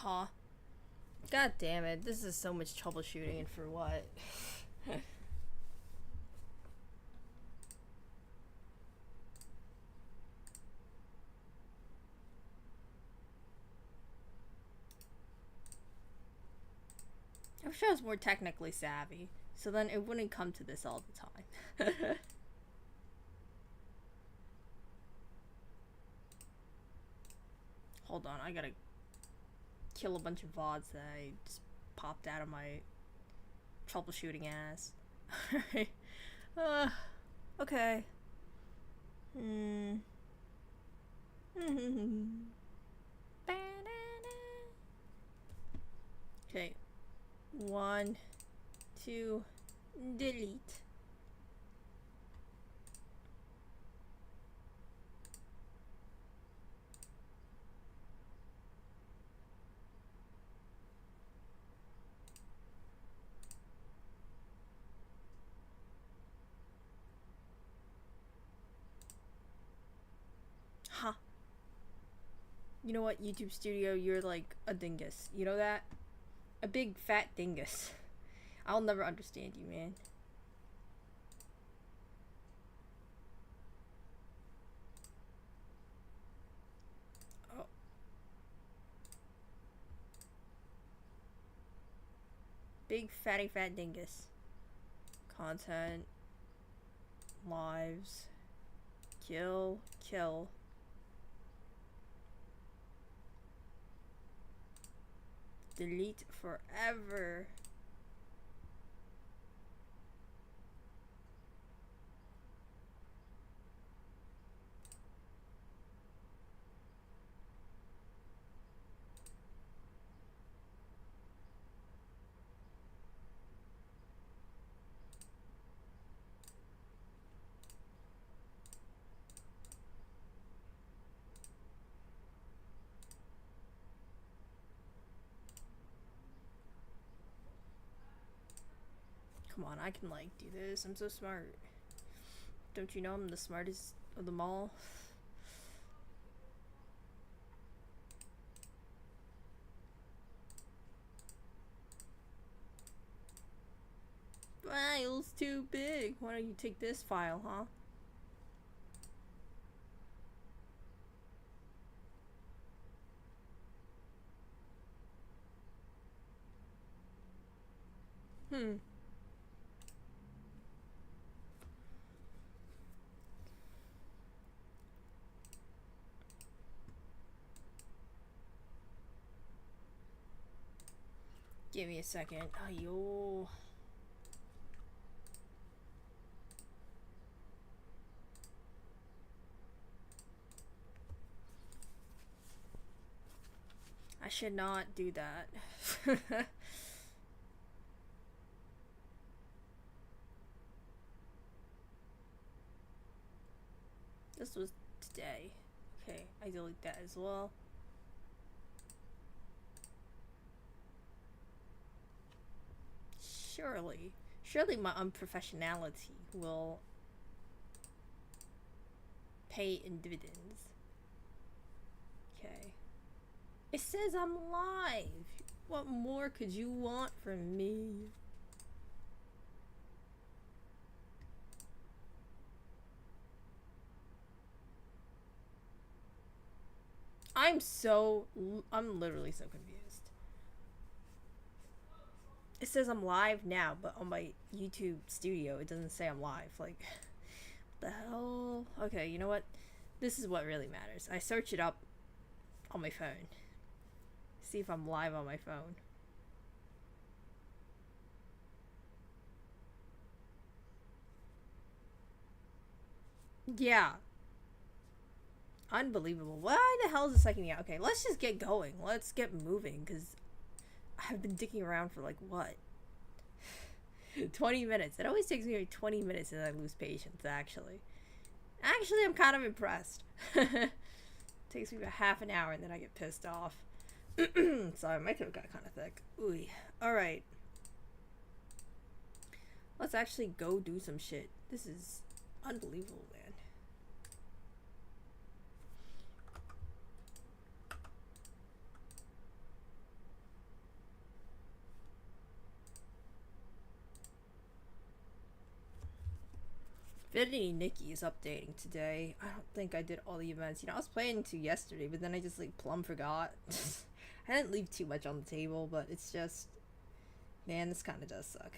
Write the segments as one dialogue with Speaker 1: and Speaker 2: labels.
Speaker 1: Huh. God damn it, this is so much troubleshooting and for what? I wish I was more technically savvy, so then it wouldn't come to this all the time. Hold on, I gotta kill a bunch of VODs that I just popped out of my troubleshooting ass. Alright. Okay. Okay. 1, 2, delete. Huh. You know what, YouTube Studio, you're like a dingus. You know that? A big fat dingus. I'll never understand you, man. Oh. Big fatty fat dingus. Content. Lives. Kill. Kill. Delete forever. Come on, I can like do this. I'm so smart. Don't you know I'm the smartest of them all? File's too big. Why don't you take this file, huh? Give me a second. Ayo. I should not do that. This was today. Okay, I delete that as well. Surely my unprofessionality will pay in dividends. Okay. It says I'm live. What more could you want from me? I'm literally so confused. It says I'm live now, but on my YouTube studio, it doesn't say I'm live. Like, what the hell? Okay, you know what? This is what really matters. I search it up on my phone. See if I'm live on my phone. Yeah. Unbelievable. Why the hell is it psyching me out? Okay, let's just get going. Let's get moving, because I've been dicking around for like, what? 20 minutes. It always takes me like 20 minutes and I lose patience, actually. Actually, I'm kind of impressed. Takes me about half an hour and then I get pissed off. Sorry, my throat got kind of thick. Ooh. Alright. Let's actually go do some shit. This is unbelievable, man. Infinity Nikki is updating today. I don't think I did all the events. You know, I was planning to yesterday, but then I just like plumb forgot. I didn't leave too much on the table, but it's just, man, this kind of does suck.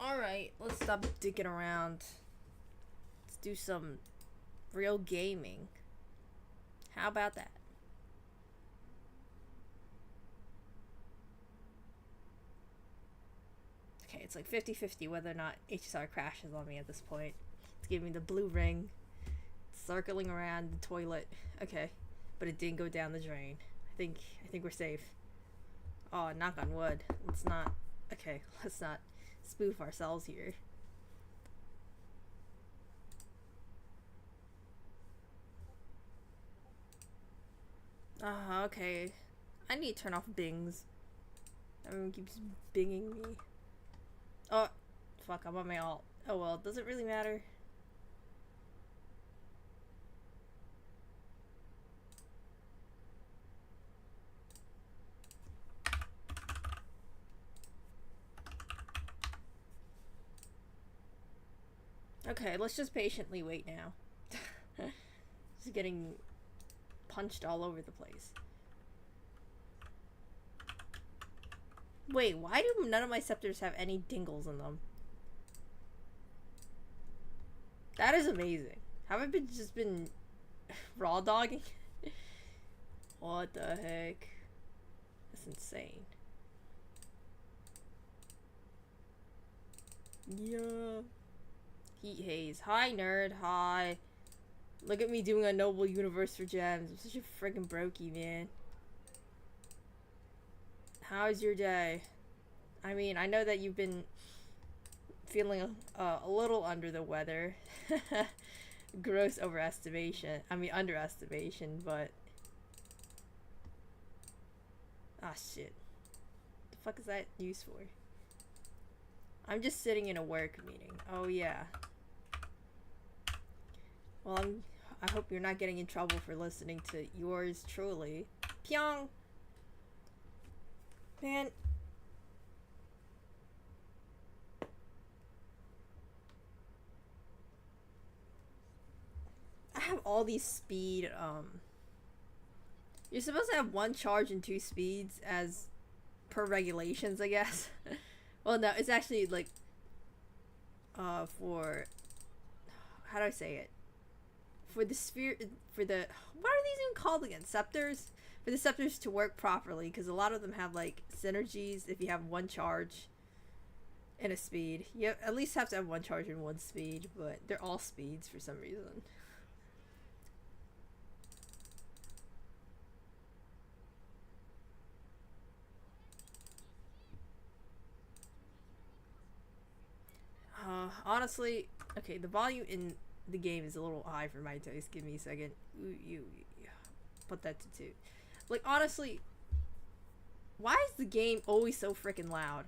Speaker 1: Alright, let's stop digging around. Let's do some real gaming. How about that? Okay, it's like 50-50 whether or not HSR crashes on me at this point. It's giving me the blue ring. It's circling around the toilet. Okay, but it didn't go down the drain. I think we're safe. Oh, knock on wood. Let's not. Okay, let's not spoof ourselves here. Okay. I need to turn off bings. Everyone keeps binging me. Oh, fuck, I'm on my alt. Oh well, does it really matter? Okay, let's just patiently wait now. Just getting punched all over the place. Wait, why do none of my scepters have any dingles in them? That is amazing. Have I just been raw dogging? What the heck? That's insane. Yeah. Heat haze. Hi, nerd. Hi. Look at me doing a noble universe for gems. I'm such a freaking brokey, man. How's your day? I mean, I know that you've been feeling a little under the weather. Gross overestimation. I mean, underestimation, but... Ah, shit. The fuck is that used for? I'm just sitting in a work meeting. Oh, yeah. Well, I hope you're not getting in trouble for listening to yours truly. Pyong! Man. I have all these speed, You're supposed to have one charge and 2 speeds as per regulations, I guess. Well, no, it's actually like, for... How do I say it? For the sphere, for the, what are these even called again? Scepters? For the scepters to work properly, because a lot of them have like synergies if you have one charge and a speed. You at least have to have one charge and 1 speed, but they're all speeds for some reason. Honestly, okay, the volume in the game is a little high for my taste. Give me a second. Ooh, you put that to 2. Like, honestly, why is the game always so freaking loud?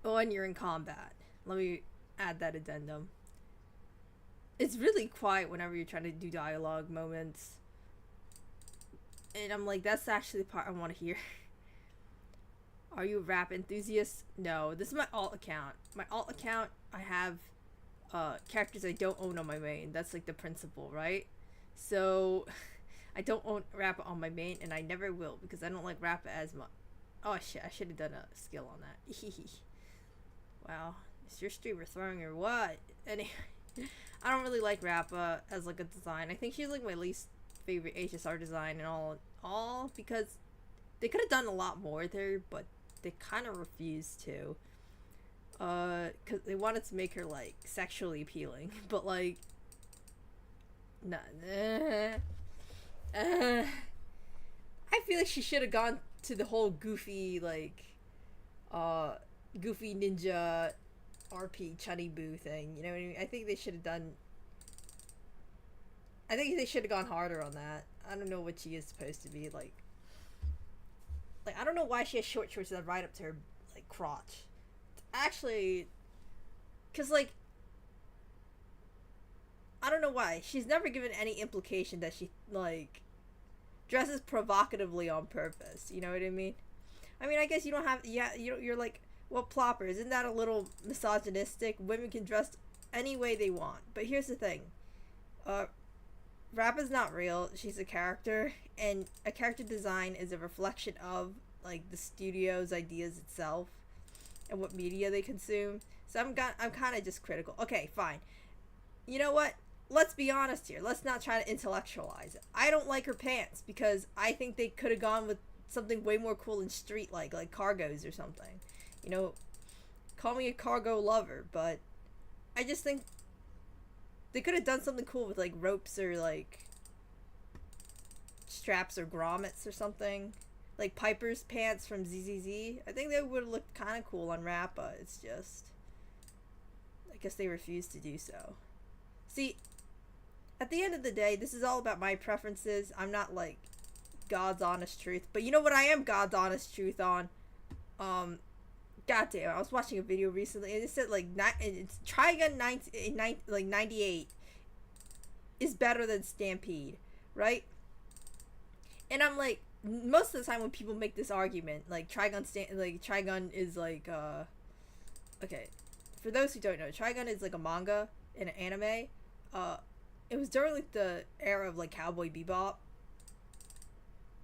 Speaker 1: Oh, and you're in combat. Let me add that addendum. It's really quiet whenever you're trying to do dialogue moments. And I'm like, that's actually the part I want to hear. Are you a rap enthusiast? No, this is my alt account. My alt account, I have characters I don't own on my main. That's like the principle, right? So I don't own rap on my main, and I never will because I don't like rap as much. Oh shit, I should have done a skill on that. Wow, is your streamer throwing or what? Anyway, I don't really like Rappa as like a design. I think she's like my least favorite HSR design and all because they could have done a lot more there, but they kind of refused to. Cause they wanted to make her like sexually appealing, but like, nah. I feel like she should have gone to the whole goofy like Goofy Ninja RP Chunny Boo thing. You know what I mean? I think they should have done. I think they should have gone harder on that. I don't know what she is supposed to be like. Like I don't know why she has short shorts that right up to her like crotch. Actually, cause like I don't know why she's never given any implication that she like dresses provocatively on purpose. You know what I mean? I mean, I guess you don't have. Yeah, you're like, well, Plopper, isn't that a little misogynistic? Women can dress any way they want. But here's the thing. Rap is not real. She's a character, and a character design is a reflection of like the studio's ideas itself and what media they consume. So I'm kind of just critical. Okay, fine. You know what? Let's be honest here. Let's not try to intellectualize it. I don't like her pants because I think they could have gone with something way more cool and street like cargos or something. You know, call me a cargo lover, but I just think they could have done something cool with like ropes or like straps or grommets or something. Like Piper's pants from ZZZ. I think they would have looked kind of cool on Rappa. It's just, I guess they refused to do so. See, at the end of the day, this is all about my preferences. I'm not like God's honest truth. But you know what I am God's honest truth on? Goddamn, I was watching a video recently and it said like it's Trigun 98 is better than Stampede, right? And I'm like, most of the time when people make this argument, like Trigun is like okay, for those who don't know, Trigun is like a manga and an anime. It was during like the era of like Cowboy Bebop.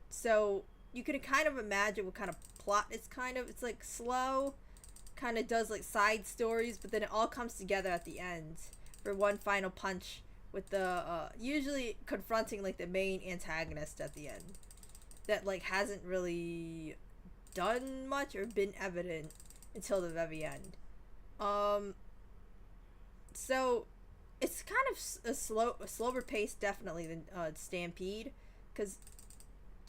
Speaker 1: So you can kind of imagine what kind of plot it's like slow, kind of does like side stories, but then it all comes together at the end for one final punch with the usually confronting like the main antagonist at the end that like hasn't really done much or been evident until the very end. So it's kind of a slower pace definitely than Stampede, because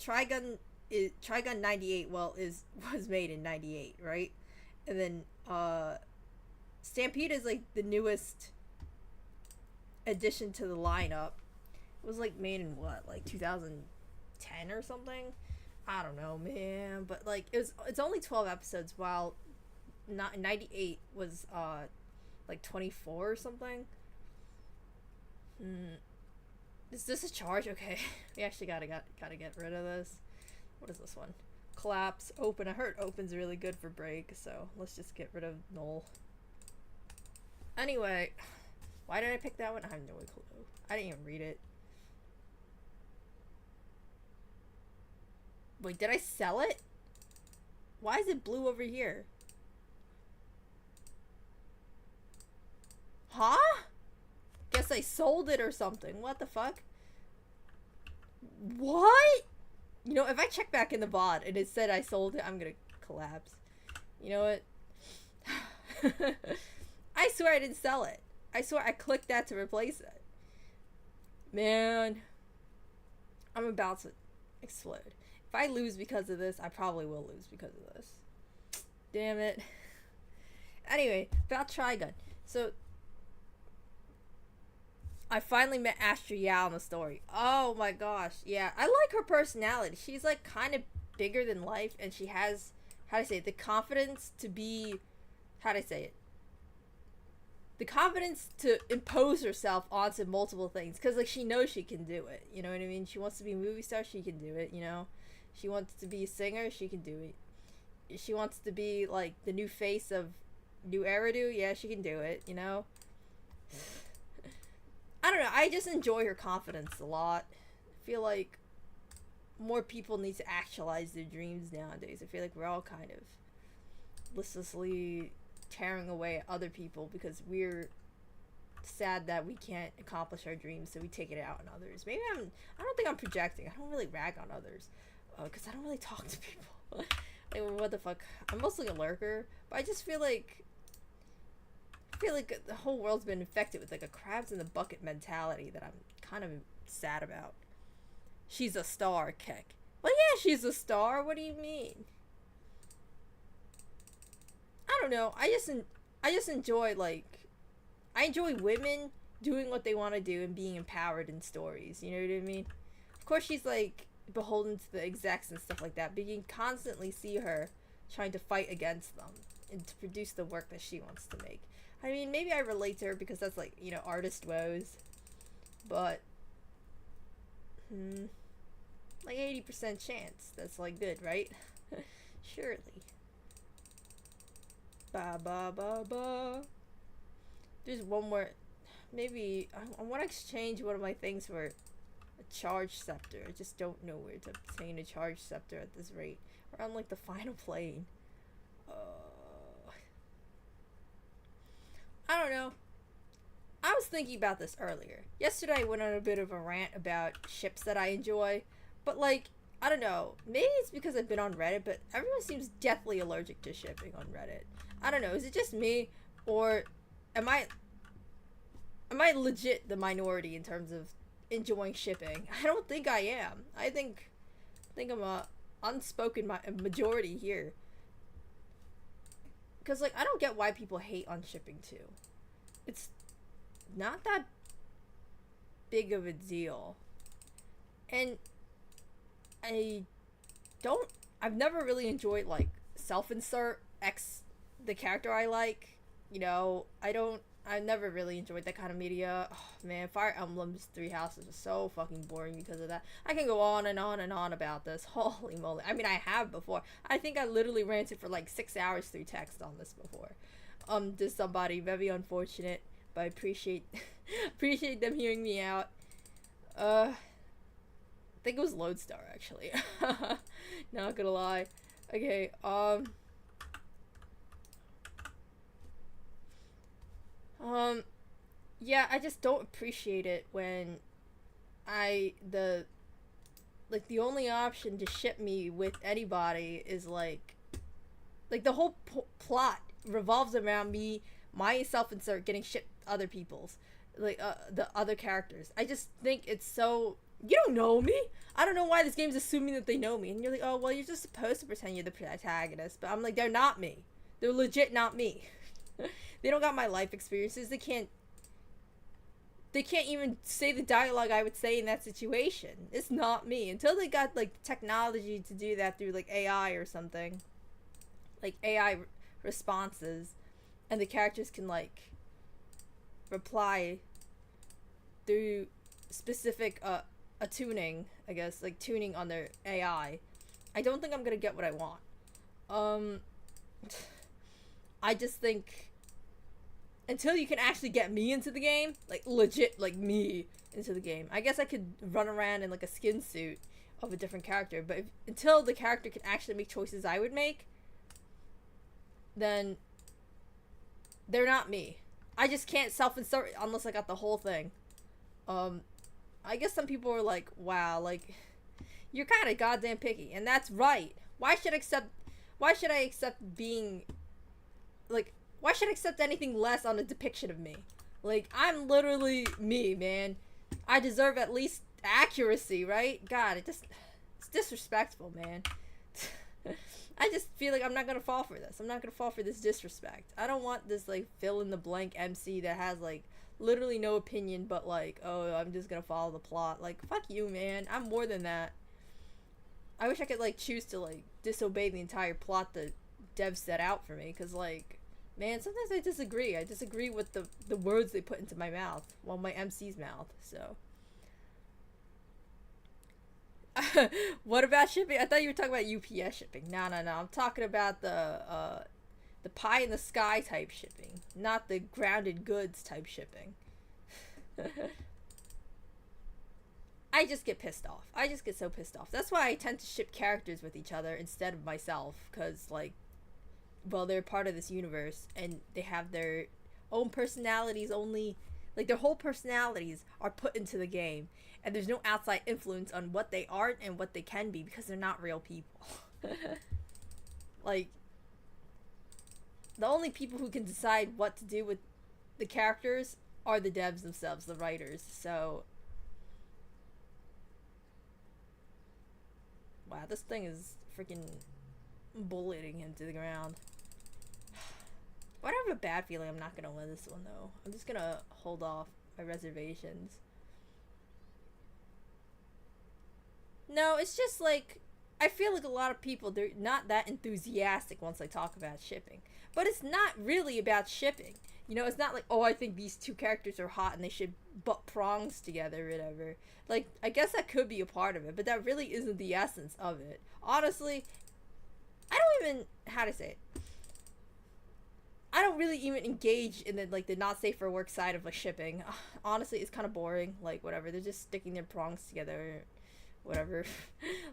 Speaker 1: Trigun 98 was made in 98, right? And then Stampede is like the newest addition to the lineup. It was like made in what, like 2010 or something? I don't know, man, but like it's only 12 episodes, while 98 was like 24 or something. Is this a charge? Okay. We actually gotta get rid of this. What is this one? Collapse. Open. I heard open's really good for break, so let's just get rid of null. Anyway, why did I pick that one? I have no clue. I didn't even read it. Wait, did I sell it? Why is it blue over here? Huh? Guess I sold it or something. What the fuck? What? You know, if I check back in the VOD and it said I sold it, I'm gonna collapse. You know what? I swear I didn't sell it. I swear I clicked that to replace it. Man. I'm about to explode. If I lose because of this, I probably will lose because of this. Damn it. Anyway, about Trigun. So, I finally met Astra Yao in the story. Oh my gosh, yeah. I like her personality. She's like kind of bigger than life, and she has, how do I say it, the confidence to be, how do I say it? The confidence to impose herself onto multiple things, because like she knows she can do it. You know what I mean? She wants to be a movie star, she can do it, you know? She wants to be a singer, she can do it. She wants to be like the new face of New Eridu, yeah, she can do it, you know? I don't know, I just enjoy her confidence a lot. I feel like more people need to actualize their dreams nowadays. I feel like we're all kind of listlessly tearing away at other people because we're sad that we can't accomplish our dreams, so we take it out on others. Maybe I don't think I'm projecting. I don't really rag on others because I don't really talk to people. Like, what the fuck? I'm mostly a lurker, but I just feel like the whole world's been infected with like a crabs in the bucket mentality that I'm kind of sad about. She's a star, Keck. Well, yeah, she's a star. What do you mean? I don't know. I just enjoy like I enjoy women doing what they want to do and being empowered in stories. You know what I mean? Of course, she's like beholden to the execs and stuff like that, but you can constantly see her trying to fight against them and to produce the work that she wants to make. I mean, maybe I relate to her because that's like, you know, artist woes, but like 80% chance. That's like good, right? Surely. Ba ba ba ba. There's one more. Maybe I want to exchange one of my things for a charge scepter. I just don't know where to obtain a charge scepter at this rate. We're on like the final plane. I don't know. I was thinking about this earlier. Yesterday I went on a bit of a rant about ships that I enjoy, but like, I don't know. Maybe it's because I've been on Reddit, but everyone seems deathly allergic to shipping on Reddit. I don't know. Is it just me, or am I legit the minority in terms of enjoying shipping? I don't think I am. I think I'm a unspoken majority here. Because like, I don't get why people hate on shipping too. It's not that big of a deal. And I've never really enjoyed like self-insert X the character I like. You know, I never really enjoyed that kind of media. Oh, man, Fire Emblem's Three Houses is so fucking boring because of that. I can go on and on and on about this. Holy moly. I mean, I have before. I think I literally ranted for like 6 hours through text on this before. To somebody. Very unfortunate, but I appreciate them hearing me out. I think it was Lodestar, actually. Not gonna lie. Okay, yeah, I just don't appreciate it when the only option to ship me with anybody is like the whole plot revolves around my self-insert getting shipped other people's, like, the other characters. I just think it's so, you don't know me. I don't know why this game's assuming that they know me, and you're like, oh, well, you're just supposed to pretend you're the protagonist, but I'm like, they're not me. They're legit not me. They don't got my life experiences. They can't even say the dialogue I would say in that situation. It's not me. Until they got like technology to do that through like AI or something, like AI responses, and the characters can like reply through specific tuning, I guess, like tuning on their AI. I don't think I'm gonna get what I want. I just think until you can actually get me into the game, like legit, like me into the game, I guess I could run around in like a skin suit of a different character, but until the character can actually make choices I would make, then they're not me. I just can't self-insert unless I got the whole thing. I guess some people are like, wow, like, you're kind of goddamn picky, and that's right. Why should I accept being, like, why should I accept anything less on a depiction of me? Like, I'm literally me, man. I deserve at least accuracy, right? God, it's disrespectful, man. I just feel like I'm not gonna fall for this. I'm not gonna fall for this disrespect. I don't want this, like, fill-in-the-blank MC that has, like, literally no opinion but, like, oh, I'm just gonna follow the plot. Like, fuck you, man. I'm more than that. I wish I could, like, choose to, like, disobey the entire plot the devs set out for me, because, like, man, sometimes I disagree. I disagree with the words they put into my mouth. Well, my MC's mouth, so. What about shipping? I thought you were talking about UPS shipping. No. I'm talking about the pie in the sky type shipping, not the grounded goods type shipping. I just get pissed off. I just get so pissed off. That's why I tend to ship characters with each other instead of myself, because, like, well, they're part of this universe, and they have their own personalities only. Like, their whole personalities are put into the game, and there's no outside influence on what they are and what they can be, because they're not real people. Like, the only people who can decide what to do with the characters are the devs themselves, the writers, so. Wow, this thing is freaking bulleting him to the ground. But I have a bad feeling I'm not gonna win this one though. I'm just gonna hold off my reservations. No, it's just like I feel like a lot of people, they're not that enthusiastic once I talk about shipping. But it's not really about shipping. You know, it's not like, oh, I think these two characters are hot and they should butt prongs together or whatever. Like, I guess that could be a part of it, but that really isn't the essence of it. Honestly, I don't even, how to say it? I don't really even engage in the, like, the not safe for work side of, like, shipping. Honestly, it's kind of boring. Like, whatever, they're just sticking their prongs together, whatever.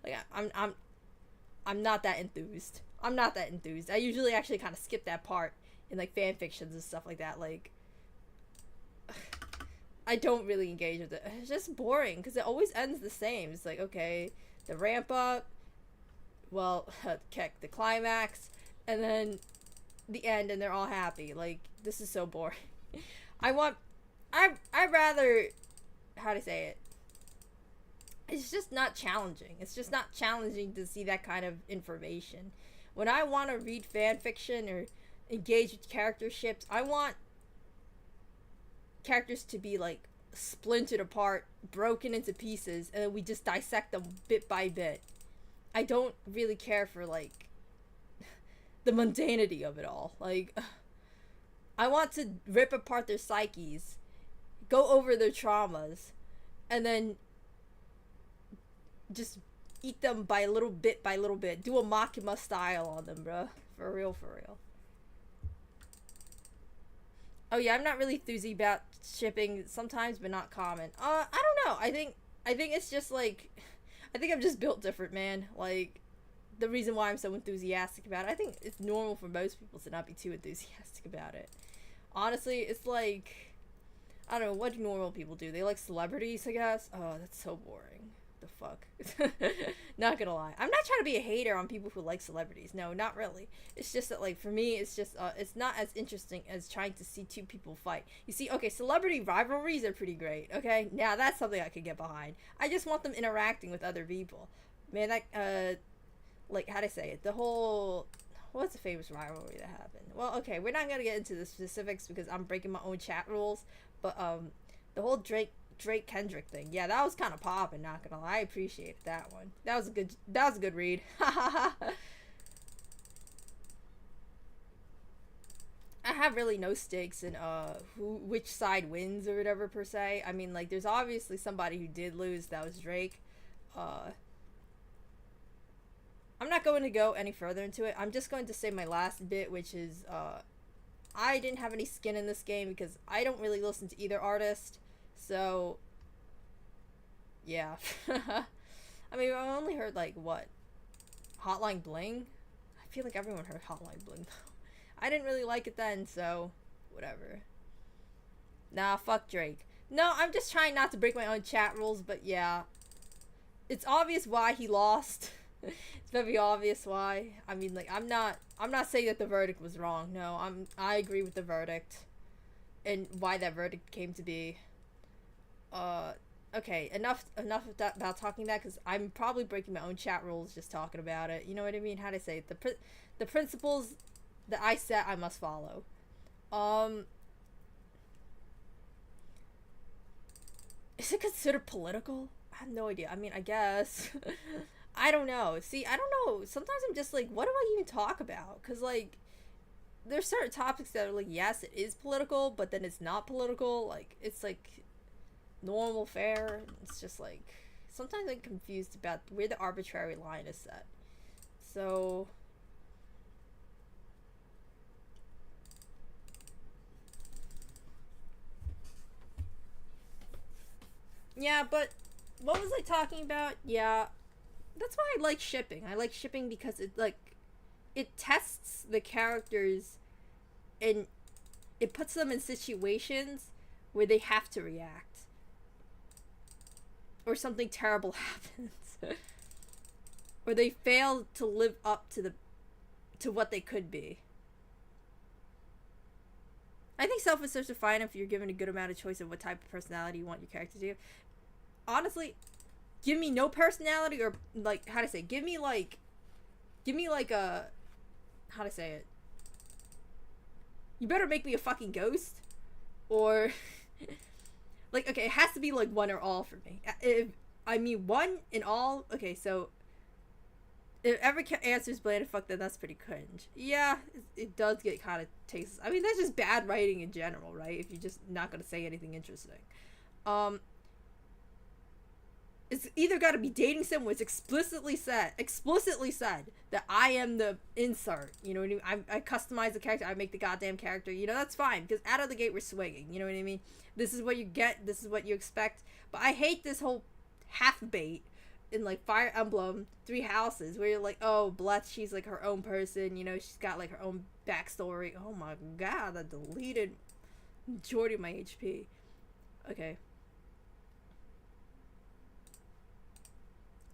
Speaker 1: Like, I'm not that enthused. I'm not that enthused. I usually actually kind of skip that part in, like, fan fictions and stuff like that. Like, I don't really engage with it. It's just boring because it always ends the same. It's like, okay, the ramp up, well, heck, the climax, and then the end, and they're all happy. Like, this is so boring. I'd rather, how to say it? It's just not challenging. It's just not challenging to see that kind of information. When I want to read fan fiction or engage with character ships, I want characters to be like splintered apart, broken into pieces, and then we just dissect them bit by bit. I don't really care for like the mundanity of it all. Like, I want to rip apart their psyches, go over their traumas, and then just eat them by little bit by little bit. Do a Makima style on them, bruh. For real, for real. Oh yeah, I'm not really enthused about shipping sometimes, but not common. I don't know. I think it's just like, I think I'm just built different, man. Like, the reason why I'm so enthusiastic about it, I think it's normal for most people to not be too enthusiastic about it. Honestly, it's like, I don't know, what do normal people do? They like celebrities, I guess? Oh, that's so boring. The fuck? Not gonna lie. I'm not trying to be a hater on people who like celebrities. No, not really. It's just that, like, for me, it's just, it's not as interesting as trying to see two people fight. You see, okay, celebrity rivalries are pretty great, okay? Now, that's something I could get behind. I just want them interacting with other people. Man, that, like, how to say it? The whole, what's the famous rivalry that happened? Well, okay, we're not gonna get into the specifics because I'm breaking my own chat rules, but, the whole Drake Kendrick thing. Yeah, that was kind of popping, not gonna lie. I appreciated that one. That was a good read. I have really no stakes in which side wins or whatever per se. I mean, like, there's obviously somebody who did lose. That was Drake. I'm not going to go any further into it. I'm just going to say my last bit, which is I didn't have any skin in this game because I don't really listen to either artist. So, yeah. I mean, I only heard, like, what? Hotline Bling? I feel like everyone heard Hotline Bling, though. I didn't really like it then, so whatever. Nah, fuck Drake. No, I'm just trying not to break my own chat rules, but yeah. It's obvious why he lost. It's very obvious why. I mean, like, I'm not saying that the verdict was wrong. No, I agree with the verdict and why that verdict came to be. Okay, enough about talking that, because I'm probably breaking my own chat rules just talking about it. You know what I mean? How to say it? The principles that I set, I must follow. Is it considered political? I have no idea. I mean, I guess. I don't know. See, I don't know. Sometimes I'm just like, what do I even talk about? Because, like, there's certain topics that are like, yes, it is political, but then it's not political. Like, it's like normal fare. It's just like, sometimes I'm confused about where the arbitrary line is set. So, yeah, but what was I talking about? Yeah, that's why I like shipping. I like shipping because it, like, it tests the characters and it puts them in situations where they have to react. Or something terrible happens. Or they fail to live up to what they could be. I think self-inserts are fine if you're given a good amount of choice of what type of personality you want your character to do. Honestly, give me no personality, or, like, how to say, give me like a, how to say it, You better make me a fucking ghost, or like, okay, it has to be like one or all for me. If I mean one and all, okay, so if ever answers bland fuck, then that's pretty cringe. Yeah, it does get kind of tasteless. I mean, that's just bad writing in general, right? If you're just not gonna say anything interesting. It's either got to be dating someone. It's explicitly said that I am the insert. You know what I mean? I customize the character. I make the goddamn character. You know, that's fine because out of the gate we're swinging. You know what I mean? This is what you get. This is what you expect. But I hate this whole half bait in like Fire Emblem 3 Houses where you're like, oh, Bleth, she's like her own person. You know, she's got like her own backstory. Oh my god, I deleted majority of my HP. Okay.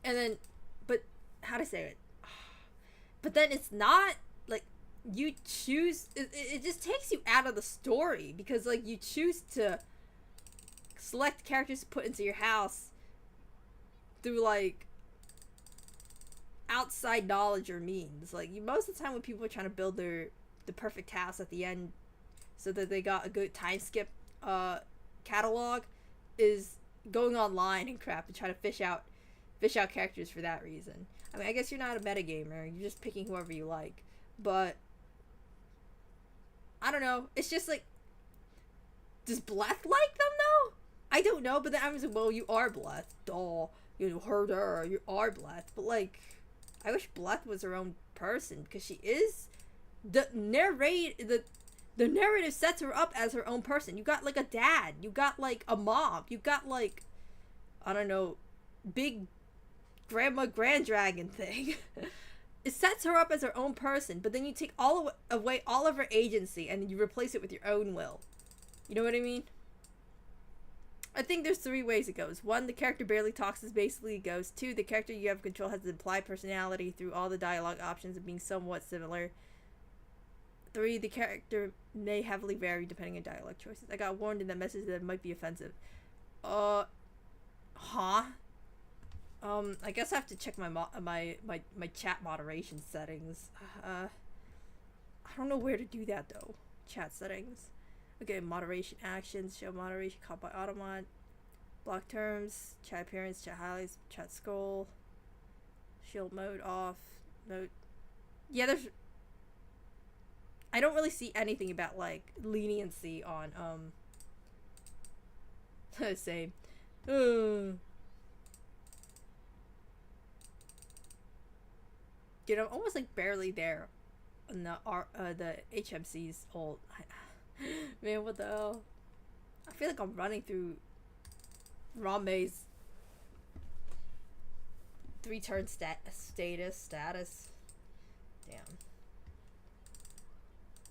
Speaker 1: And then, but how to say it? But then it's not like you choose. It just takes you out of the story because like you choose to select characters to put into your house through like outside knowledge or means. Like most of the time when people are trying to build the perfect house at the end, so that they got a good time skip catalog, is going online and crap and trying to fish out characters for that reason. I mean, I guess you're not a metagamer. You're just picking whoever you like. But I don't know. It's just like, does Bleth like them though? I don't know. But then I was like, well, you are Bleth. Duh. You heard her. You are Bleth. But like, I wish Bleth was her own person because she is. The narrative sets her up as her own person. You got like a dad. You got like a mom. You got like, I don't know, big grandma grand dragon thing. It sets her up as her own person, but then you take away all of her agency and you replace it with your own will. You know what I mean? I think there's 3 ways it goes. 1, the character barely talks, is basically a ghost. 2, the character you have control has an implied personality through all the dialogue options of being somewhat similar. 3, the character may heavily vary depending on dialogue choices. I got warned in that message that it might be offensive. Huh? I guess I have to check my chat moderation settings. I don't know where to do that though. Chat settings. Okay, moderation actions, show moderation, caught by automat, block terms, chat appearance, chat highlights, chat scroll, shield mode off, mode. Yeah, there's. I don't really see anything about like leniency on same. Dude, I'm almost like barely there on the HMC's whole. Man, what the hell? I feel like I'm running through Rambe's 3-turn status. Damn.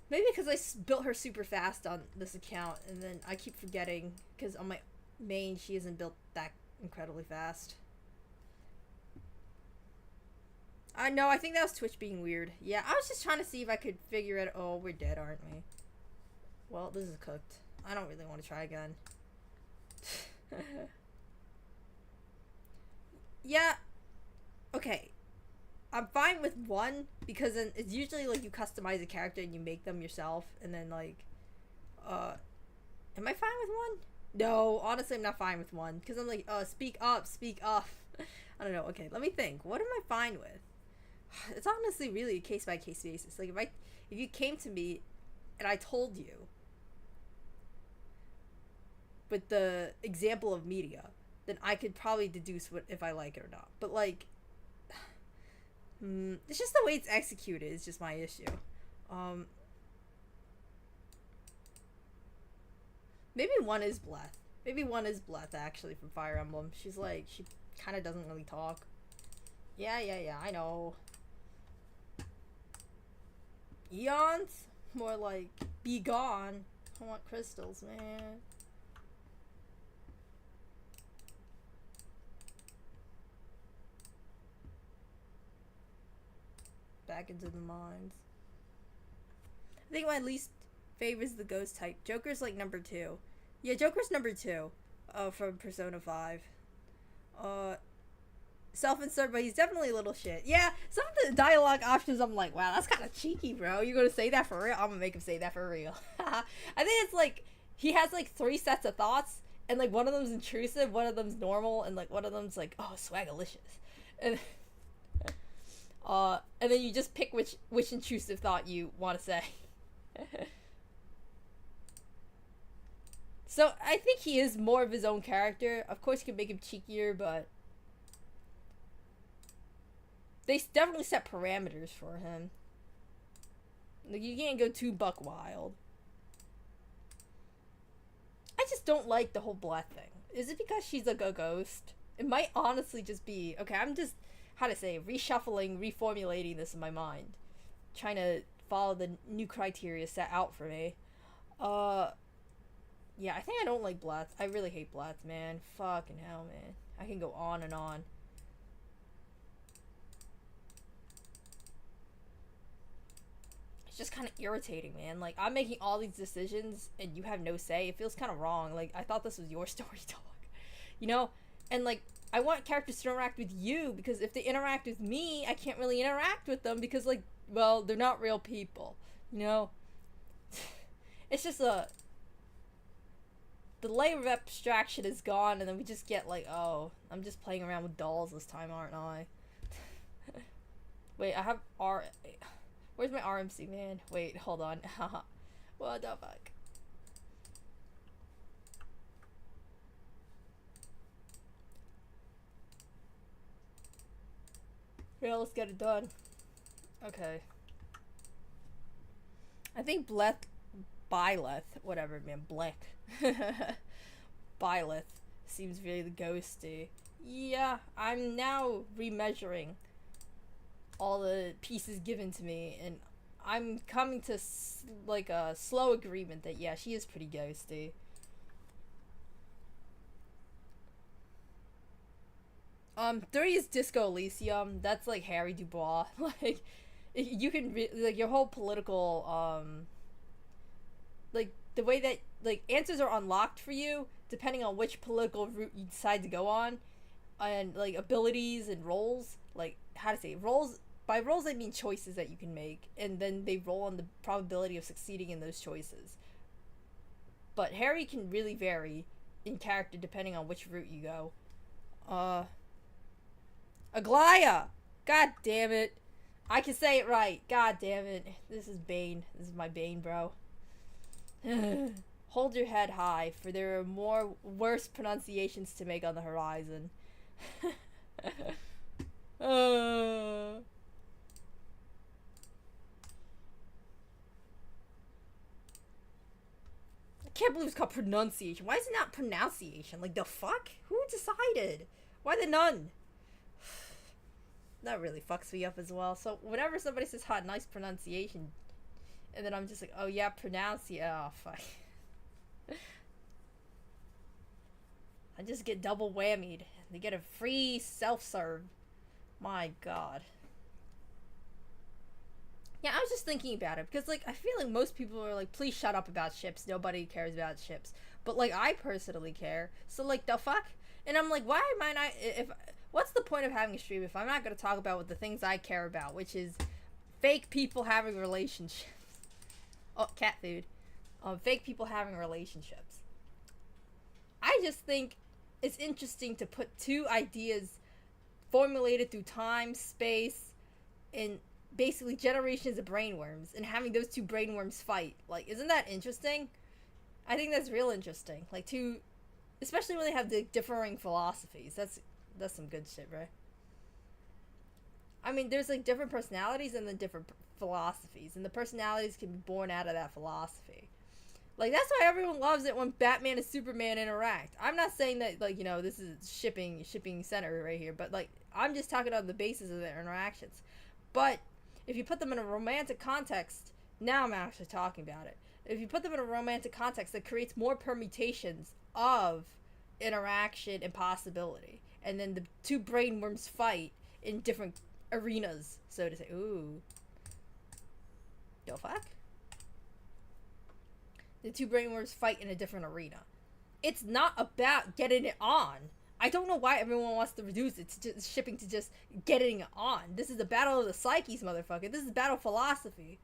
Speaker 1: Maybe because I built her super fast on this account, and then I keep forgetting because on my main she isn't built that incredibly fast. I know, I think that was Twitch being weird. Yeah, I was just trying to see if I could figure it. Oh, we're dead, aren't we? Well, this is cooked. I don't really want to try again. Yeah. Okay. I'm fine with 1 because then it's usually like you customize a character and you make them yourself, and then like, am I fine with 1? No, honestly, I'm not fine with 1 because I'm like, speak up. I don't know. Okay, let me think. What am I fine with? It's honestly really a case by case basis. Like if you came to me and I told you with the example of media, then I could probably deduce if I like it or not. But like, it's just the way it's executed is just my issue. Maybe 1 is Bleth. Maybe 1 is Bleth actually from Fire Emblem. She's like, she kind of doesn't really talk. Yeah, I know. Eons? More like, be gone. I want crystals, man. Back into the mines. I think my least favorite is the ghost type. Joker's like number 2. Yeah, Joker's number 2. From Persona 5. self-insert, but he's definitely a little shit. Yeah, some of the dialogue options, I'm like, wow, that's kind of cheeky, bro. You gonna say that for real? I'm gonna make him say that for real. I think it's like, he has like 3 sets of thoughts, and like one of them's intrusive, one of them's normal, and like one of them's like, oh, swagalicious. And and then you just pick which intrusive thought you want to say. So I think he is more of his own character. Of course, you can make him cheekier, but they definitely set parameters for him. Like, you can't go too buck wild. I just don't like the whole black thing. Is it because she's like a ghost? It might honestly just be, okay, I'm just, how to say, reshuffling, reformulating this in my mind. Trying to follow the new criteria set out for me. Yeah, I think I don't like Blatz. I really hate Blatz, man. Fucking hell, man. I can go on and on. It's just kind of irritating, man. Like, I'm making all these decisions and you have no say. It feels kind of wrong. Like, I thought this was your story, dog. You know? And, like, I want characters to interact with you because if they interact with me, I can't really interact with them because, like, well, they're not real people. You know? It's just the layer of abstraction is gone, and then we just get like, oh, I'm just playing around with dolls this time, aren't I? Wait, I have where's my RMC, man? Wait, hold on. What the fuck? Yeah, let's get it done. Okay. I think Byleth, whatever, man, Black. Byleth seems really ghosty. Yeah, I'm now remeasuring all the pieces given to me, and I'm coming to like a slow agreement that yeah, she is pretty ghosty. Three is Disco Elysium. That's like Harry Dubois. Like, you can like your whole political like the way that like answers are unlocked for you depending on which political route you decide to go on, and like abilities and roles. Like, how to say roles? By roles I mean choices that you can make, and then they roll on the probability of succeeding in those choices. But Harry can really vary in character depending on which route you go. Aglaya! God damn it. I can say it right. God damn it. This is Bane. This is my Bane, bro. Hold your head high, for there are worse pronunciations to make on the horizon. I can't believe it's called pronunciation. Why is it not pronunciation? Like, the fuck? Who decided? Why the none? That really fucks me up as well. So whenever somebody says, "Hot, nice pronunciation," and then I'm just like, "Oh yeah, pronounce it." Oh fuck. I just get double whammied. They get a free self-serve. My god. Yeah, I was just thinking about it because, like, I feel like most people are like, "Please shut up about ships. Nobody cares about ships." But like, I personally care. So like, the fuck? And I'm like, why am I not? What's the point of having a stream if I'm not going to talk about what the things I care about, which is fake people having relationships. Oh, cat food. Fake people having relationships. I just think it's interesting to put two ideas formulated through time, space, and basically generations of brainworms, and having those two brainworms fight. Like, isn't that interesting? I think that's real interesting. Like, especially when they have the differing philosophies. That's some good shit, right? I mean, there's like different personalities and then different philosophies, and the personalities can be born out of that philosophy. Like, that's why everyone loves it when Batman and Superman interact. I'm not saying that, like, you know, this is shipping center right here, but like, I'm just talking on the basis of their interactions. But if you put them in a romantic context, now I'm actually talking about it. If you put them in a romantic context, that creates more permutations of interaction and possibility. And then the two brainworms fight in different arenas, so to say. Ooh. Yo, fuck? The two brainworms fight in a different arena. It's not about getting it on. I don't know why everyone wants to reduce it to just shipping to just getting on. This is the battle of the psyches, motherfucker. This is battle philosophy.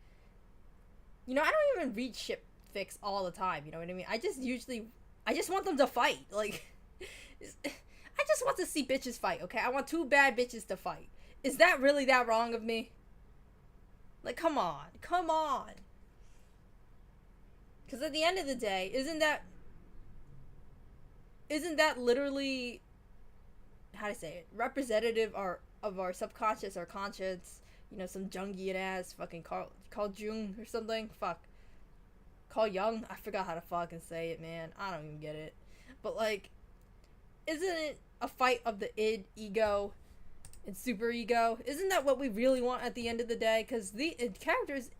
Speaker 1: You know, I don't even read ship fics all the time, you know what I mean? I just want them to fight. Like, I just want to see bitches fight, okay? I want two bad bitches to fight. Is that really that wrong of me? Like, come on. Come on. Because at the end of the day, isn't that literally, how to say it, representative of our subconscious or conscience? You know, some Jungian ass fucking Carl Jung or something. Fuck. Carl Jung? I forgot how to fucking say it, man. I don't even get it. But, like, isn't it a fight of the id, ego, and super ego? Isn't that what we really want at the end of the day? Because the characters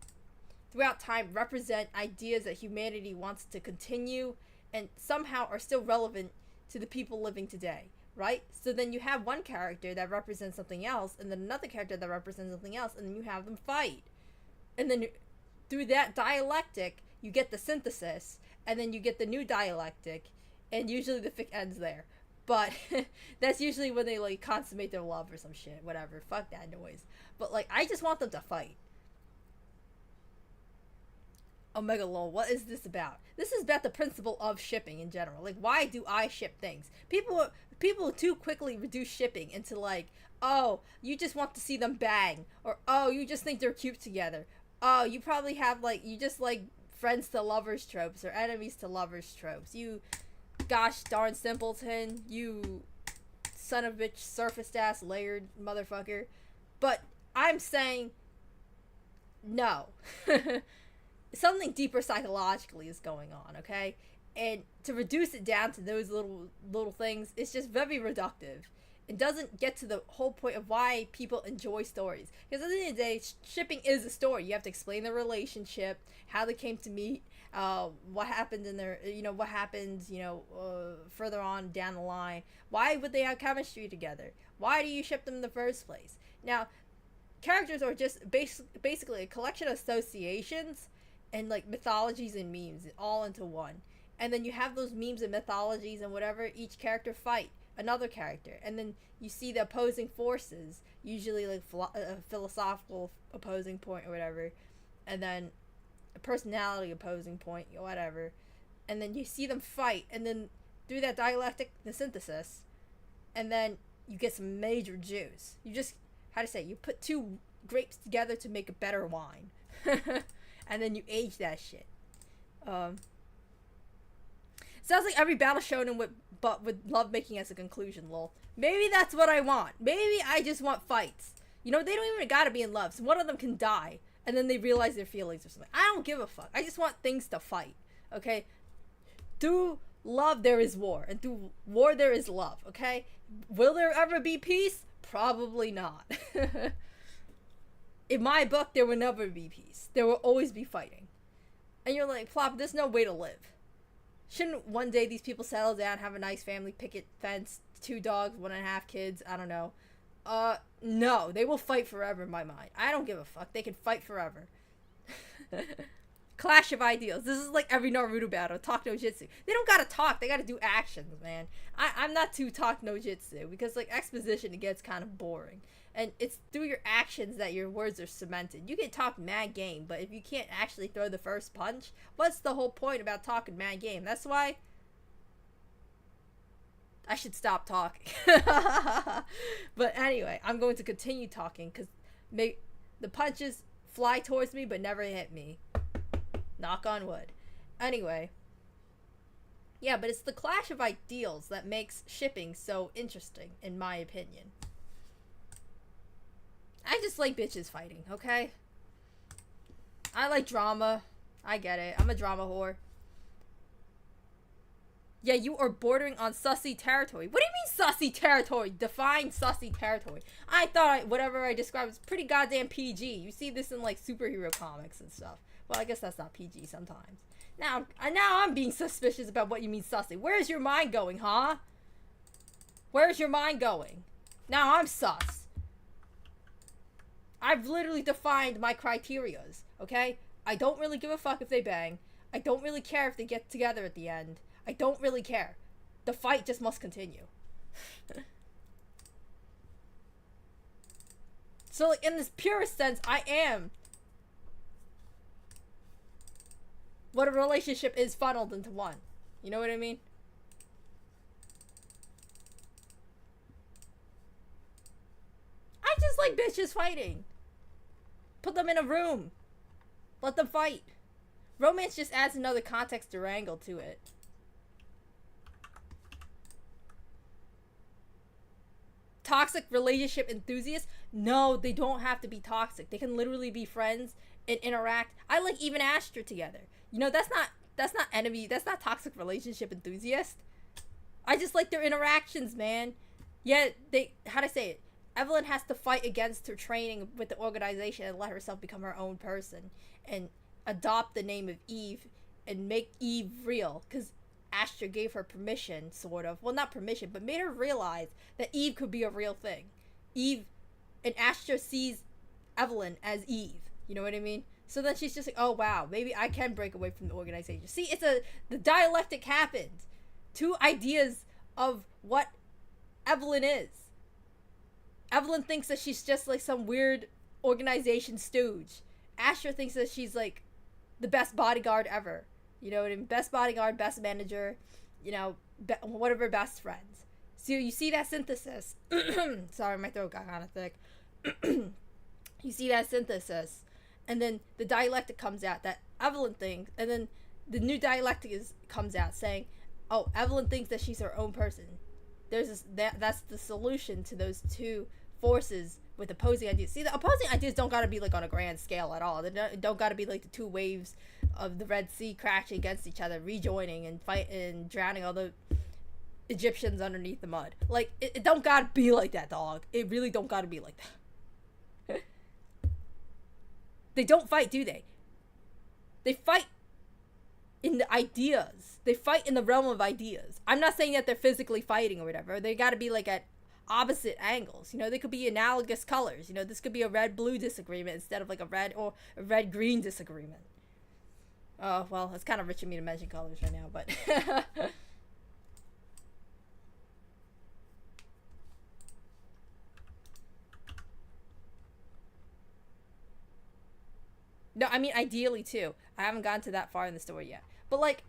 Speaker 1: throughout time represent ideas that humanity wants to continue and somehow are still relevant to the people living today, right? So then you have one character that represents something else, and then another character that represents something else, and then you have them fight. And then through that dialectic, you get the synthesis, and then you get the new dialectic, and usually the fic ends there. But that's usually when they, like, consummate their love or some shit. Whatever. Fuck that noise. But, like, I just want them to fight. Omega lol, what is this about? This is about the principle of shipping in general. Like, why do I ship things? People too quickly reduce shipping into, like, oh, you just want to see them bang. Or, oh, you just think they're cute together. Oh, you probably have, like, you just like friends to lovers tropes or enemies to lovers tropes. You gosh darn simpleton. You son of a bitch, surfaced ass, layered motherfucker. But I'm saying no. Something deeper psychologically is going on, okay? And to reduce it down to those little things, it's just very reductive. It doesn't get to the whole point of why people enjoy stories. Because at the end of the day, shipping is a story. You have to explain the relationship, how they came to meet, what happened in their, what happens, further on down the line. Why would they have chemistry together? Why do you ship them in the first place? Now, characters are just basically a collection of associations and, like, mythologies and memes all into one. And then you have those memes and mythologies and whatever, each character fight another character. And then you see the opposing forces, usually, like, a philosophical opposing point or whatever. And then a personality opposing point or whatever. And then you see them fight. And then through that dialectic, the synthesis. And then you get some major juice. You just, how to say, you put two grapes together to make a better wine. And then you age that shit. Sounds like every battle shonen but with love making as a conclusion, lol. Maybe that's what I want. Maybe I just want fights. They don't even gotta be in love. So one of them can die, and then they realize their feelings or something. I don't give a fuck. I just want things to fight, okay? Through love, there is war. And through war, there is love, okay? Will there ever be peace? Probably not. In my book, there will never be peace. There will always be fighting. And you're like, Plop, there's no way to live. Shouldn't one day these people settle down, have a nice family, picket fence, 2 dogs, 1.5 kids, I don't know. No, they will fight forever in my mind. I don't give a fuck. They can fight forever. Clash of ideals. This is like every Naruto battle. Talk no jutsu. They don't gotta talk. They gotta do actions, man. I'm not too talk no jutsu because, like, exposition, it gets kind of boring. And it's through your actions that your words are cemented. You can talk mad game, but if you can't actually throw the first punch, what's the whole point about talking mad game? That's why I should stop talking. But anyway, I'm going to continue talking because the punches fly towards me but never hit me. Knock on wood. Anyway. Yeah, but it's the clash of ideals that makes shipping so interesting, in my opinion. I just like bitches fighting, okay? I like drama. I get it. I'm a drama whore. Yeah, you are bordering on sussy territory. What do you mean sussy territory? Define sussy territory. I thought whatever I described was pretty goddamn PG. You see this in, like, superhero comics and stuff. Well, I guess that's not PG sometimes. Now I'm being suspicious about what you mean sussy. Where's your mind going, huh? Where's your mind going? Now I'm sus. I've literally defined my criterias, okay? I don't really give a fuck if they bang. I don't really care if they get together at the end. I don't really care. The fight just must continue. So, like, in this purest sense, I am what a relationship is funneled into one. You know what I mean? I just like bitches fighting. Put them in a room. Let them fight. Romance just adds another context or angle to it. Toxic relationship enthusiasts? No, they don't have to be toxic. They can literally be friends and interact. I like even Astra together. You know, that's not enemy. That's not toxic relationship enthusiast. I just like their interactions, man. Yeah, how'd I say it? Evelyn has to fight against her training with the organization and let herself become her own person and adopt the name of Eve and make Eve real, because Astra gave her permission, sort of. Well, not permission, but made her realize that Eve could be a real thing. Eve, and Astra sees Evelyn as Eve. You know what I mean? So then she's just like, oh wow, maybe I can break away from the organization. See, the dialectic happens. Two ideas of what Evelyn is. Evelyn thinks that she's just like some weird organization stooge. Astra thinks that she's like the best bodyguard ever. You know what I mean? Best bodyguard, best manager, you know, one of her best friends. So you see that synthesis. Sorry, my throat got kind of thick. You see that synthesis. And then the dialectic comes out that Evelyn thinks, and then the new dialectic comes out saying, oh, Evelyn thinks that she's her own person. That's the solution to those two forces with opposing ideas. See, the opposing ideas don't gotta be like on a grand scale at all. They don't gotta be like the two waves of the Red Sea crashing against each other, rejoining and fighting and drowning all the Egyptians underneath the mud. Like, it don't gotta be like that, dog. It really don't gotta be like that. They don't fight, do they? They fight in the ideas. They fight in the realm of ideas. I'm not saying that they're physically fighting or whatever. They gotta be like at opposite angles. You know, they could be analogous colors. You know, this could be a red-blue disagreement instead of like a red or a red-green disagreement. Oh, well, it's kind of rich of me to mention colors right now, but... No, I mean, ideally, too. I haven't gotten to that far in the story yet. But, like,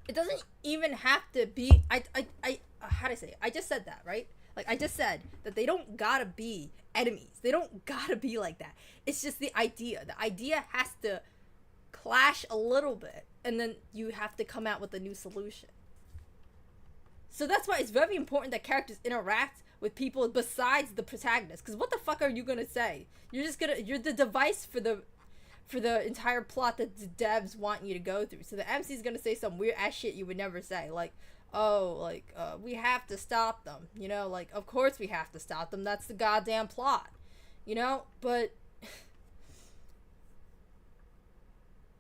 Speaker 1: it doesn't even have to be... how do I say it? I just said that, right? Like, I just said that they don't gotta be enemies. They don't gotta be like that. It's just the idea. The idea has to clash a little bit, and then you have to come out with a new solution. So that's why it's very important that characters interact with people besides the protagonist. Because what the fuck are you gonna say? You're the device for the entire plot that the devs want you to go through. So the MC's gonna say some weird ass shit you would never say. Like, oh, like, we have to stop them. You know, like, of course we have to stop them. That's the goddamn plot. You know? But...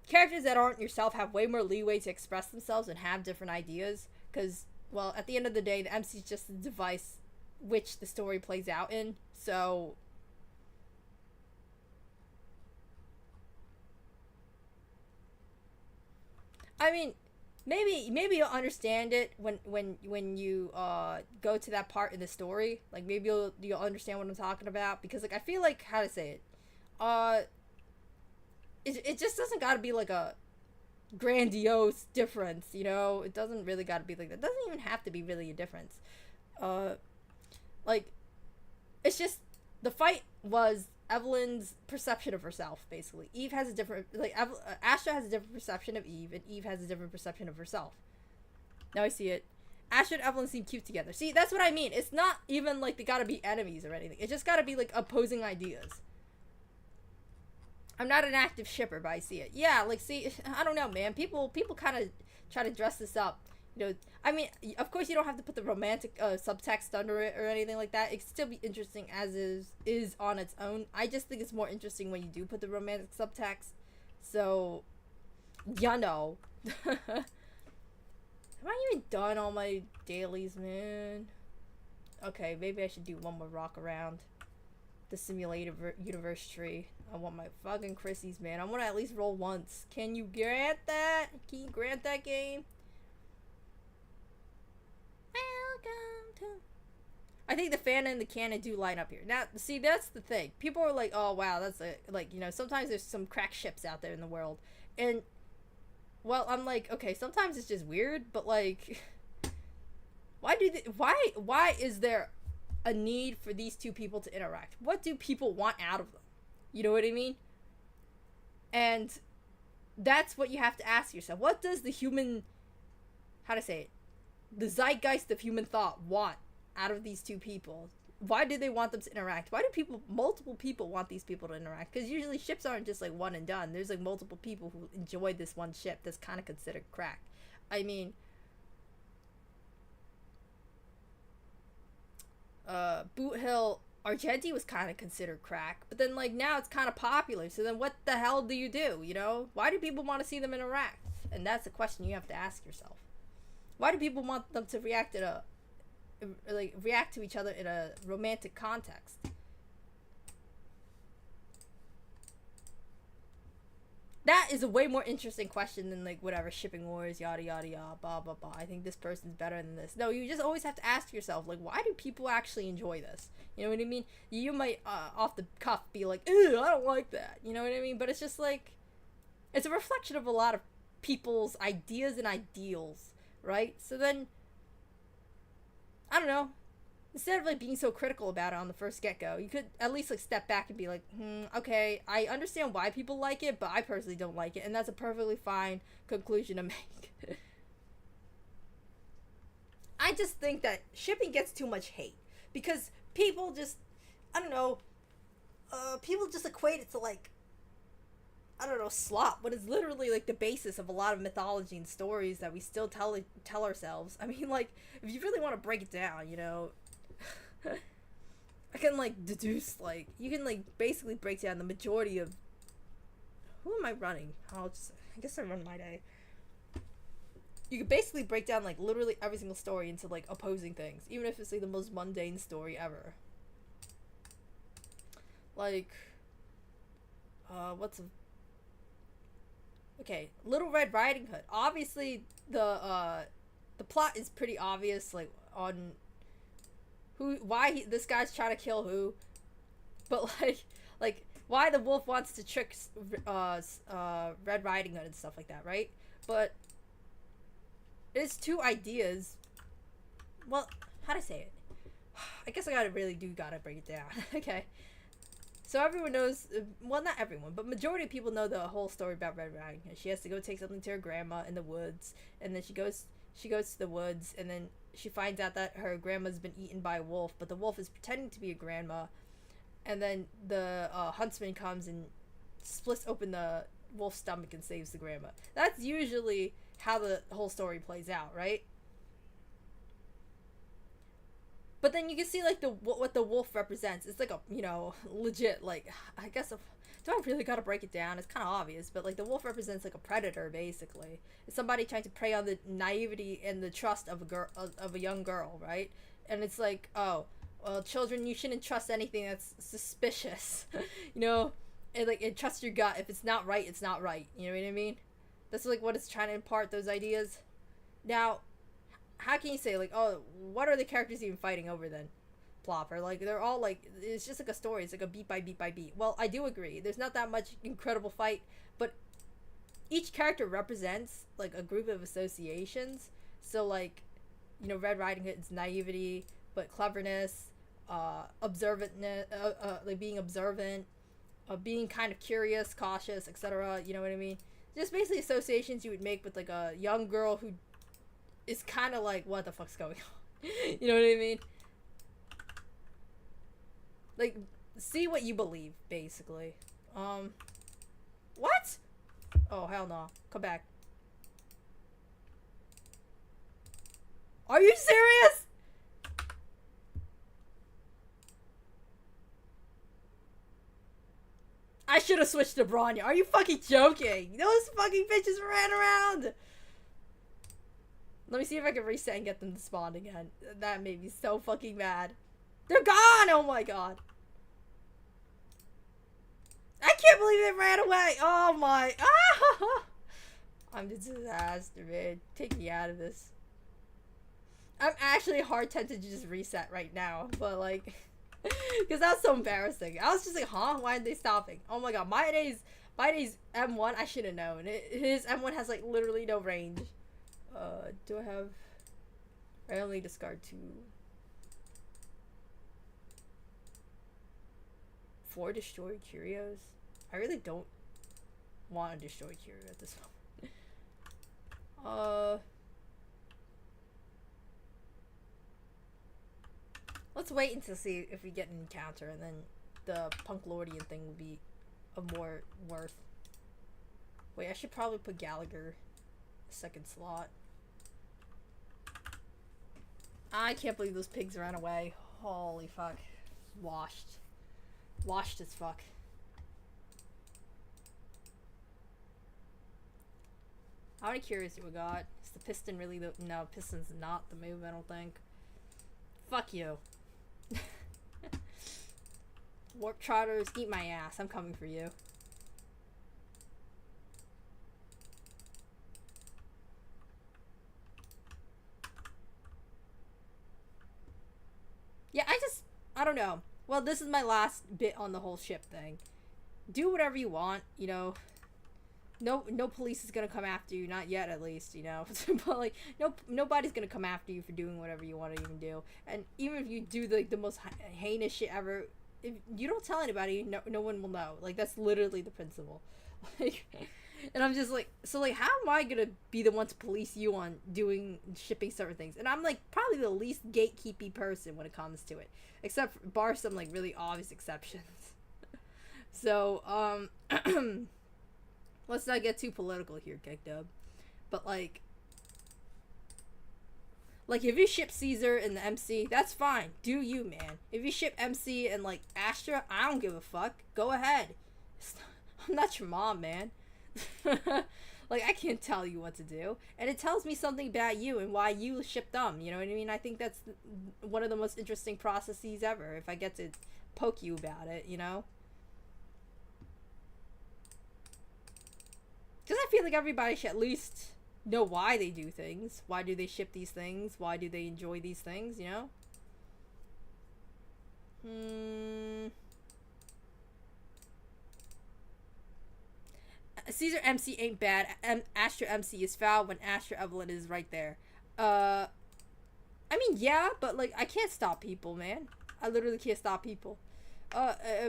Speaker 1: characters that aren't yourself have way more leeway to express themselves and have different ideas. Because, well, at the end of the day, the MC's just the device which the story plays out in. So... I mean, maybe you'll understand it when you go to that part in the story. Like, maybe you'll understand what I'm talking about, because, like, I feel like, how to say it, it just doesn't gotta be like a grandiose difference, you know? It doesn't really gotta be like that. It doesn't even have to be really a difference. Like, it's just, the fight was Evelyn's perception of herself, basically. Eve has a different, like, Astra has a different perception of Eve, and Eve has a different perception of herself. Now I see it. Astra and Evelyn seem cute together. See, that's what I mean. It's not even, like, they gotta be enemies or anything. It just gotta be, like, opposing ideas. I'm not an active shipper, but I see it. Yeah, like, see, I don't know, man. People kind of try to dress this up. You know, I mean, of course you don't have to put the romantic subtext under it or anything like that. It can still be interesting as is on its own. I just think it's more interesting when you do put the romantic subtext. So, you know. Have I even done all my dailies, man? Okay, maybe I should do one more rock around the simulator universe tree. I want my fucking Chrissies, man. I want to at least roll once. Can you grant that? Can you grant that, game? Well, Welcome to... I think the fan and the canon do line up here. Now, see, that's the thing. People are like, oh, wow, that's a... Like, you know, sometimes there's some crack ships out there in the world. And, well, I'm like, okay, sometimes it's just weird, but, like... Why is there a need for these two people to interact? What do people want out of them? You know what I mean? And that's what you have to ask yourself. What does the human... How to say it? The zeitgeist of human thought want out of these two people? Why do they want them to interact? Why do multiple people want these people to interact? Because usually ships aren't just like one and done. There's like multiple people who enjoy this one ship that's kind of considered crack. I mean, Boot Hill Argenti was kind of considered crack, but then like now it's kind of popular. So then what the hell do? You know, why do people want to see them interact? And that's the question you have to ask yourself. Why do people want them to react to each other in a romantic context? That is a way more interesting question than like whatever shipping wars, yada yada yada, blah blah blah. I think this person's better than this. No, you just always have to ask yourself, like, why do people actually enjoy this? You know what I mean? You might off the cuff be like, ew, I don't like that. You know what I mean? But it's just like, it's a reflection of a lot of people's ideas and ideals, right? So then, I don't know. Instead of like being so critical about it on the first get-go, you could at least like step back and be like, okay, I understand why people like it, but I personally don't like it, and that's a perfectly fine conclusion to make. I just think that shipping gets too much hate because people just, I don't know, people just equate it to like, I don't know, slop, but it's literally like the basis of a lot of mythology and stories that we still tell ourselves. I mean, like, if you really want to break it down, you know, I can like deduce, like, you can like basically break down the majority of... Who am I running? I guess I run my day. You could basically break down like literally every single story into like opposing things, even if it's like the most mundane story ever. Like, okay, Little Red Riding Hood. Obviously, the plot is pretty obvious, like, on why this guy's trying to kill who, but like why the wolf wants to trick Red Riding Hood and stuff like that, right? But it's two ideas. Well, how to say it? I guess I gotta break it down. Okay. So everyone knows, well, not everyone, but majority of people know the whole story about Red Riding Hood. She has to go take something to her grandma in the woods, and then she goes to the woods, and then she finds out that her grandma's been eaten by a wolf, but the wolf is pretending to be a grandma, and then the huntsman comes and splits open the wolf's stomach and saves the grandma. That's usually how the whole story plays out, right? But then you can see like what the wolf represents. It's like a, you know, legit, like, I guess, do I really gotta break it down? It's kind of obvious, but like the wolf represents like a predator, basically. It's somebody trying to prey on the naivety and the trust of a young girl, right? And it's like, oh, well, children, you shouldn't trust anything that's suspicious, you know, and trust your gut. If it's not right, it's not right. You know what I mean? That's like what it's trying to impart, those ideas. Now, how can you say, like, oh, what are the characters even fighting over then? Plop, or like, they're all like, it's just like a story. It's like a beat by beat by beat. Well, I do agree. There's not that much incredible fight, but each character represents like a group of associations. So like, you know, Red Riding Hood's naivety, but cleverness, observantness, like being observant, being kind of curious, cautious, etc. You know what I mean? Just basically associations you would make with like a young girl who is kind of like, what the fuck's going on? You know what I mean? Like, see what you believe, basically. What? Oh, hell no. Come back. Are you serious? I should have switched to Bronya. Are you fucking joking? Those fucking bitches ran around. Let me see if I can reset and get them to spawn again. That made me so fucking mad. They're gone! Oh my god. I can't believe they ran away! Oh my... Ah! I'm a disaster, man. Take me out of this. I'm actually hard tempted to just reset right now, but like, because that's so embarrassing. I was just like, huh? Why are they stopping? Oh my god, my day's M1. I should have known. His M1 has like literally no range. Do I have? I only discard 2. 4 destroyed curios. I really don't want to destroy curio at this moment. Let's wait until see if we get an encounter, and then the Punk Lordian thing will be of more worth. Wait, I should probably put Gallagher second slot. I can't believe those pigs ran away. Holy fuck. Washed. Washed as fuck. How many curios do we got? Is the piston really the... No, piston's not the move, I don't think. Fuck you. Warp Trotters, eat my ass. I'm coming for you. Yeah, I don't know. Well, this is my last bit on the whole ship thing. Do whatever you want, you know. No police is gonna come after you, not yet at least, you know. But like, nobody's gonna come after you for doing whatever you want to even do. And even if you do like the most heinous shit ever, if you don't tell anybody, no one will know. Like, that's literally the principle. Like, and I'm just like, so like, how am I gonna be the one to police you on shipping certain things? And I'm like probably the least gatekeepy person when it comes to it, except for, bar some like really obvious exceptions. So let's not get too political here, Gekdub. But like if you ship Caesar and the MC, that's fine. Do you, man. If you ship MC and like Astra, I don't give a fuck. Go ahead. I'm not your mom, man. Like, I can't tell you what to do. And it tells me something about you and why you ship them. You know what I mean? I think that's one of the most interesting processes ever, if I get to poke you about it, you know? Because I feel like everybody should at least know why they do things. Why do they ship these things? Why do they enjoy these things, you know? Caesar MC ain't bad. Astra MC is foul when Astra Evelyn is right there. I mean, yeah, but like, I can't stop people, man. I literally can't stop people.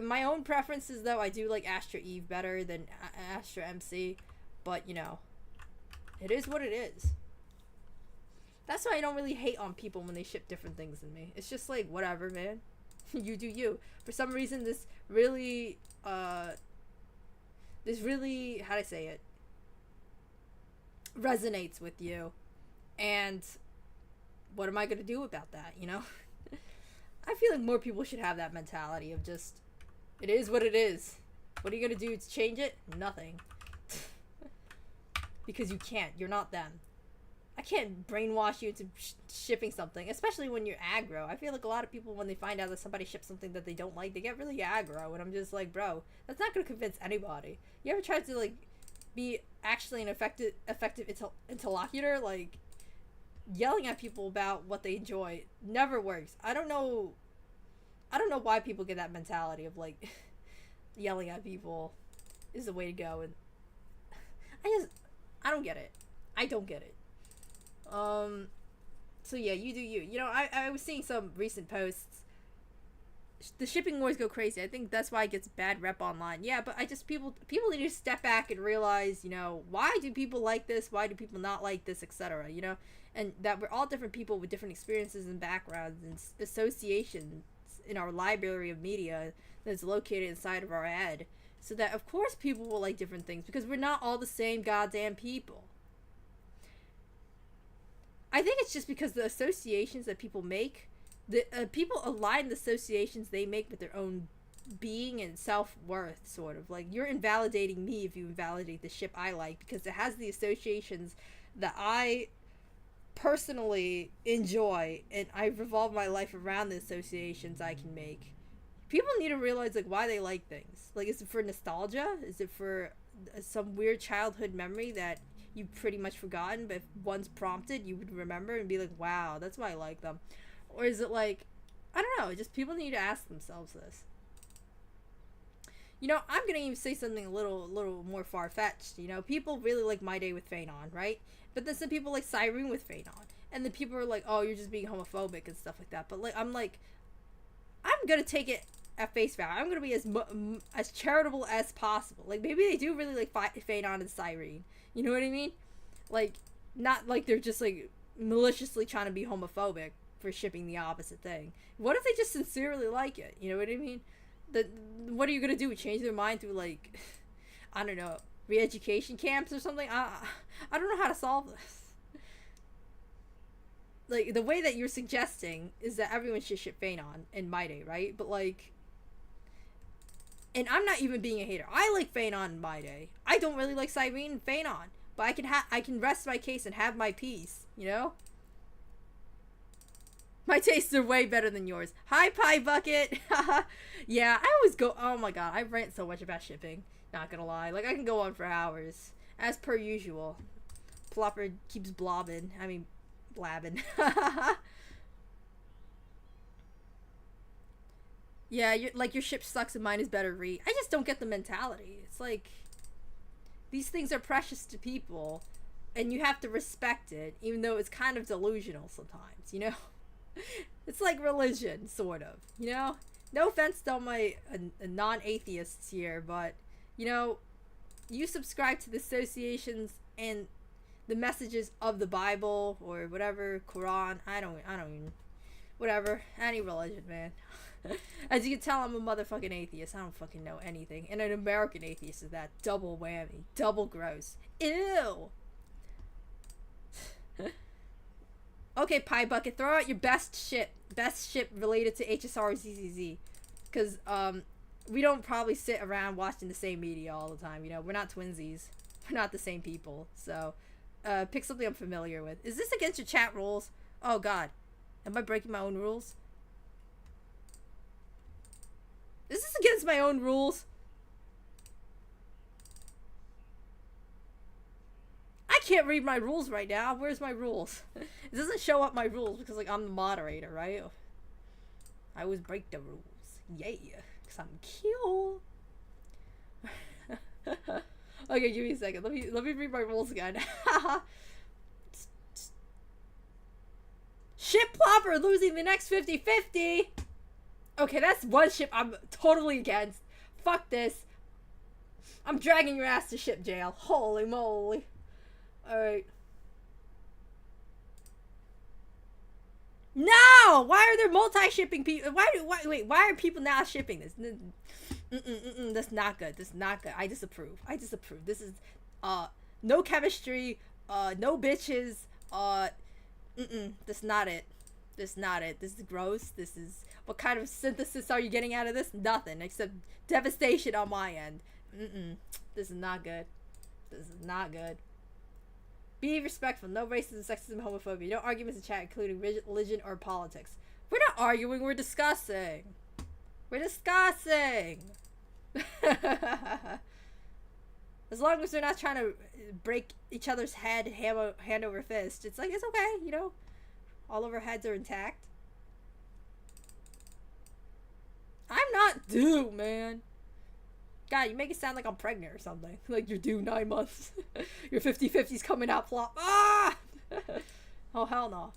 Speaker 1: My own preferences, though, I do like Astra Eve better than Astra MC. But, you know, it is what it is. That's why I don't really hate on people when they ship different things than me. It's just like, whatever, man. You do you. For some reason, this really, how do I say it? Resonates with you. And what am I going to do about that, you know? I feel like more people should have that mentality of just, it is what it is. What are you going to do to change it? Nothing. Because you can't. You're not them. I can't brainwash you into shipping something, especially when you're aggro. I feel like a lot of people, when they find out that somebody ships something that they don't like, they get really aggro. And I'm just like, bro, that's not going to convince anybody. You ever tried to, like, be actually an effective interlocutor? Like, yelling at people about what they enjoy never works. I don't know why people get that mentality of, like, yelling at people is the way to go. And I don't get it. I don't get it. So yeah, you do you. You know, I was seeing some recent posts. The shipping wars go crazy. I think that's why it gets bad rep online. Yeah, but people need to step back and realize, you know, why do people like this? Why do people not like this, etc. You know, and that we're all different people with different experiences and backgrounds and associations in our library of media that's located inside of our head. So that, of course, people will like different things because we're not all the same goddamn people. I think it's just because the associations that people make, people align the associations they make with their own being and self-worth, sort of. Like, you're invalidating me if you invalidate the ship I like because it has the associations that I personally enjoy, and I revolve my life around the associations I can make. People need to realize, like, why they like things. Like, is it for nostalgia? Is it for some weird childhood memory that you've pretty much forgotten, but if once prompted, you would remember and be like, wow, that's why I like them? Or is it like, I don't know, just people need to ask themselves this. You know, I'm gonna even say something a little more far-fetched. You know, people really like My Day with Phanon, right? But then some people like Cyrene with Phanon. And then people are like, oh, you're just being homophobic and stuff like that. But like, I'm gonna take it at face value. I'm gonna be as charitable as possible. Like, maybe they do really like Phanon and Cyrene. You know what I mean? Like, not like they're just like maliciously trying to be homophobic for shipping the opposite thing. What if they just sincerely like it? You know what I mean? What are you gonna do? Change their mind through like, I don't know, re-education camps or something? I don't know how to solve this. Like, the way that you're suggesting is that everyone should ship Phanon in My Day, right? But like, and I'm not even being a hater. I like Phanon in My Day. I don't really like Cyrene and Phanon, but I can rest my case and have my peace. You know. My tastes are way better than yours. Hi, Pie Bucket. Yeah, I always go. Oh my god, I rant so much about shipping. Not gonna lie, like I can go on for hours, as per usual. Plopper keeps blobbing. I mean, blabbing. Yeah, your ship sucks and mine is better. Re. I just don't get the mentality. It's like these things are precious to people, and you have to respect it, even though it's kind of delusional sometimes. You know. It's like religion, sort of, you know? No offense to all my non-atheists here, but, you know, you subscribe to the associations and the messages of the Bible or whatever, Quran, I don't even, whatever, any religion, man. As you can tell, I'm a motherfucking atheist. I don't fucking know anything. And an American atheist is that. Double whammy. Double gross. Ew! Okay, Pie Bucket, throw out your best ship related to HSR ZZZ. Because, we don't probably sit around watching the same media all the time, you know? We're not twinsies. We're not the same people. So, pick something I'm familiar with. Is this against your chat rules? Oh, God. Am I breaking my own rules? Is this against my own rules? I can't read my rules right now. Where's my rules? It doesn't show up my rules because, like, I'm the moderator, right? I always break the rules. Yeah. Because I'm cute. Okay, give me a second. Let me read my rules again. Ship Plopper losing the next 50-50. Okay, that's one ship I'm totally against. Fuck this. I'm dragging your ass to ship jail. Holy moly. Alright. No! Why are there multi-shipping people? Why are people now shipping this? That's not good. That's not good. I disapprove. This is, no chemistry, no bitches, that's not it. This is gross. This is, what kind of synthesis are you getting out of this? Nothing, except devastation on my end. This is not good. Be respectful. No racism, sexism, homophobia. No arguments in chat, including religion or politics. We're not arguing. We're discussing. As long as we're not trying to break each other's head hand over fist, it's like, it's okay, you know? All of our heads are intact. I'm not due, man. God, you make it sound like I'm pregnant or something. Like you're due 9 months. Your 50-50's coming out, Plop. Ah! Oh, hell no.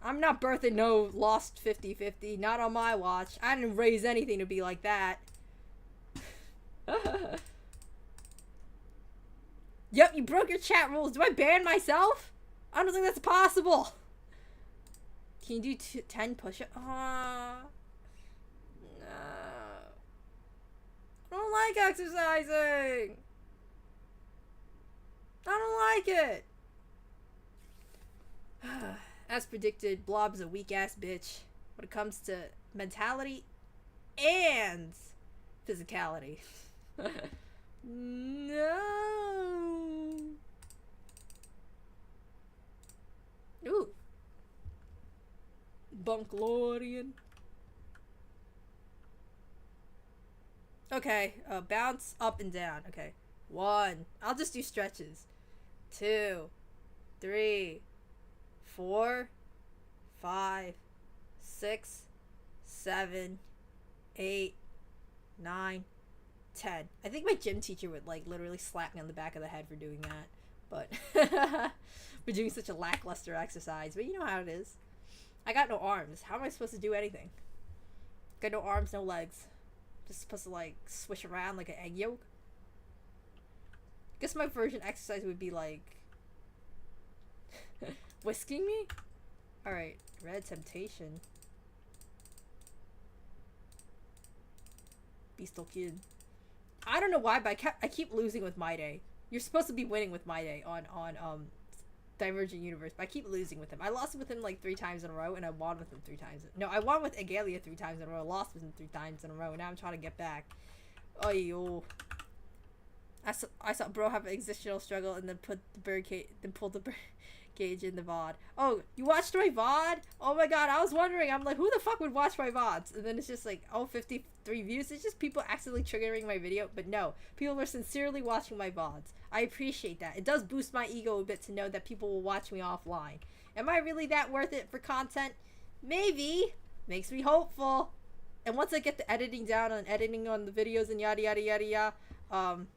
Speaker 1: I'm not birthing no lost 50-50. Not on my watch. I didn't raise anything to be like that. Yep, you broke your chat rules. Do I ban myself? I don't think that's possible. Can you do 10 push-ups? No. I don't like exercising. I don't like it. As predicted, Blob's a weak-ass bitch when it comes to mentality and physicality. No. Ooh. Bunklorian. Okay, bounce up and down. Okay. 1. I'll just do stretches. 2, 3, 4, 5, 6, 7, 8, 9, 10. I think my gym teacher would like literally slap me on the back of the head for doing that. But for doing such a lackluster exercise. But you know how it is. I got no arms. How am I supposed to do anything? Got no arms, no legs. Just supposed to like swish around like an egg yolk. Guess my version exercise would be like whisking me? Alright, Red Temptation. Beastal Kid. I don't know why, but I keep losing with My Day. You're supposed to be winning with My Day on Divergent Universe, but I keep losing with him. I lost with him like 3 times in a row, and I won with him 3 times. No, I won with Agalia 3 times in a row, lost with him 3 times in a row, and now I'm trying to get back. Oh, yo. I saw bro have an existential struggle and then put the bird cage, then pulled the bird cage in the VOD. Oh, you watched my VOD? Oh my god, I was wondering. I'm like, who the fuck would watch my VODs? And then it's just like, oh, 53 views. It's just people accidentally triggering my video. But no, people are sincerely watching my VODs. I appreciate that. It does boost my ego a bit to know that people will watch me offline. Am I really that worth it for content? Maybe. Makes me hopeful. And once I get the editing down and editing on the videos and yada yada yada yada, and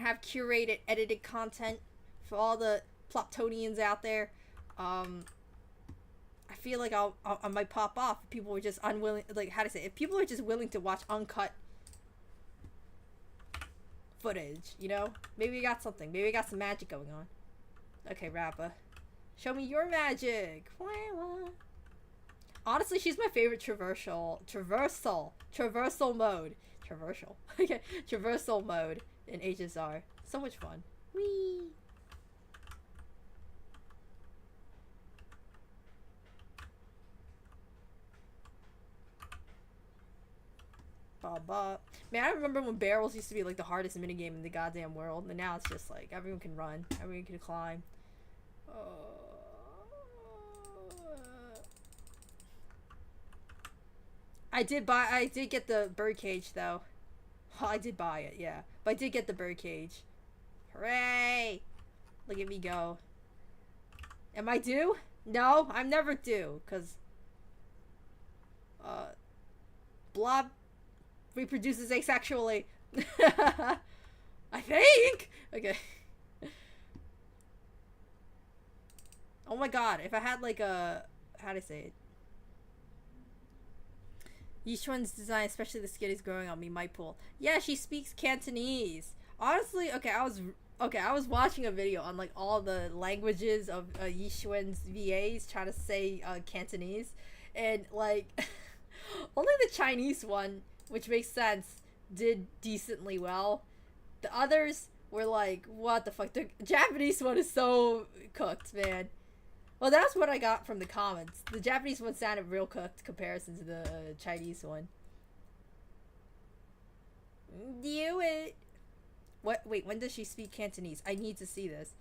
Speaker 1: have curated edited content for all the Ploptonians out there, I feel like I might pop off if people are just unwilling, like, how to say it, if people are just willing to watch uncut footage, you know? Maybe we got something. Maybe we got some magic going on. Okay, Rappa. Show me your magic. Honestly, she's my favorite traversal mode. Traversal. Okay, traversal mode in HSR. So much fun. Whee! Bob. Man, I remember when barrels used to be like the hardest minigame in the goddamn world, and now it's just like everyone can run, everyone can climb. I did get the birdcage though. Oh, I did buy it, yeah. But I did get the birdcage. Hooray! Look at me go. Am I due? No, I'm never due, cause Blob reproduces asexually. I think. Okay. Oh my god, if I had like a, how do I say it? Yishuan's design, especially the skit is growing on me, might pull. Yeah, she speaks Cantonese. Honestly, okay, I was watching a video on like all the languages of Yishuan's VAs trying to say Cantonese, and like only the Chinese one, which makes sense, did decently well. The others were like, what the fuck? The Japanese one is so cooked, man. Well, that's what I got from the comments. The Japanese one sounded real cooked comparison to the Chinese one. Do it. What? Wait, when does she speak Cantonese? I need to see this.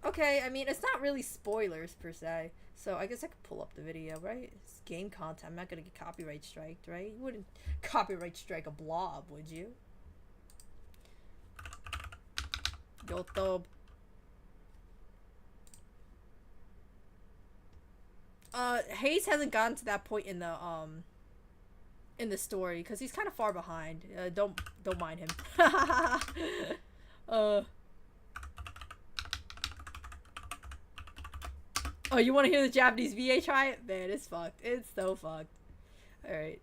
Speaker 1: Okay, I mean, it's not really spoilers per se. So I guess I could pull up the video, right? It's game content. I'm not gonna get copyright striked, right? You wouldn't copyright strike a Blob, would you? YouTube. Hayes hasn't gotten to that point in the story because he's kind of far behind. Don't mind him. Oh, you want to hear the Japanese VA try it? Man, it's fucked. It's so fucked. All right.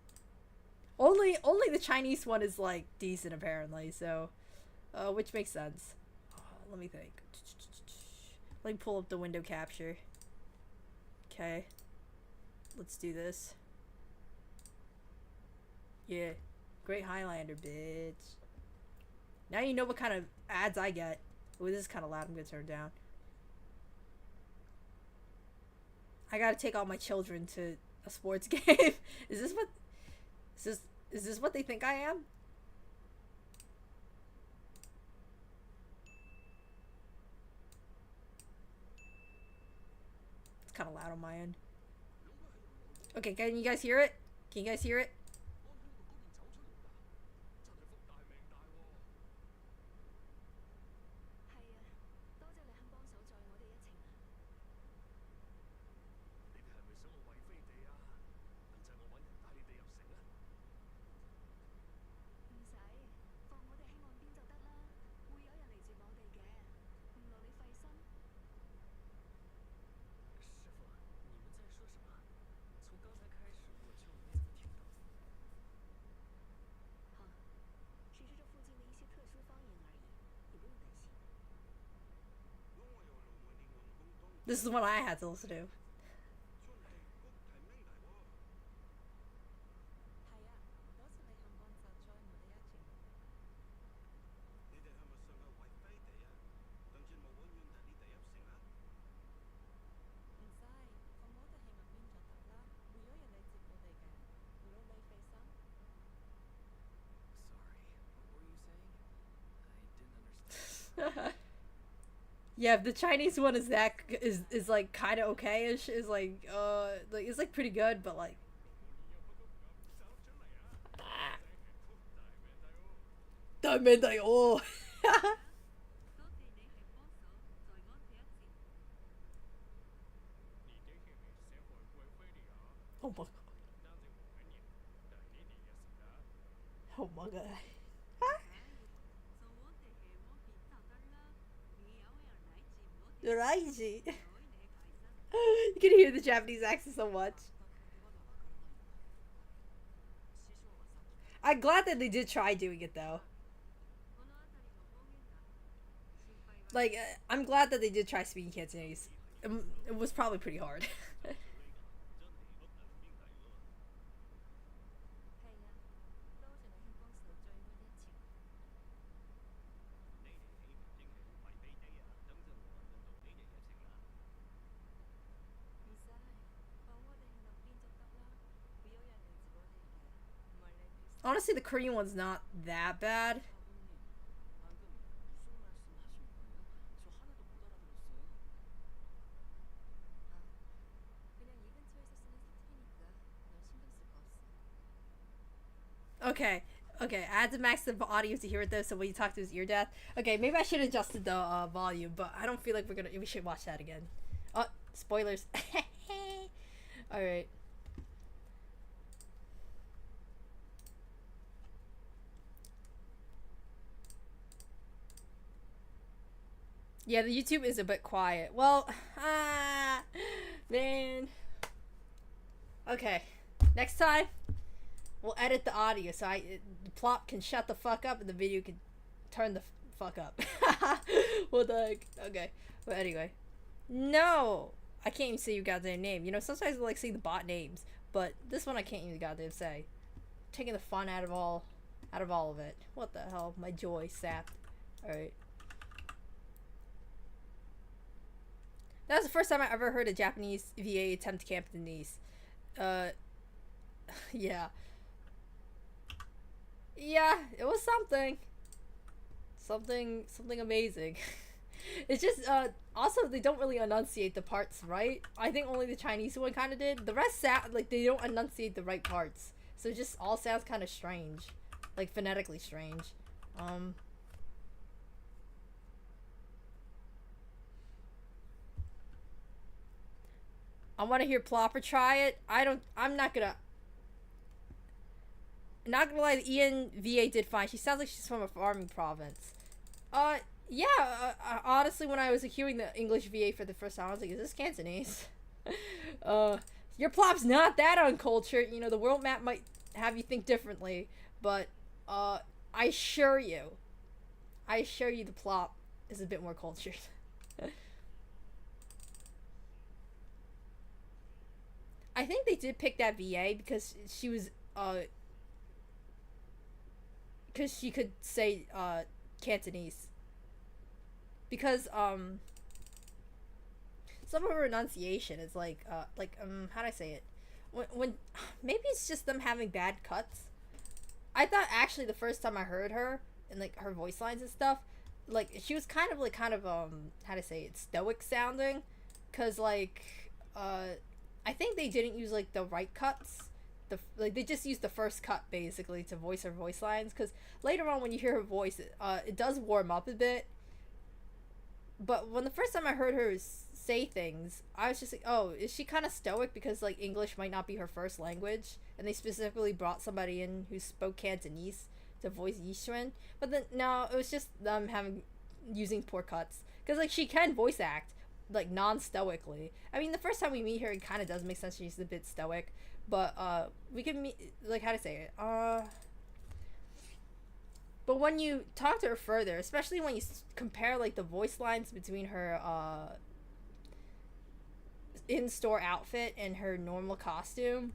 Speaker 1: Only the Chinese one is like decent apparently. So, which makes sense. Let me think. Let me pull up the window capture. Okay. Let's do this. Yeah. Great Highlander, bitch. Now you know what kind of ads I get. Oh, this is kind of loud. I'm gonna turn it down. I gotta take all my children to a sports game. Is this what they think I am? It's kind of loud on my end. Okay, can you guys hear it? Can you guys hear it? This is the one I had to listen to. Yeah, the Chinese one is like kind of okay-ish. Is like it's like pretty good, but like. Oh. Oh my god. Oh my god. Raiji. You can hear the Japanese accent so much. I'm glad that they did try doing it though. Like, I'm glad that they did try speaking Cantonese. It was probably pretty hard. Honestly, the Korean one's not that bad. Okay, okay. I had to max the audio to hear it though, so when you talk to his ear death. Okay, maybe I should have adjusted the volume, but I don't feel like we should watch that again. Oh, spoilers. All right. Yeah, the YouTube is a bit quiet. Well, man. Okay, next time we'll edit the audio so the Plop can shut the fuck up and the video can turn the fuck up. What the heck? Okay, but anyway, no, I can't even say your goddamn name. You know, sometimes I like say the bot names, but this one I can't even goddamn say. Taking the fun out of all of it. What the hell? My joy sapped. All right. That was the first time I ever heard a Japanese VA attempt Cantonese. Yeah. Yeah, it was something. Something amazing. It's just, also they don't really enunciate the parts right. I think only the Chinese one kind of did. The rest sound, like, they don't enunciate the right parts. So it just all sounds kind of strange. Like, phonetically strange. I want to hear Plopper try it. I'm not gonna lie, the Ian VA did fine. She sounds like she's from a farming province. Yeah, honestly, when I was hearing the English VA for the first time, I was like, is this Cantonese? Your Plop's not that uncultured. You know, the world map might have you think differently, but, I assure you the Plop is a bit more cultured. I think they did pick that VA because she was, because she could say, Cantonese. Because, some of her enunciation is like, how do I say it? When maybe it's just them having bad cuts. I thought actually the first time I heard her and like her voice lines and stuff, like she was kind of how to say it, stoic sounding, cause like I think they didn't use like the right cuts. They just used the first cut basically to voice her voice lines, cause later on when you hear her voice, it does warm up a bit. But when the first time I heard her say things, I was just like, oh, is she kind of stoic because like English might not be her first language, and they specifically brought somebody in who spoke Cantonese to voice Yishuan. But then no, it was just them using poor cuts, because like she can voice act like non-stoically. I mean, the first time we meet her, it kind of does make sense. She's a bit stoic, but we can meet, like, how to say it, but when you talk to her further, especially when you compare like the voice lines between her in-store outfit and her normal costume,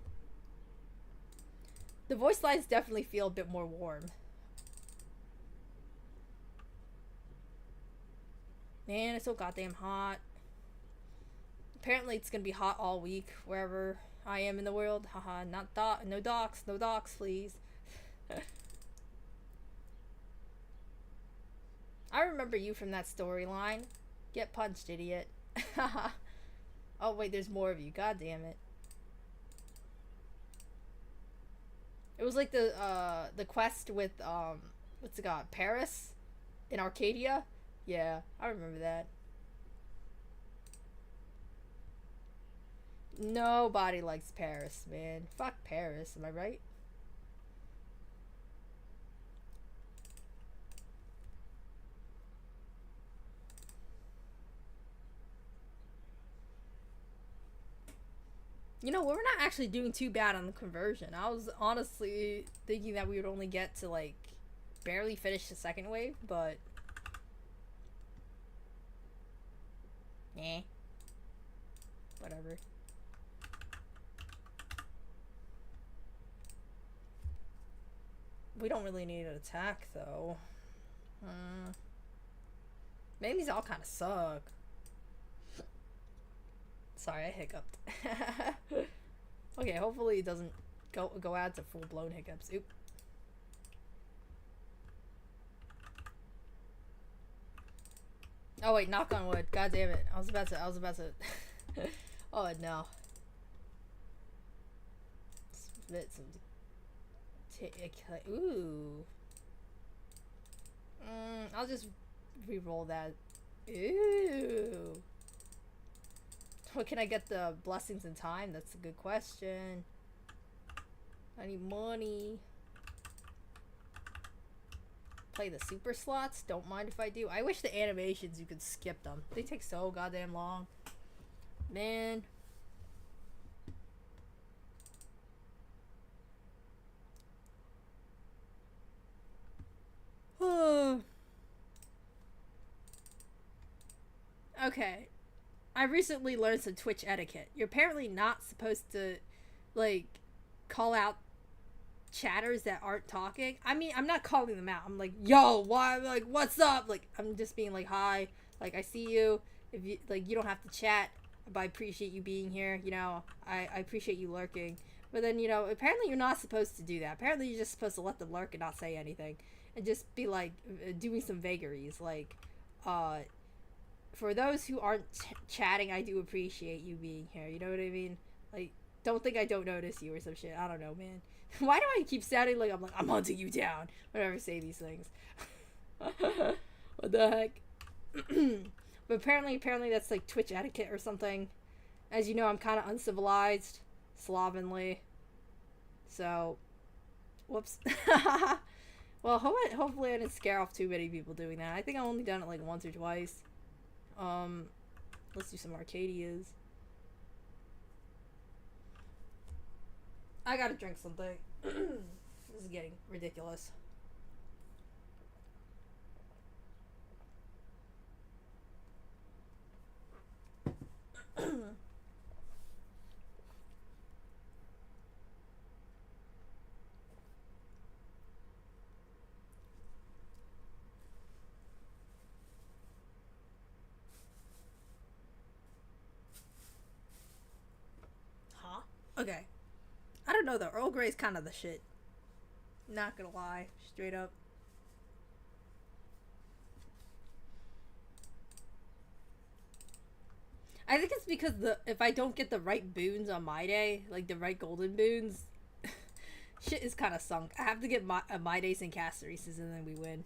Speaker 1: the voice lines definitely feel a bit more warm. Man, it's so goddamn hot. Apparently it's gonna be hot all week wherever I am in the world. Haha, no docks, please. I remember you from that storyline. Get punched, idiot. Oh wait, there's more of you. God damn it. It was like the quest with what's it called? Paris in Arcadia? Yeah, I remember that. Nobody likes Paris, man. Fuck Paris, am I right? You know, we're not actually doing too bad on the conversion. I was honestly thinking that we would only get to, like, barely finish the second wave, but... eh. Whatever. We don't really need an attack, though. Maybe these all kind of suck. Sorry, I hiccuped. Okay, hopefully it doesn't go out to full-blown hiccups. Oop. Oh wait, knock on wood. God damn it. I was about to oh no. Spit some ooh. I'll just re-roll that. Ooh. What can I get the blessings in time? That's a good question. I need money. Play the super slots. Don't mind if I do. I wish the animations you could skip them. They take so goddamn long. Man. Okay. I recently learned some Twitch etiquette. You're apparently not supposed to, like, call out chatters that aren't talking. I mean, I'm not calling them out. I'm like, yo, why? Like, what's up? Like, I'm just being like, hi. Like, I see you. If you, like, you don't have to chat, but I appreciate you being here. You know, I appreciate you lurking. But then, you know, apparently you're not supposed to do that. Apparently you're just supposed to let them lurk and not say anything. And just be, like, doing some vagaries. Like, for those who aren't chatting, I do appreciate you being here. You know what I mean? Like, don't think I don't notice you or some shit. I don't know, man. Why do I keep sounding like I'm hunting you down whenever I say these things? What the heck? But apparently that's like Twitch etiquette or something. As you know, I'm kind of uncivilized, slovenly. So, whoops. Well, hopefully I didn't scare off too many people doing that. I think I've only done it like once or twice. Let's do some Arcadias. I gotta drink something. This is getting ridiculous. Huh? Okay. I don't know though. Earl Grey's kind of the shit. Not gonna lie. Straight up. I think it's because if I don't get the right boons on my day, like the right golden boons, shit is kind of sunk. I have to get my days and Castareses and then we win.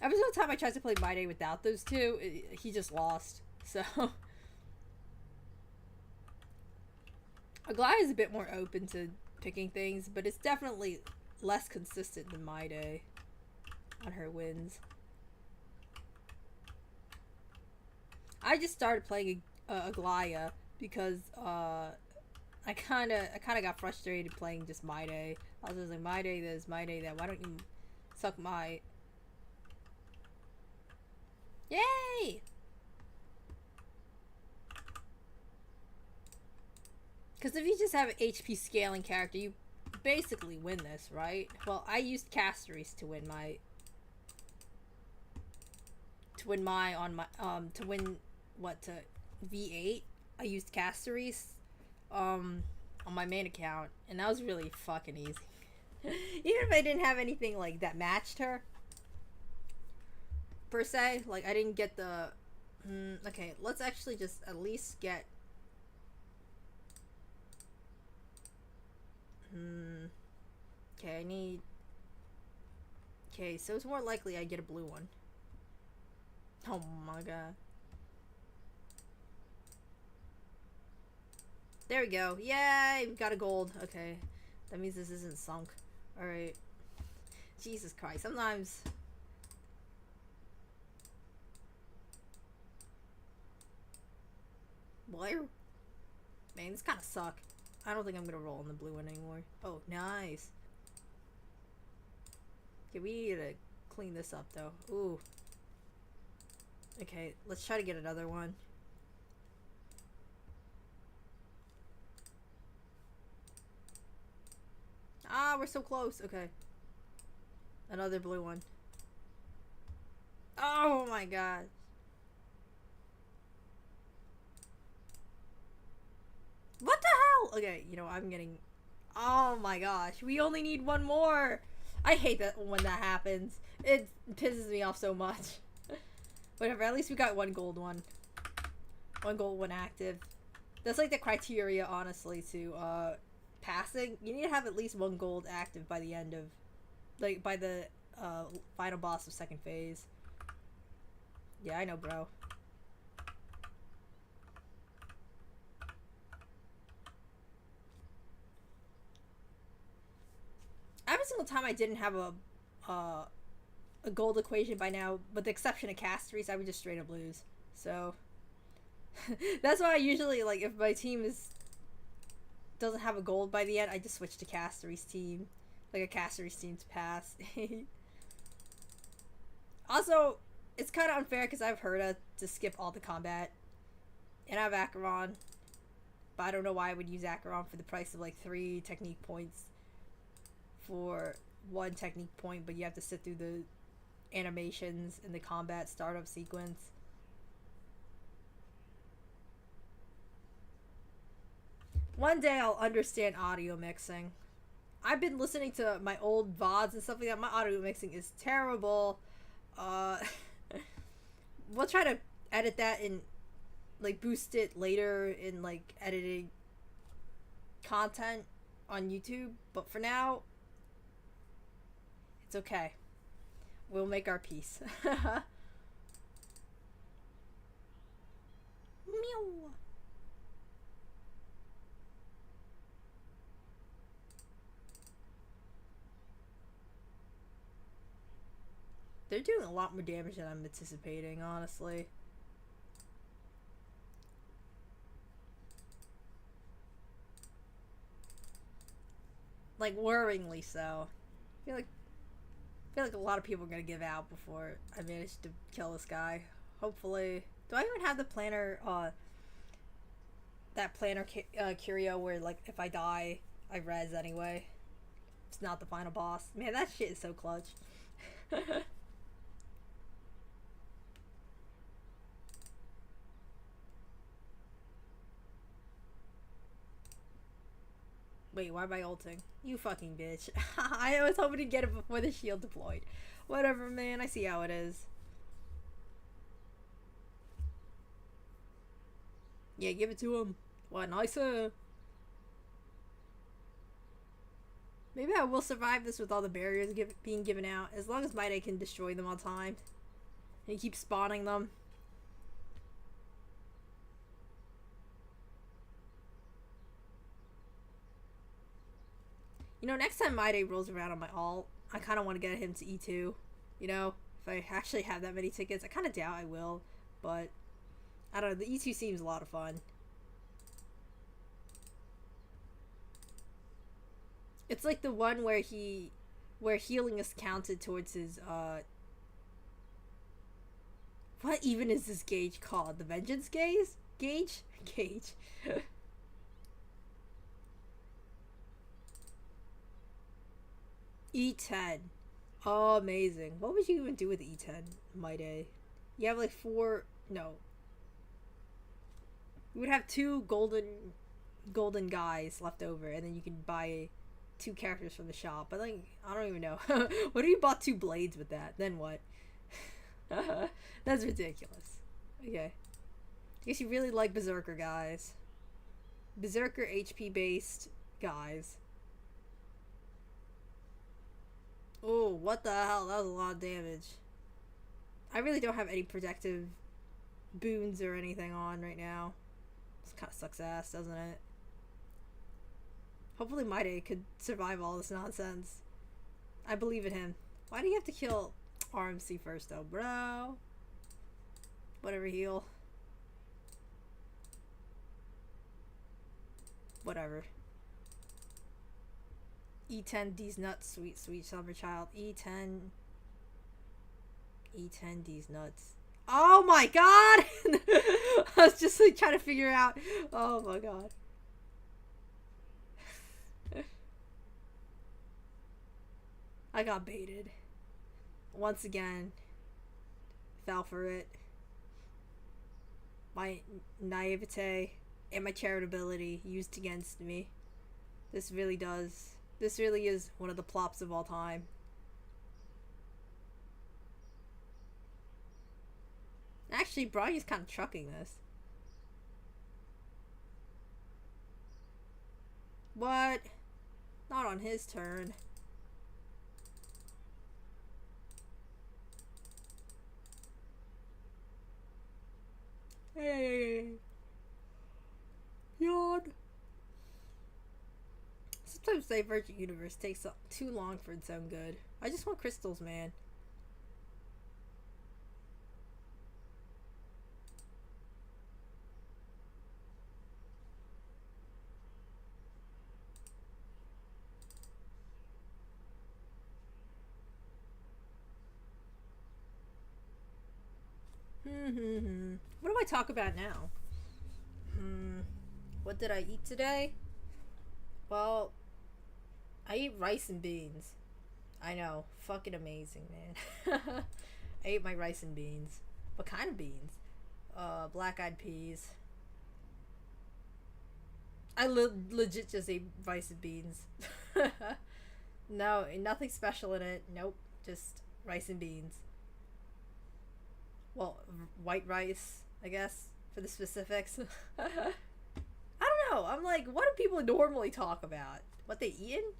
Speaker 1: Every single time I tried to play my day without those two, he just lost. So Aglaya is a bit more open to picking things, but it's definitely less consistent than my day on her wins. I just started playing Aglaya because I kind of got frustrated playing just my day. I was just like, my day this, my day that. Why don't you suck my... Yay! Because if you just have an HP scaling character, you basically win this, right? Well, I used Casteries to win my... To win V8. I used Casteries, on my main account. And that was really fucking easy. Even if I didn't have anything, like, that matched her. Per se. Like, I didn't get the... okay, let's actually just at least get... Okay, I need... Okay, so it's more likely I get a blue one. Oh my god. There we go. Yay! We got a gold. Okay. That means this isn't sunk. Alright. Jesus Christ. Sometimes... Blair? Man, this kind of suck. I don't think I'm gonna roll on the blue one anymore. Oh, nice. Okay, we need to clean this up, though. Ooh. Okay, let's try to get another one. Ah, we're so close. Okay. Another blue one. Oh my god. What the hell? Okay, you know, I'm getting... Oh my gosh. We only need one more. I hate that when that happens. It pisses me off so much. Whatever, at least we got one gold one. One gold, one active. That's like the criteria, honestly, to passing. You need to have at least one gold active by the end of... Like, by the final boss of second phase. Yeah, I know, bro. Every single time I didn't have a gold equation by now, with the exception of Casteries, I would just straight up lose. So that's why I usually, like, if my team doesn't have a gold by the end, I just switch to Casteries team, like a Casteries team to pass. Also, it's kind of unfair because I've heard to skip all the combat, and I have Acheron, but I don't know why I would use Acheron for the price of like 3 technique points for 1 technique point, but you have to sit through the animations in the combat startup sequence. One day I'll understand audio mixing. I've been listening to my old VODs and stuff like that. My audio mixing is terrible. We'll try to edit that and like boost it later in like editing content on YouTube, but for now it's okay. We'll make our peace. Meow. They're doing a lot more damage than I'm anticipating, honestly. Like, worryingly so. I feel like a lot of people are gonna give out before I manage to kill this guy. Hopefully. Do I even have the planner, that planner curio where, like, if I die, I res anyway? It's not the final boss. Man, that shit is so clutch. Wait, why am I ulting? You fucking bitch. I was hoping to get it before the shield deployed. Whatever, man. I see how it is. Yeah, give it to him. What, nicer. Maybe I will survive this with all the barriers being given out. As long as Might can destroy them on time. And keep spawning them. You know, next time My Day rolls around on my alt, I kind of want to get him to E2. You know, if I actually have that many tickets. I kind of doubt I will, but I don't know. The E2 seems a lot of fun. It's like the one where healing is counted towards his, what even is this gauge called? The Vengeance Gauge? Gauge? E10. Oh, amazing. What would you even do with E10, my day? You have like 4... No. You would have 2 golden guys left over, and then you can buy 2 characters from the shop. But like, I don't even know. What if you bought 2 blades with that? Then what? That's ridiculous. Okay. I guess you really like Berserker guys. Berserker HP based guys. Oh, what the hell? That was a lot of damage. I really don't have any protective boons or anything on right now. This kind of sucks ass, doesn't it? Hopefully my day could survive all this nonsense. I believe in him. Why do you have to kill RMC first though, bro? Whatever, heal. Whatever. E10 D's nuts, sweet, sweet summer child. E10 D's nuts. Oh my god! I was just like trying to figure out. Oh my god. I got baited. Once again. Fell for it. My naivete and my charitability used against me. This really is one of the plops of all time. Actually, Brian's kind of trucking this. What? Not on his turn. Hey. Yawn. Sometimes Divergent Universe takes up too long for its own good. I just want crystals, man. What do I talk about now? What did I eat today? Well, I eat rice and beans. I know. Fucking amazing, man. I ate my rice and beans. What kind of beans? Black-eyed peas. I legit just ate rice and beans. No, nothing special in it. Nope. Just rice and beans. Well, white rice, I guess, for the specifics. I don't know. I'm like, what do people normally talk about? What they eating?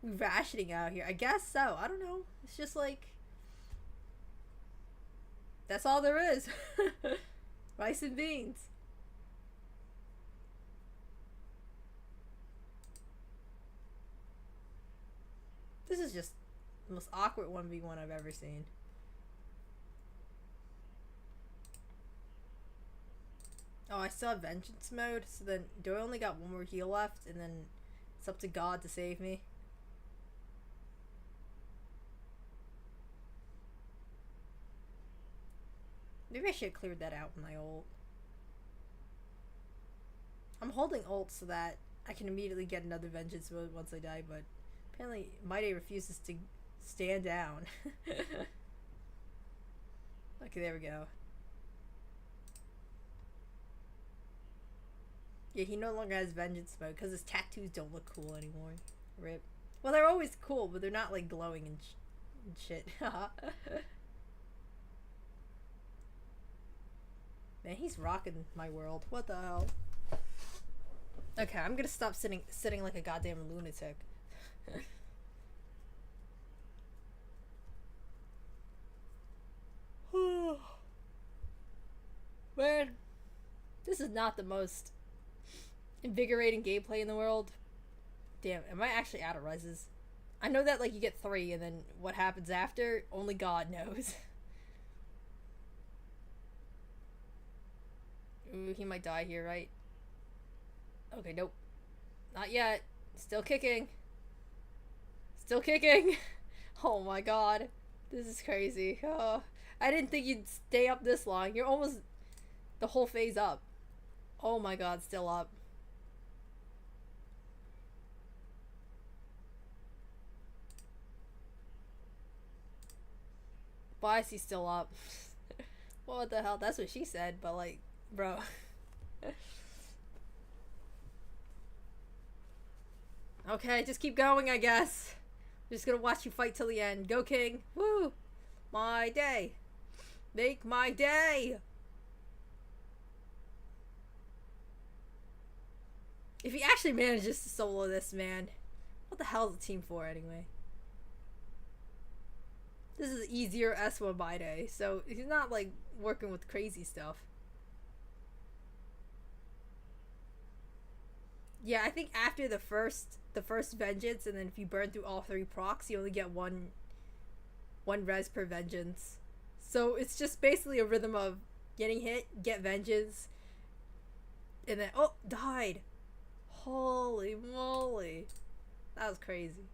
Speaker 1: Rationing out here. I guess so. I don't know. It's just like, that's all there is. Rice and beans. This is just the most awkward 1v1 I've ever seen. Oh, I still have vengeance mode, so then do I only got 1 more heal left, and then it's up to God to save me? Maybe I should have cleared that out when I ult. I'm holding ult so that I can immediately get another vengeance mode once I die, but apparently Mighty refuses to stand down. Okay, there we go. Yeah, he no longer has vengeance mode because his tattoos don't look cool anymore. Rip. Well, they're always cool, but they're not like glowing and shit. Man, he's rocking my world. What the hell? Okay, I'm gonna stop sitting like a goddamn lunatic. Man, this is not the most invigorating gameplay in the world. Damn, am I actually out of reses? I know that like you get 3 and then what happens after, only God knows. Ooh, he might die here, right? Okay, nope. Not yet. Still kicking. Still kicking. Oh my god. This is crazy. Oh, I didn't think you'd stay up this long. You're almost the whole phase up. Oh my god, still up. Why is he still up? What the hell? That's what she said, but like, bro. Okay, just keep going, I guess. I'm just gonna watch you fight till the end. Go, King. Woo! My day. Make my day! If he actually manages to solo this, man, what the hell is the team for anyway? This is easier S1 by day, so he's not like working with crazy stuff. Yeah, I think after the first vengeance, and then if you burn through all 3 procs, you only get one res per vengeance. So it's just basically a rhythm of getting hit, get vengeance, and then oh, died. Holy moly. That was crazy.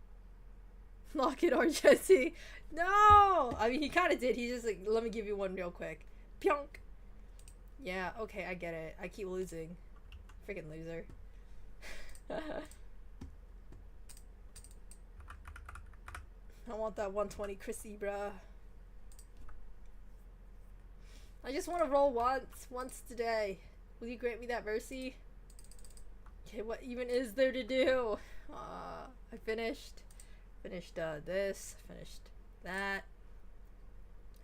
Speaker 1: Lock it, Argenti. No! I mean, he kind of did. He just like, let me give you one real quick. Pyonk. Yeah, okay, I get it. I keep losing. Freaking loser. I want that 120 Chrissy, bruh. I just want to roll once today. Will you grant me that mercy? Okay, what even is there to do? I finished this, finished that.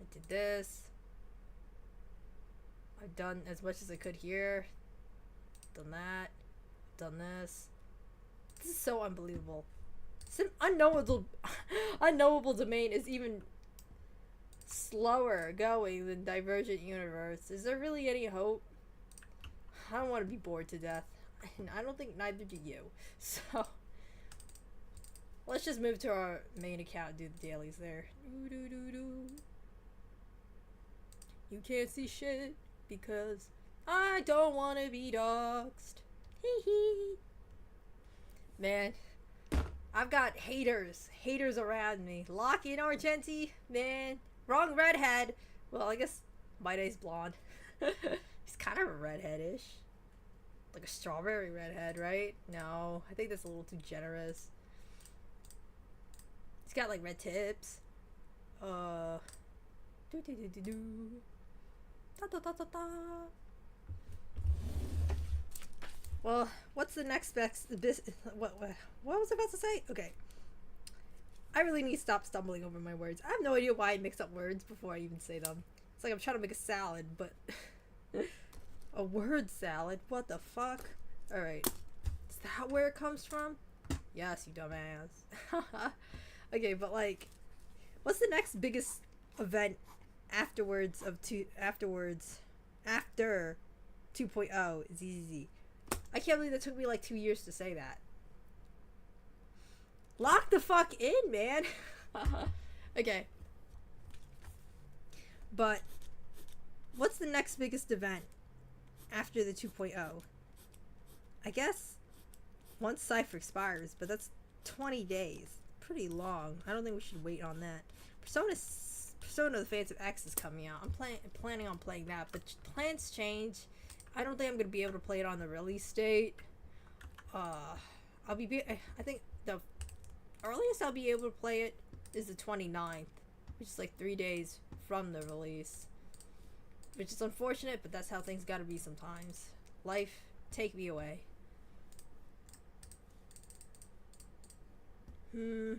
Speaker 1: I did this. I've done as much as I could here. Done that. Done this. This is so unbelievable. Some unknowable domain is even slower going than Divergent Universe. Is there really any hope? I don't want to be bored to death. And I don't think neither do you. So let's just move to our main account and do the dailies there. You can't see shit because I don't want to be doxxed. Hee hee. Man, I've got haters around me. Lock in Argenti, man. Wrong redhead. Well, I guess my day's blonde. He's kind of a redhead-ish. Like a strawberry redhead, right? No, I think that's a little too generous. He's got like red tips. Do do do do do. Da da da da da. Well, what's the next best? What was I about to say? Okay. I really need to stop stumbling over my words. I have no idea why I mix up words before I even say them. It's like I'm trying to make a salad, but a word salad? What the fuck? Alright. Is that where it comes from? Yes, you dumbass. Okay, but like, what's the next biggest event after 2.0 is easy. I can't believe that took me like 2 years to say that. Lock the fuck in, man. Okay. But what's the next biggest event after the 2.0? I guess once Cypher expires, but that's 20 days. Pretty long. I don't think we should wait on that. Persona the Phantom X is coming out. I'm planning on playing that, but plans change. I don't think I'm gonna be able to play it on the release date. I think the earliest I'll be able to play it is the 29th, which is like 3 days from the release. Which is unfortunate, but that's how things gotta be sometimes. Life, take me away. We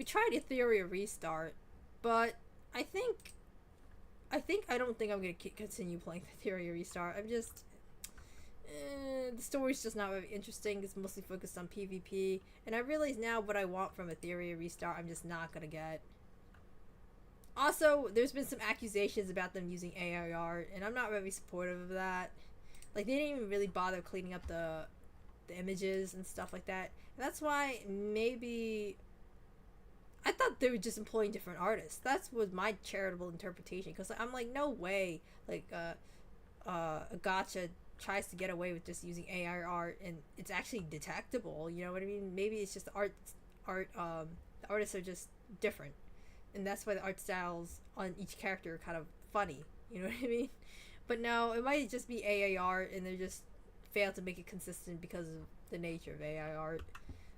Speaker 1: tried Etheria Restart, but I don't think I'm gonna continue playing Etheria Restart. I'm just... the story's just not very interesting. It's mostly focused on PvP. And I realize now what I want from Etheria Restart I'm just not gonna get. Also, there's been some accusations about them using AI art, and I'm not really supportive of that. Like, they didn't even really bother cleaning up the images and stuff like that. And that's why maybe... I thought they were just employing different artists. That was my charitable interpretation. Because I'm like, no way. Like, a Gacha tries to get away with just using AI art and it's actually detectable. You know what I mean? Maybe it's just the artists are just different. And that's why the art styles on each character are kind of funny. You know what I mean? But no, it might just be AI art and they just failed to make it consistent because of the nature of AI art.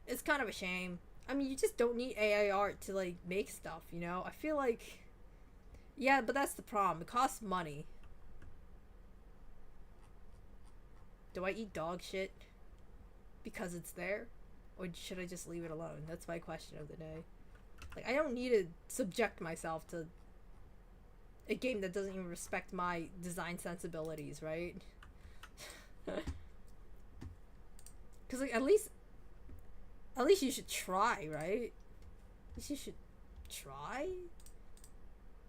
Speaker 1: It's kind of a shame. I mean, you just don't need AI art to, like, make stuff, you know? I feel like Yeah, but that's the problem. It costs money. Do I eat dog shit because it's there? Or should I just leave it alone? That's my question of the day. Like, I don't need to subject myself to a game that doesn't even respect my design sensibilities, right? Because, like, at least you should try, right? At least you should try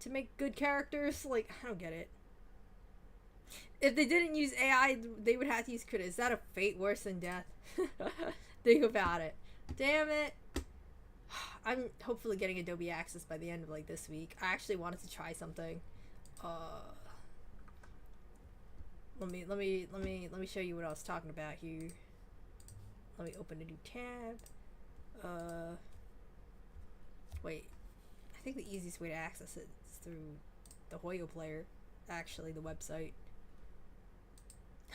Speaker 1: to make good characters. Like, I don't get it. If they didn't use AI, they would have to use critters. Is that a fate worse than death? Think about it. Damn it. I'm hopefully getting Adobe Access by the end of like this week. I actually wanted to try something. Let me show you what I was talking about here. Let me open a new tab. Wait. I think the easiest way to access it is through the Hoyo player. Actually, the website.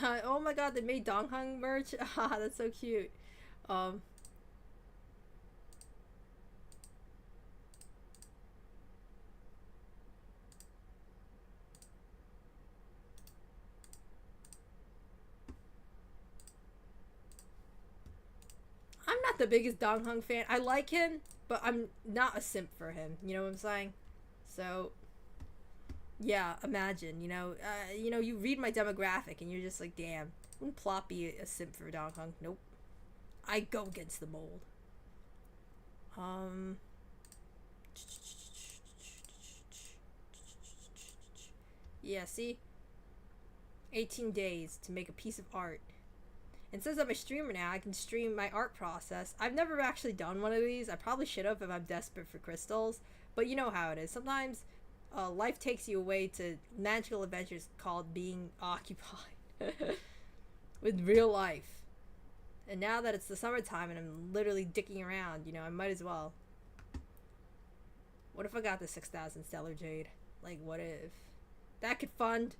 Speaker 1: Oh my god, they made Donghung merch. Ah, that's so cute. I'm not the biggest Donghung fan. I like him, but I'm not a simp for him. You know what I'm saying? So, yeah, imagine, you read my demographic and you're just like, damn, wouldn't Plop be a simp for Donghung? Nope. I go against the mold. Yeah, see? 18 days to make a piece of art. And since I'm a streamer now, I can stream my art process. I've never actually done one of these. I probably should have if I'm desperate for crystals. But you know how it is. Sometimes life takes you away to magical adventures called being occupied with real life. And now that it's the summertime and I'm literally dicking around, I might as well. What if I got the 6,000 stellar jade? Like, what if? That could fund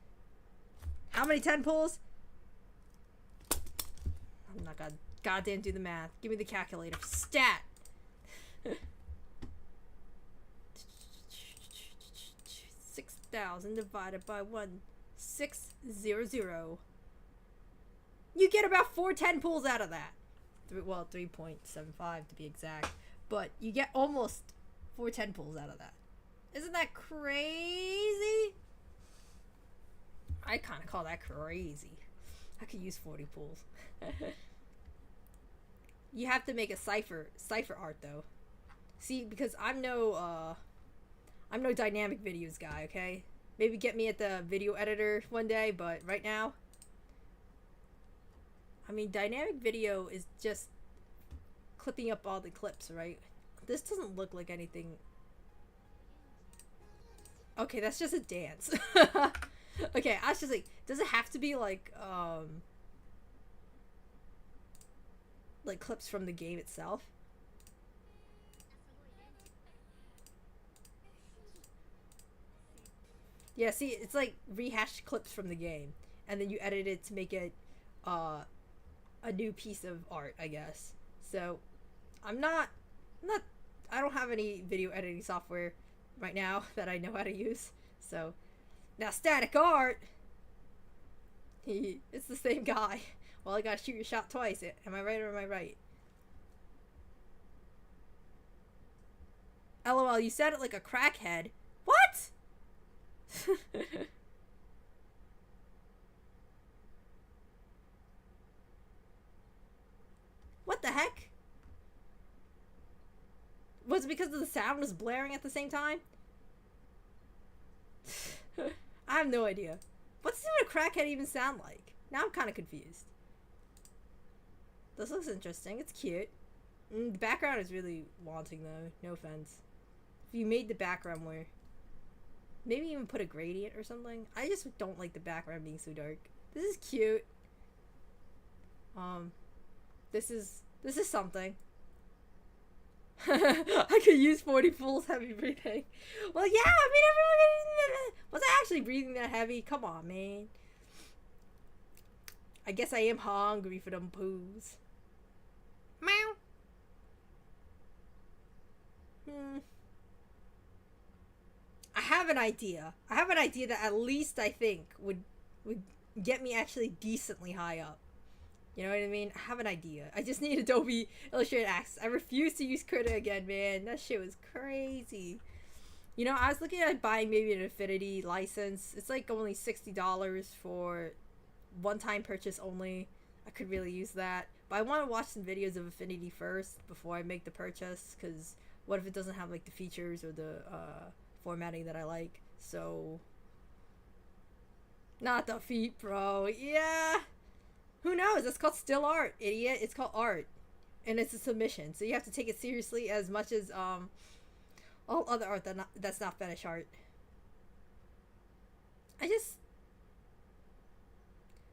Speaker 1: how many 10 pulls? I'm not gonna goddamn do the math. Give me the calculator. Stat! 6,000 divided by 1,600. You get about 4 10 pulls out of that. 3.75 to be exact. But you get almost 4 10 pulls out of that. Isn't that crazy? I kind of call that crazy. I could use 40 pulls. You have to make a cipher art though. See, because I'm no dynamic videos guy, okay? Maybe get me at the video editor one day, but right now, I mean, dynamic video is just clipping up all the clips, right? This doesn't look like anything. Okay, that's just a dance. Okay, I was just like, does it have to be like clips from the game itself? Yeah, see, it's like rehashed clips from the game, and then you edit it to make it a new piece of art, I guess. So, I don't have any video editing software right now that I know how to use. So, now static art, it's the same guy. Well, I gotta shoot your shot twice. Am I right or am I right? LOL, you said it like a crackhead. What? What the heck? Was it because the sound was blaring at the same time? I have no idea. What's a crackhead even sound like? Now I'm kind of confused. This looks interesting. It's cute. The background is really wanting though. No offense. If you made the background where... Maybe even put a gradient or something. I just don't like the background being so dark. This is cute. This is something. I could use 40 fools heavy breathing. Well, yeah, I mean, everyone was I actually breathing that heavy? Come on, man. I guess I am hungry for them poos. Meow. I have an idea. I have an idea that at least I think would get me actually decently high up. You know what I mean? I have an idea. I just need Adobe Illustrator Access. I refuse to use Krita again, man. That shit was crazy. You know, I was looking at buying maybe an Affinity license. It's like only $60 for one-time purchase only. I could really use that. But I want to watch some videos of Affinity first before I make the purchase, because what if it doesn't have like the features or the formatting that I like? So, not the feet, bro. Yeah. Who knows? It's called still art, idiot. It's called art. And it's a submission. So you have to take it seriously as much as all other art that's not fetish art.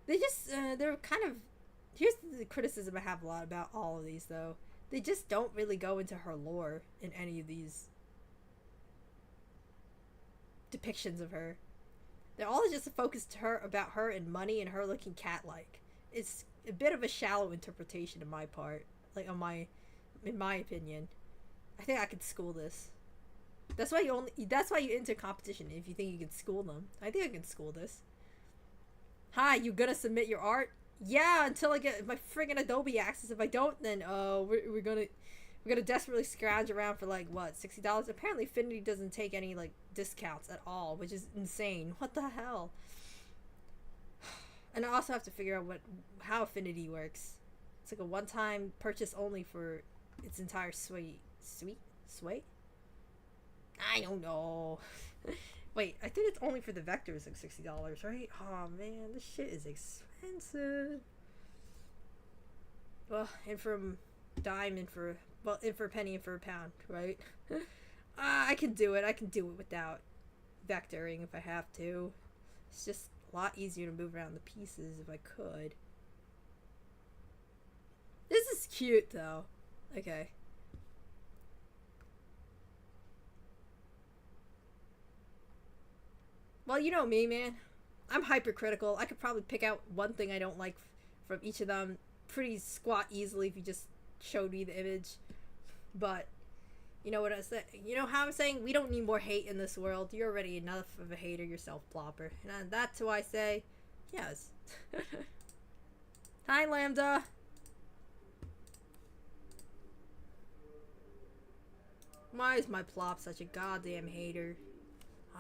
Speaker 1: They're kind of... Here's the criticism I have a lot about all of these, though. They just don't really go into her lore in any of these depictions of her. They're all just focused about her and money and her looking cat-like. It's a bit of a shallow interpretation on my part, like in my opinion. I think I could school this. That's why you enter competition, if you think you can school them. I think I can school this. Hi, you gonna submit your art? Yeah, until I get my friggin' Adobe Access. If I don't, then we're gonna desperately scrounge around for like what, $60? Apparently Affinity doesn't take any like discounts at all, which is insane. What the hell? And I also have to figure out how Affinity works. It's like a one-time purchase only for its entire suite. I don't know. Wait, I think it's only for the vectors, like $60, right? Oh man, this shit is expensive. Well, and from dime and for a penny and for a pound, right? I can do it. I can do it without vectoring if I have to. It's just a lot easier to move around the pieces if I could. This is cute though. Okay. Well, you know me, man. I'm hypercritical. I could probably pick out one thing I don't like from each of them pretty squat easily if you just showed me the image. But you know what I say? You know how I'm saying we don't need more hate in this world. You're already enough of a hater yourself, Plopper. And that's why I say yes. Hi, Lambda. Why is my Plop such a goddamn hater?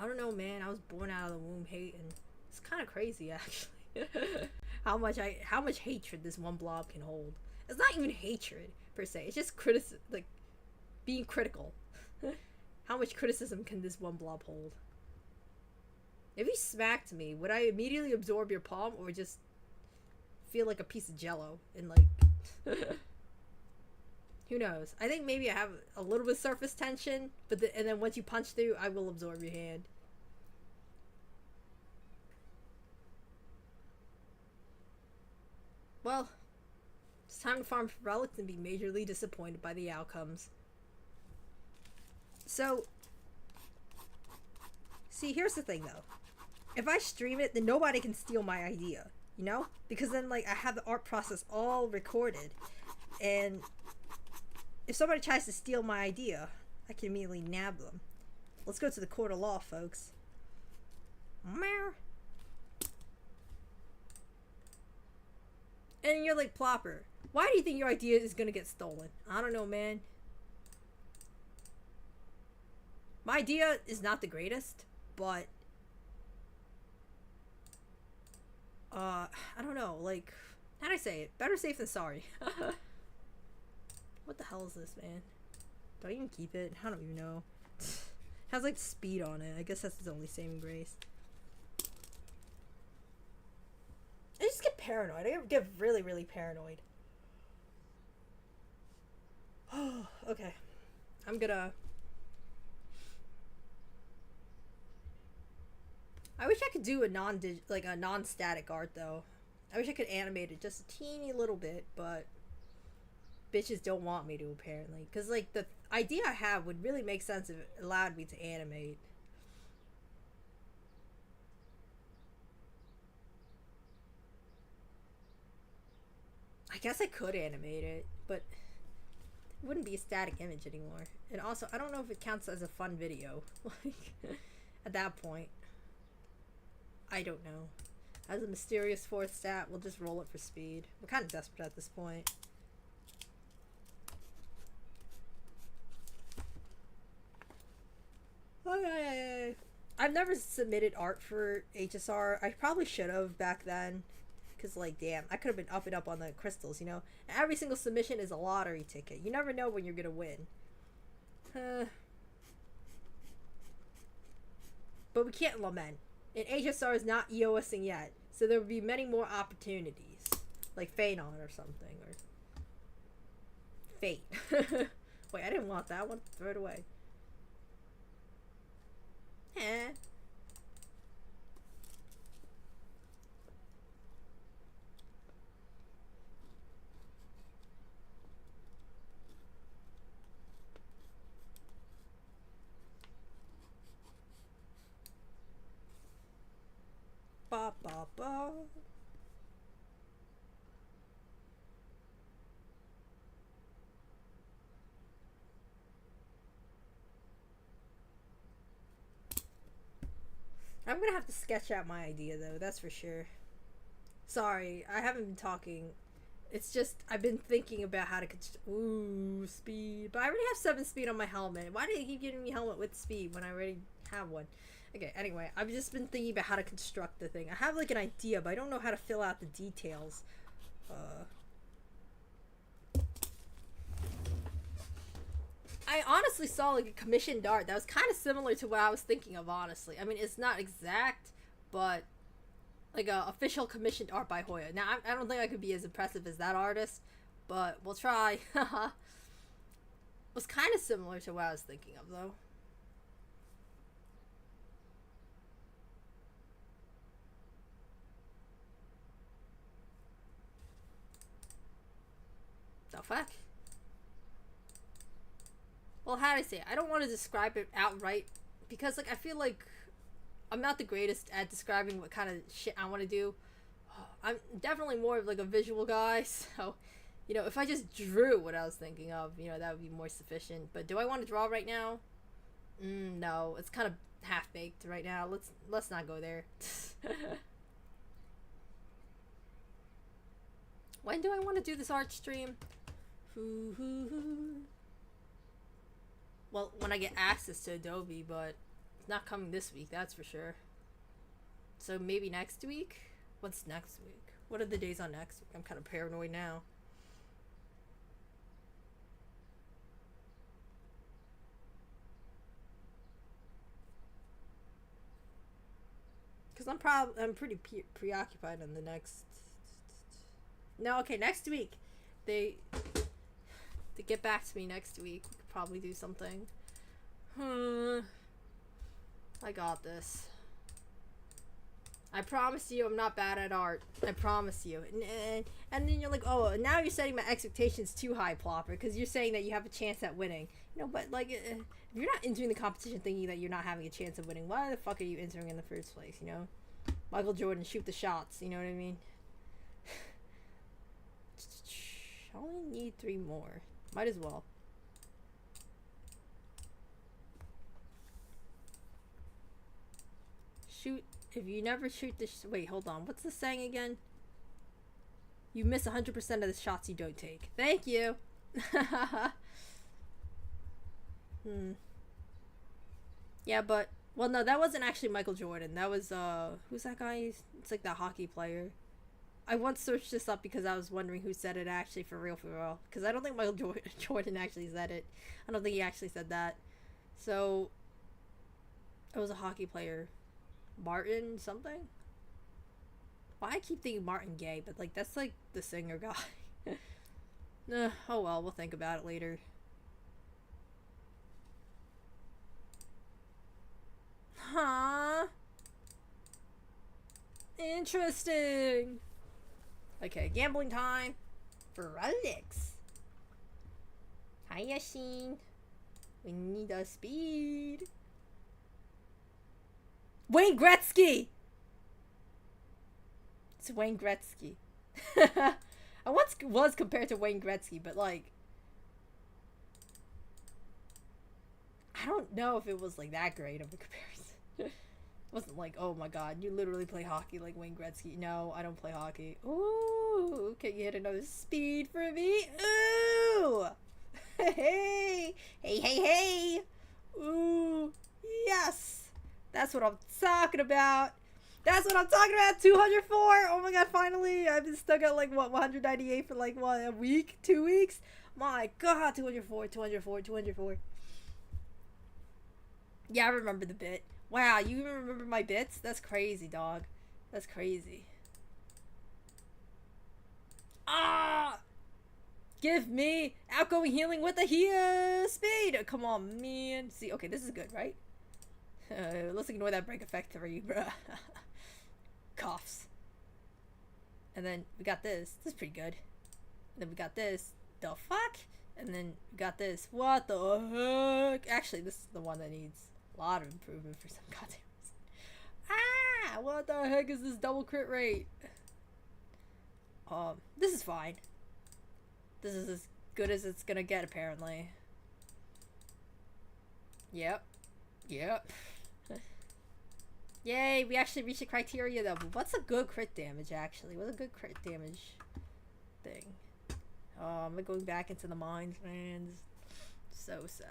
Speaker 1: I don't know, man. I was born out of the womb hating. It's kind of crazy, actually. how much hatred this one blob can hold. It's not even hatred per se. It's just like being critical. How much criticism can this one blob hold? If you smacked me, would I immediately absorb your palm or just feel like a piece of jello and like who knows? I think maybe I have a little bit of surface tension, and then once you punch through, I will absorb your hand. Well, it's time to farm for relics and be majorly disappointed by the outcomes. So, see, here's the thing though. If I stream it, then nobody can steal my idea, you know? Because then, like, I have the art process all recorded, and if somebody tries to steal my idea, I can immediately nab them. Let's go to the court of law, folks. Meow. And you're like, Plopper, why do you think your idea is gonna get stolen? I don't know, man. My idea is not the greatest, but I don't know, like, how do I say it? Better safe than sorry. What the hell is this, man? Do I even keep it? I don't even know. It has like speed on it. I guess that's its only saving grace. I just get paranoid. I get really, really paranoid. Oh, okay. I'm gonna... I wish I could do a non-static art though. I wish I could animate it just a teeny little bit, but bitches don't want me to, apparently. Because, like, the idea I have would really make sense if it allowed me to animate. I guess I could animate it, but it wouldn't be a static image anymore. And also, I don't know if it counts as a fun video. Like, At that point. I don't know. As a mysterious fourth stat, we'll just roll it for speed. We're kind of desperate at this point. Okay. I've never submitted art for HSR. I probably should have back then. Because, like, damn, I could have been up and up on the crystals, you know? And every single submission is a lottery ticket. You never know when you're gonna win. But we can't lament. And HSR is not EOSing yet. So there will be many more opportunities. Like Phanon or something. Or Fate. Wait, I didn't want that one. Throw it away. Eh. Ba ba ba. I'm gonna have to sketch out my idea though, that's for sure. Sorry, I haven't been talking. It's just, I've been thinking about how to ooh, speed. But I already have 7 speed on my helmet. Why do they keep giving me helmet with speed when I already have one? Okay, anyway, I've just been thinking about how to construct the thing. I have like an idea, but I don't know how to fill out the details. I honestly saw like a commissioned art that was kind of similar to what I was thinking of, honestly. I mean, it's not exact, but like a official commissioned art by Hoya. Now, I don't think I could be as impressive as that artist, but we'll try. It was kind of similar to what I was thinking of, though. The fuck? Well, how do I say it? I don't want to describe it outright because, like, I feel like I'm not the greatest at describing what kind of shit I want to do. I'm definitely more of, like, a visual guy, so, you know, if I just drew what I was thinking of, you know, that would be more sufficient. But do I want to draw right now? No, it's kind of half-baked right now. Let's not go there. When do I want to do this art stream? Well, when I get access to Adobe, but it's not coming this week, that's for sure. So maybe next week? What's next week? What are the days on next week? I'm kind of paranoid now. Because I'm pretty preoccupied on the next... No, okay, next week. They get back to me next week. We could probably do something. I got this. I promise you I'm not bad at art. I promise you. And then you're like, oh, now you're setting my expectations too high, Plopper, because you're saying that you have a chance at winning. You know, but like, if you're not entering the competition thinking that you're not having a chance of winning, why the fuck are you entering in the first place, you know? Michael Jordan, shoot the shots, you know what I mean? I only need 3 more. Might as well. Shoot. If you never shoot this... Wait, hold on. What's the saying again? You miss 100% of the shots you don't take. Thank you. Yeah, but... Well, no, that wasn't actually Michael Jordan. That was, who's that guy? It's like that hockey player. I once searched this up because I was wondering who said it actually for real. Because I don't think Michael Jordan actually said it. I don't think he actually said that. So, it was a hockey player. Martin something? Why I keep thinking Martin Gaye, but like that's like the singer guy. Oh well, we'll think about it later. Huh? Interesting. Okay, gambling time for Alex. Hi, Yashin. We need a speed. Wayne Gretzky! It's Wayne Gretzky. I once was compared to Wayne Gretzky, but like... I don't know if it was like that great of a comparison. Wasn't like, oh my god, you literally play hockey like Wayne Gretzky. No, I don't play hockey. Ooh, can you hit another speed for me? Ooh! Hey! Hey, hey, hey! Ooh, yes! That's what I'm talking about! That's what I'm talking about! 204! Oh my god, finally! I've been stuck at like, what, 198 for like, what, a week? 2 weeks? My god, 204, 204, 204. Yeah, I remember the bit. Wow, you even remember my bits? That's crazy, dog. That's crazy. Ah! Give me outgoing healing with a speed! Oh, come on, man. See, okay, this is good, right? Let's ignore that break effect 3, bruh. Coughs. And then we got this. This is pretty good. And then we got this. The fuck? And then we got this. What the heck? Actually, this is the one that needs a lot of improvement for some goddamn reason. Ah! What the heck is this double crit rate? This is fine. This is as good as it's gonna get, apparently. Yep. Yep. Yay, we actually reached the criteria though. But what's a good crit damage, actually? What's a good crit damage thing? Oh, I'm going back into the mines, man. So sad.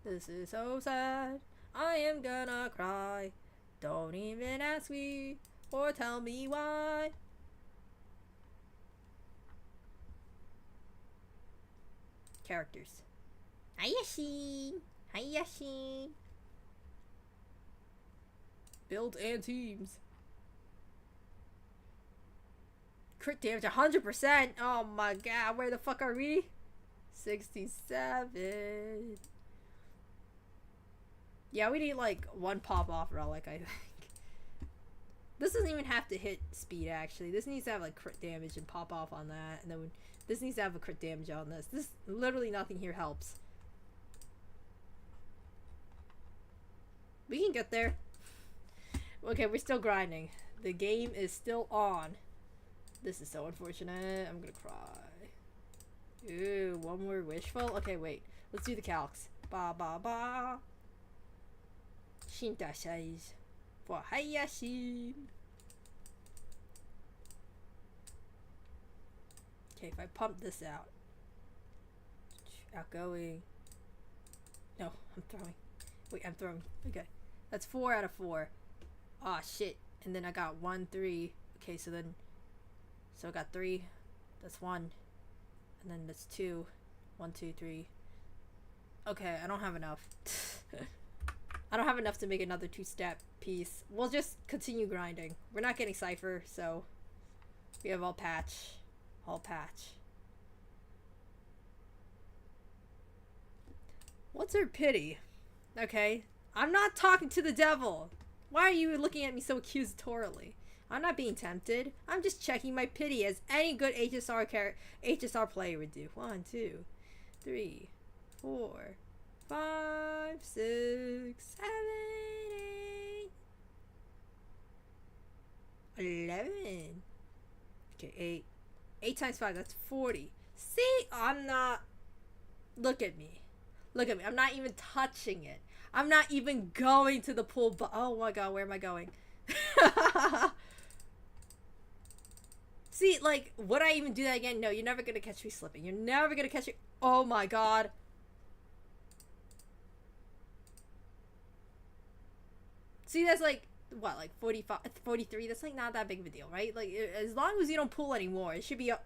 Speaker 1: This is so sad. I am gonna cry. Don't even ask me or tell me why. Characters. Hayashi. Hayashi. Build and teams. Crit damage 100%. Oh my god, where the fuck are we? 67. Yeah, we need like one pop off relic, I think. This doesn't even have to hit speed, actually. This needs to have like crit damage and pop off on that, and then this needs to have a crit damage on this. This literally nothing here helps. We can get there. Okay, we're still grinding. The game is still on. This is so unfortunate. I'm gonna cry. Ooh, one more wishful? Okay, wait. Let's do the calcs. Ba ba ba. Shinta says for Hayashi. Okay, if I pump this out. Outgoing. No, I'm throwing. Wait, I'm throwing. Okay. That's 4 out of 4. Ah, shit. And then I got 1, 3. Okay, so then... So I got 3. That's 1. And then that's 2. 1, 2, 3. Okay, I don't have enough. I don't have enough to make another 2-step piece. We'll just continue grinding. We're not getting Cypher, so... We have all patch. All patch. What's her pity? Okay. I'm not talking to the devil. Why are you looking at me so accusatorily? I'm not being tempted. I'm just checking my pity as any good HSR player would do. 1, 2, 3, 4, 5, 6, 7, 8, 11. Okay, 8. 8 times 5, that's 40. See? I'm not... Look at me. Look at me. I'm not even touching it. I'm not even going to the pool, but oh my god, where am I going? See, like, would I even do that again? No, you're never gonna catch me slipping. You're never gonna catch me. Oh my god. See, that's like, what, like 45, 43? That's like not that big of a deal, right? Like, as long as you don't pull anymore, it should be up.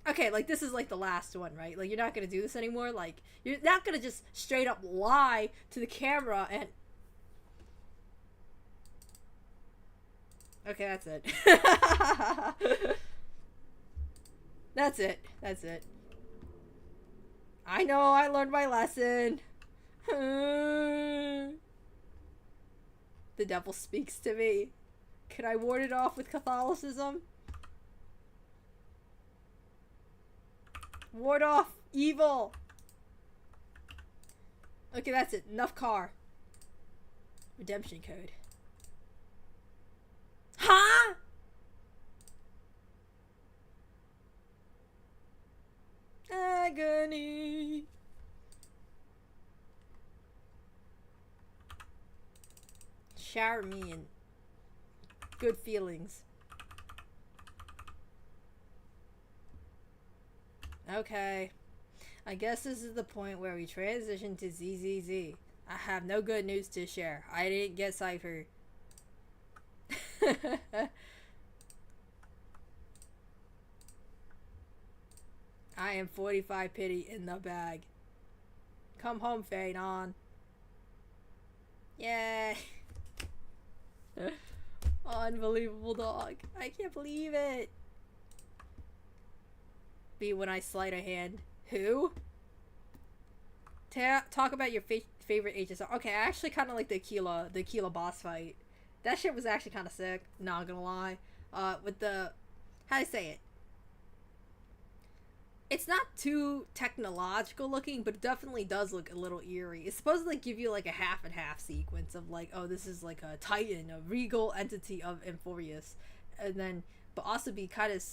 Speaker 1: Okay, like, this is, like, the last one, right? Like, you're not gonna do this anymore? Like, you're not gonna just straight up lie to the camera and... Okay, that's it. That's it. That's it. I know, I learned my lesson. The devil speaks to me. Can I ward it off with Catholicism? Ward off evil. Okay, that's it. Enough car. Redemption code. Huh? Agony. shower me in good feelings. Okay. I guess this is the point where we transition to ZZZ. I have no good news to share. I didn't get Cypher. I am 45 pity in the bag. Come home, Phaedon. Yay. Unbelievable dog. I can't believe it. Be when I sleight a hand. Who? Talk about your favorite HSR. Okay, I actually kind of like the Aquila boss fight. That shit was actually kind of sick. Not gonna lie. With the, how do I say it? It's not too technological looking, but it definitely does look a little eerie. It's supposed to like give you like a half and half sequence of like, oh, this is like a titan, a regal entity of Orpheus, and then but also be kind of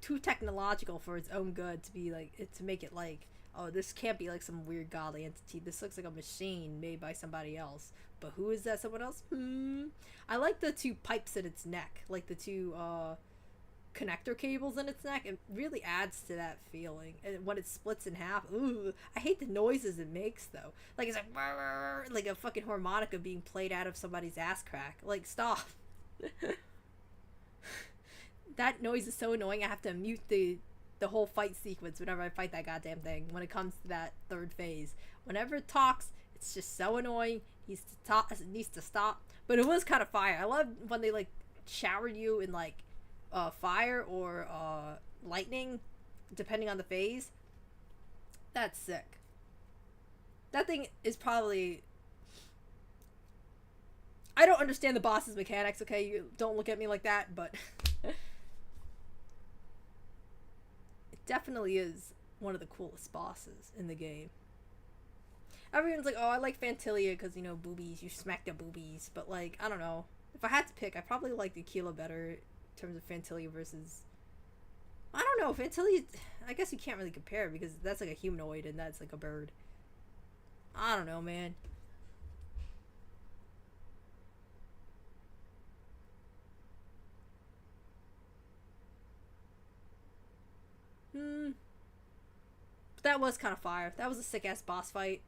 Speaker 1: too technological for its own good to be like to make it like, oh, this can't be like some weird godly entity. This looks like a machine made by somebody else. But who is that? Someone else? I like the two pipes in its neck, like the two connector cables in its neck. It really adds to that feeling. And when it splits in half, ooh, I hate the noises it makes though. Like it's like a fucking harmonica being played out of somebody's ass crack. Like stop. That noise is so annoying. I have to mute the whole fight sequence whenever I fight that goddamn thing. When it comes to that third phase, whenever it talks, it's just so annoying. It needs to stop. But it was kind of fire. I love when they like shower you in like fire or lightning, depending on the phase. That's sick. That thing is probably. I don't understand the boss's mechanics. Okay, you don't look at me like that, but. Definitely is one of the coolest bosses in the game. Everyone's like, oh, I like Fantilia because, you know, boobies, you smack the boobies. But, like, I don't know. If I had to pick, I probably like the Aquila better in terms of Fantilia versus... I don't know, Fantilia, I guess you can't really compare because that's like a humanoid and that's like a bird. I don't know, man. That was kind of fire. That was a sick-ass boss fight.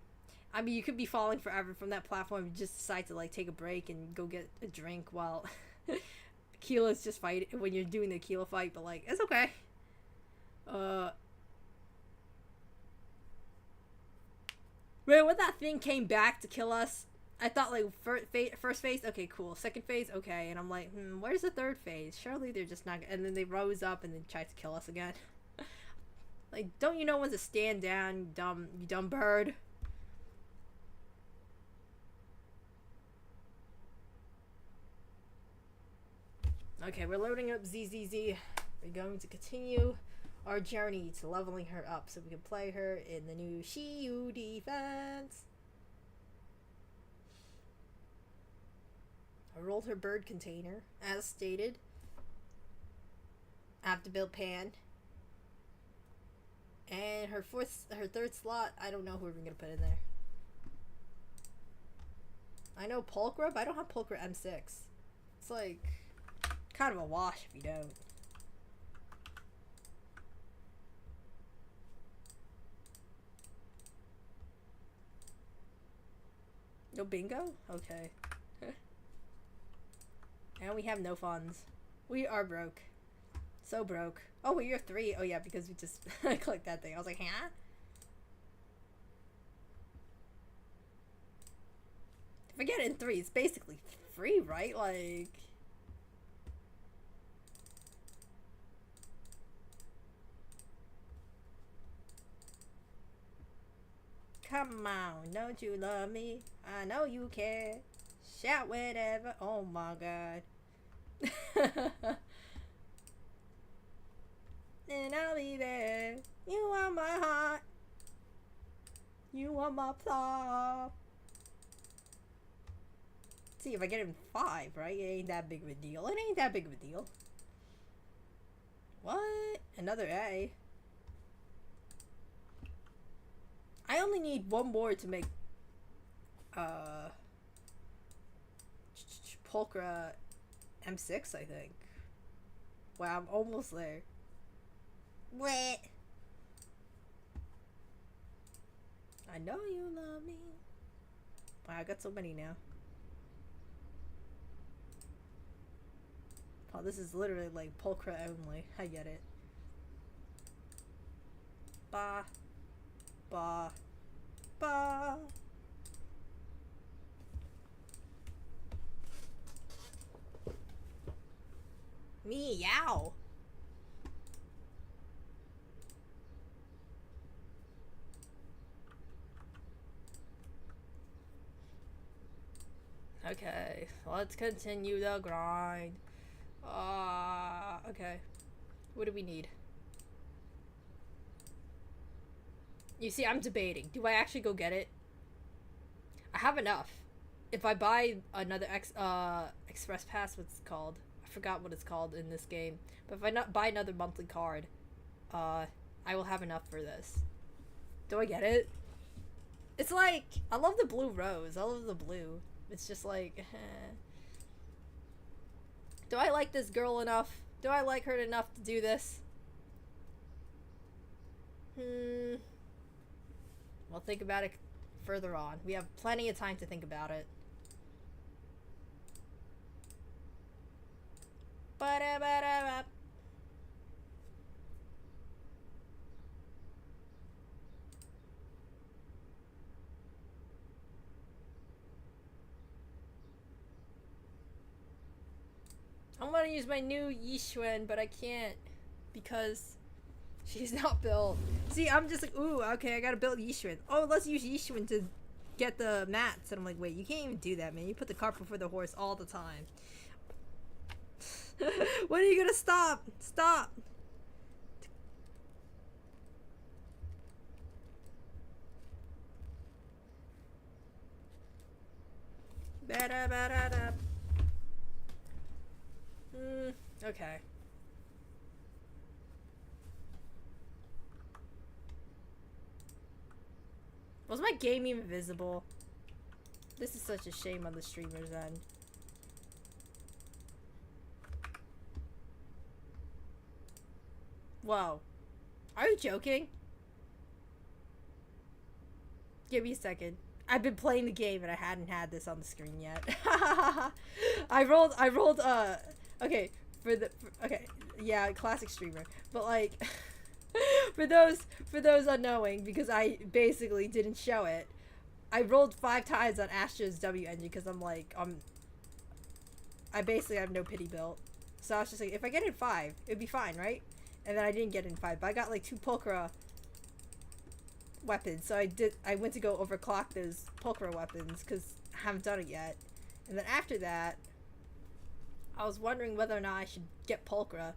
Speaker 1: I mean, you could be falling forever from that platform. You just decide to, like, take a break and go get a drink while Aquila's just fighting when you're doing the Aquila fight. But, like, it's okay. Wait, when that thing came back to kill us, I thought, like, first phase, okay, cool. Second phase, okay. And I'm like, where's the third phase? Surely they're just not... And then they rose up and then tried to kill us again. Like, don't you know when to stand down, you dumb bird? Okay, we're loading up ZZZ. We're going to continue our journey to leveling her up so we can play her in the new Shiyu defense. I rolled her bird container, as stated. I have to build Pan. And her third slot, I don't know who we're gonna put in there. I know Pulcra, but I don't have Pulcra M6. It's like kind of a wash if you don't. No bingo? Okay. And we have no funds. We are broke. So broke. Oh, well, you're 3. Oh, yeah, because we just clicked that thing. I was like, huh? If I get it in 3, it's basically free, right? Like... Come on, don't you love me? I know you care. Shout whatever. Oh, my God. And I'll be there. You are my heart. You are my plop. See, if I get him 5, right? It ain't that big of a deal. It ain't that big of a deal. What? Another A. I only need one more to make, Pulchra M6, I think. Wow, I'm almost there. What? I know you love me. Wow, I got so many now. Oh, this is literally like Pulchra only. I get it. Ba. Ba. Ba. Meow. Okay, let's continue the grind. Okay. What do we need? You see, I'm debating. Do I actually go get it? I have enough. If I buy another express pass, what's it called? I forgot what it's called in this game. But if I not buy another monthly card, I will have enough for this. Do I get it? It's like, I love the blue rose. I love the blue. It's just like, do I like this girl enough? Do I like her enough to do this? We'll think about it further on. We have plenty of time to think about it. Ba-da-ba-da-ba. I want to use my new Yixuan, but I can't because she's not built. See, I'm just like, ooh, okay, I gotta build Yixuan. Oh, let's use Yixuan to get the mats. And I'm like, wait, you can't even do that, man. You put the cart before the horse all the time. When are you gonna stop? Stop! Ba-da-ba-da-da. Okay. Was my game even visible? This is such a shame on the streamer's end. Whoa. Are you joking? Give me a second. I've been playing the game and I hadn't had this on the screen yet. I rolled, okay, okay, yeah, classic streamer. But like, for those unknowing, because I basically didn't show it, I rolled 5 times on Astro's W engine because I'm like, I basically have no pity built. So I was just like, if I get in 5, it'd be fine, right? And then I didn't get in 5, but I got like 2 Pulchra weapons, so I went to go overclock those Pulchra weapons because I haven't done it yet. And then after that, I was wondering whether or not I should get Pulchra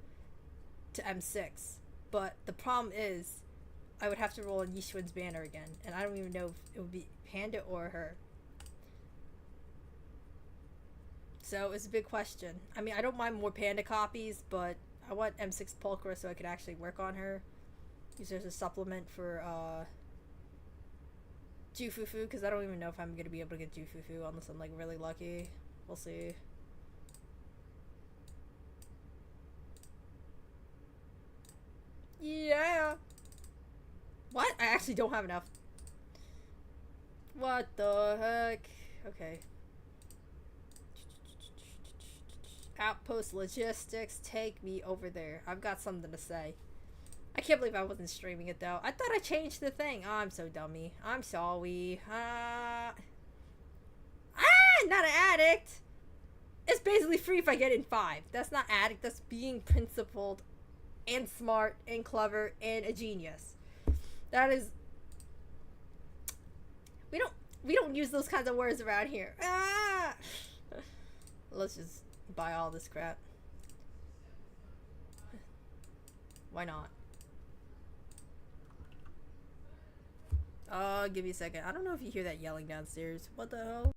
Speaker 1: to M6, but the problem is I would have to roll on Yixuan's banner again, and I don't even know if it would be Panda or her. So it's a big question. I mean, I don't mind more Panda copies, but I want M6 Pulchra so I could actually work on her. Use her as a supplement for Jufufu, because I don't even know if I'm going to be able to get Jufufu unless I'm like really lucky. We'll see. Yeah. What? I actually don't have enough. What the heck? Okay. Outpost logistics, take me over there. I've got something to say. I can't believe I wasn't streaming it though. I thought I changed the thing. Oh, I'm so dummy. I'm sorry. Not an addict. It's basically free if I get in 5. That's not addict. That's being principled and smart and clever and a genius. That is. We don't use those kinds of words around here. Let's just buy all this crap. Why not? Give me a second. I don't know if you hear that yelling downstairs. What the hell?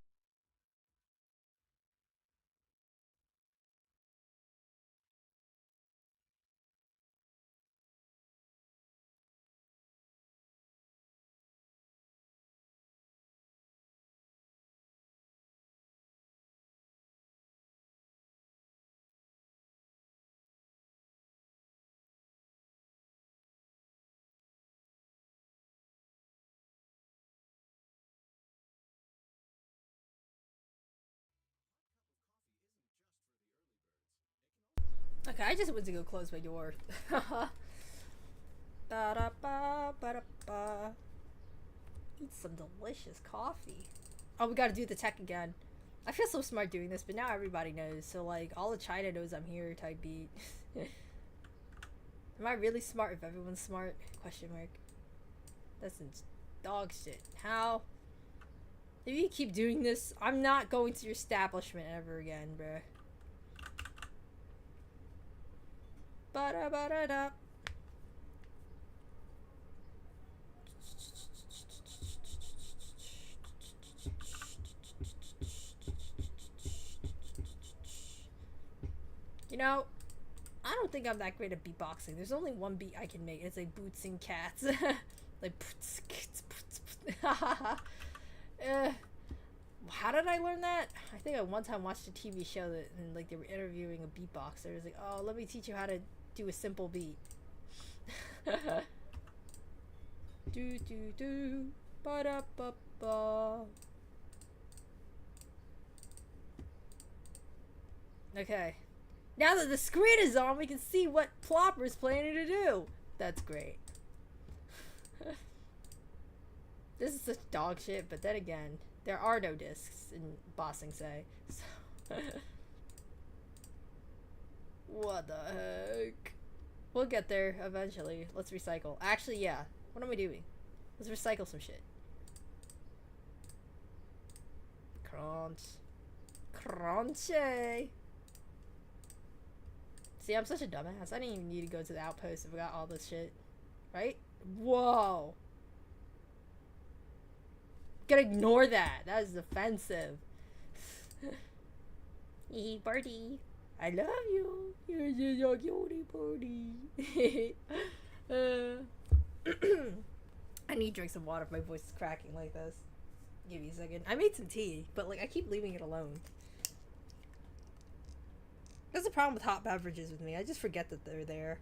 Speaker 1: Okay, I just went to go close my door. Ba-da-ba, ba-da-ba. Eat some delicious coffee. Oh, we gotta do the tech again. I feel so smart doing this, but now everybody knows. So, like, all of China knows I'm here type beat. Am I really smart if everyone's smart? Question mark. That's some dog shit. How? If you keep doing this, I'm not going to your establishment ever again, bruh. Ba-da-ba-da-da. You know, I don't think I'm that great at beatboxing. There's only one beat I can make. It's like boots and cats. Like, how did I learn that? I think I one time watched a TV show that, and like they were interviewing a beatboxer. It was like, oh, let me teach you how to do a simple beat. Do do do, ba da ba ba. Okay. Now that the screen is on, we can see what Plopper is planning to do. That's great. This is such dog shit, but then again, there are no discs in Bossing Say. So what the heck? We'll get there eventually. Let's recycle. Actually, yeah. What am I doing? Let's recycle some shit. Crunch. Crunchy. See, I'm such a dumbass. I didn't even need to go to the outpost if I got all this shit. Right? Whoa. Gotta ignore that. That is offensive. Hey, birdie. I love you. You're just a cutie birdie. I need to drink some water if my voice is cracking like this. Give me a second. I made some tea, but like I keep leaving it alone. That's the problem with hot beverages with me. I just forget that they're there.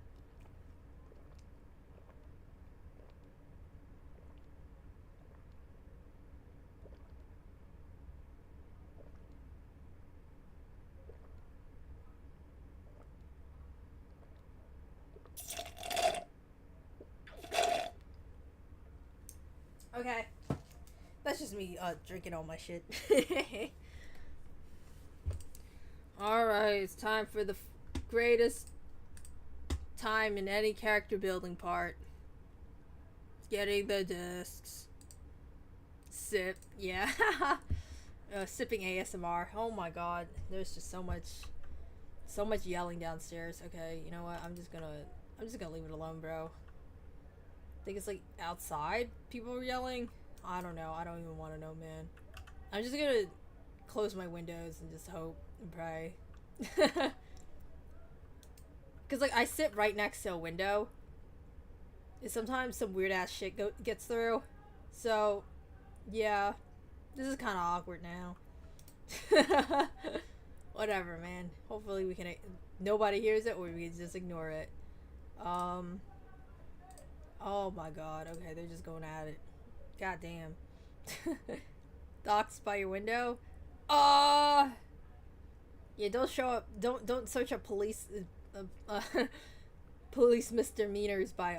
Speaker 1: Okay. That's just me drinking all my shit. Alright, it's time for the greatest time in any character building part. Getting the discs. Sip, yeah. Sipping ASMR. Oh my god, there's just so much yelling downstairs. Okay, you know what? I'm just gonna leave it alone, bro. I think it's like outside people are yelling. I don't know. I don't even want to know, man. I'm just gonna close my windows and just hope and pray. Because like I sit right next to a window, and sometimes some weird ass shit gets through. So yeah, this is kind of awkward now. Whatever, man. Hopefully we can nobody hears it, or we can just ignore it. Oh my god. Okay, they're just going at it. God damn. Docs by your window. Yeah, don't show up. Don't search up police police misdemeanors by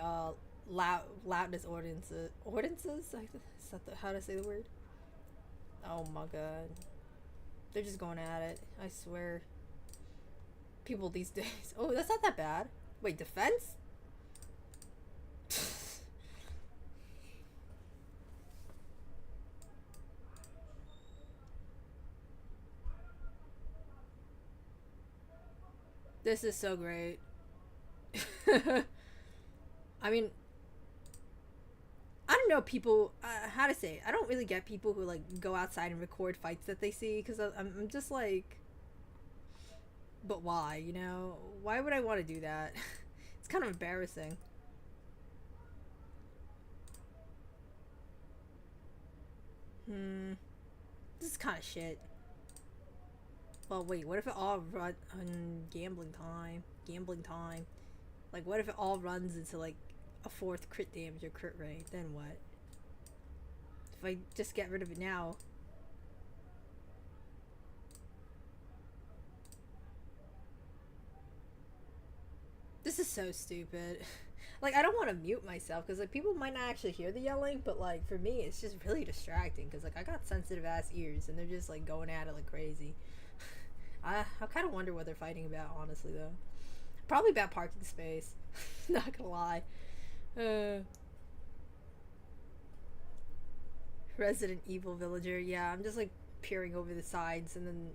Speaker 1: loudness ordinances. Ordinances? Is that how to say the word? Oh my god. They're just going at it. I swear. People these days. Oh, that's not that bad. Wait, defense? This is so great. I mean, I don't know people, how to say it. I don't really get people who like go outside and record fights that they see, because I'm just like, but why, you know? Why would I want to do that? It's kind of embarrassing. This is kind of shit. Well, wait, what if it all run on gambling time? Gambling time. Like, what if it all runs into, like, a 4th crit damage or crit rate? Then what? If I just get rid of it now. so stupid. Like, I don't want to mute myself because like people might not actually hear the yelling, but like for me, it's just really distracting because like I got sensitive ass ears and they're just like going at it like crazy. I kind of wonder what they're fighting about, honestly though. Probably about parking space. Not gonna lie. Resident Evil villager. Yeah, I'm just like peering over the sides and then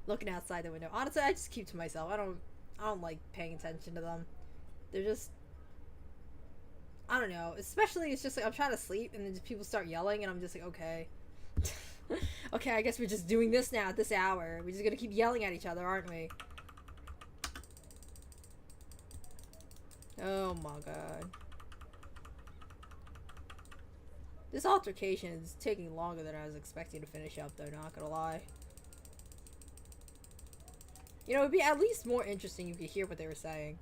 Speaker 1: looking outside the window. Honestly, I just keep to myself. I don't like paying attention to them. They're just, I don't know. Especially it's just like I'm trying to sleep and then just people start yelling and I'm just like, okay. Okay, I guess we're just doing this now at this hour. We're just gonna keep yelling at each other, aren't we? Oh my god. This altercation is taking longer than I was expecting to finish up though, not gonna lie. You know, it'd be at least more interesting if you could hear what they were saying.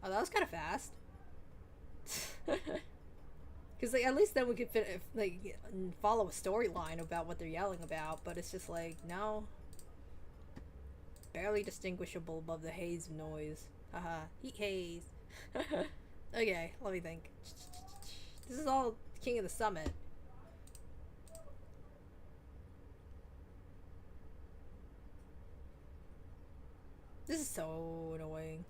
Speaker 1: Oh, that was kind of fast. Because like, at least then we could follow a storyline about what they're yelling about, but it's just like, no. Barely distinguishable above the haze of noise. Haha, heat haze. Okay, let me think. This is all King of the Summit. This is so annoying.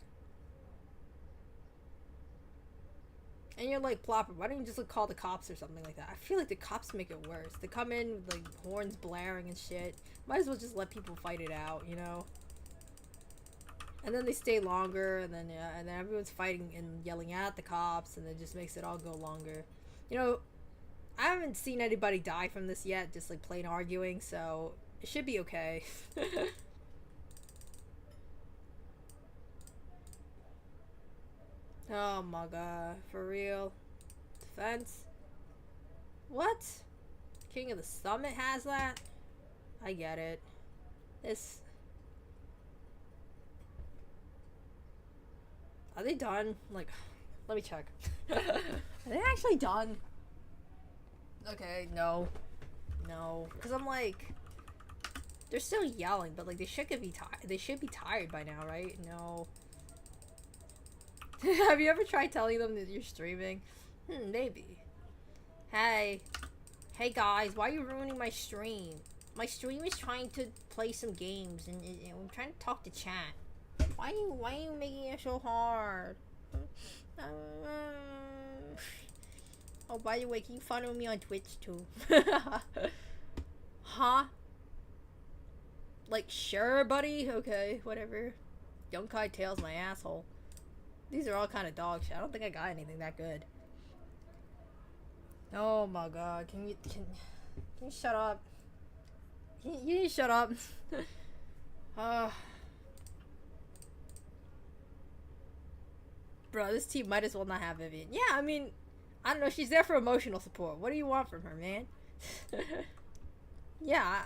Speaker 1: And you're like, Plopper, why don't you just like call the cops or something like that? I feel like the cops make it worse. They come in with like horns blaring and shit. Might as well just let people fight it out, you know? And then they stay longer, and then yeah, and then everyone's fighting and yelling at the cops, and it just makes it all go longer. You know, I haven't seen anybody die from this yet, just like plain arguing, so it should be okay. Oh my god, for real? Defense? What? King of the Summit has that? I get it. This... Are they done? Like, let me check. Are they actually done? Okay, no. No. Because I'm like... They're still yelling, but like they should be tired. They should be tired by now, right? No. Have you ever tried telling them that you're streaming? Maybe. Hey. Hey guys, why are you ruining my stream? My stream is trying to play some games and I'm trying to talk to chat. Why are you making it so hard? Oh, by the way, can you follow me on Twitch too? Huh? Like, sure, buddy? Okay, whatever. Yonkai Tail's my asshole. These are all kind of dog shit. I don't think I got anything that good. Oh my god. Can you shut up? You need to shut up. Bro, this team might as well not have Vivian. Yeah, I mean, I don't know. She's there for emotional support. What do you want from her, man? Yeah.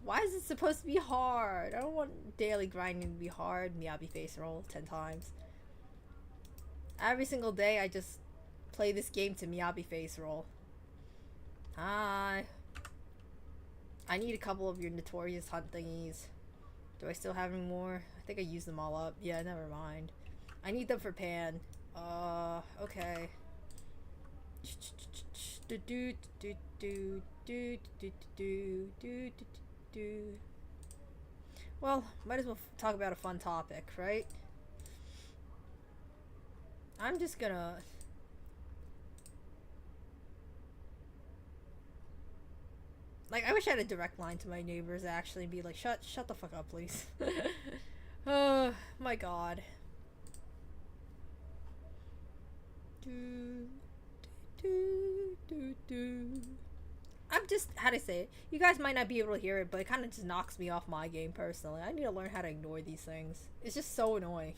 Speaker 1: Why is it supposed to be hard? I don't want daily grinding to be hard. Miyabi face roll 10 times. Every single day, I just play this game to Miyabi face roll. Hi. I need a couple of your notorious hunt thingies. Do I still have any more? I think I used them all up. Yeah, never mind. I need them for Pan. Okay. Well, might as well talk about a fun topic, right? I'm just gonna... Like, I wish I had a direct line to my neighbors, actually, and be like, shut the fuck up, please. Oh, my god. I'm just, how to say it? You guys might not be able to hear it, but it kind of just knocks me off my game, personally. I need to learn how to ignore these things. It's just so annoying.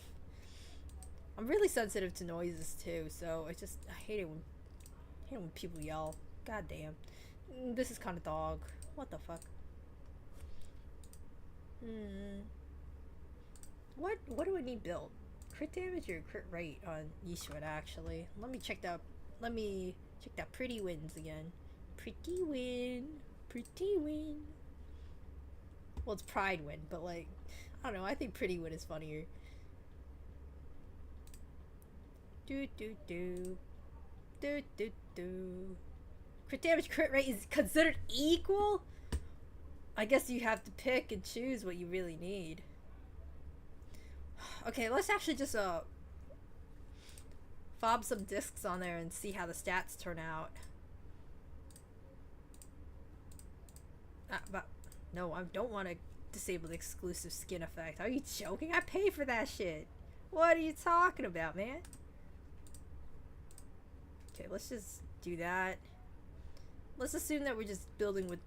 Speaker 1: I'm really sensitive to noises too, so I hate it when people yell. God damn. This is kind of dog. What the fuck? What do I need built? Crit damage or crit rate on Yishun, actually. Let me check that pretty wins again. Pretty win. Well, it's pride win, but like, I don't know, I think pretty win is funnier. Do do do. Do do do. Crit damage, crit rate is considered equal? I guess you have to pick and choose what you really need. Okay, let's actually just fob some discs on there and see how the stats turn out. But no, I don't want to disable the exclusive skin effect. Are you joking? I pay for that shit. What are you talking about, man? Okay, let's just do that. Let's assume that we're just building with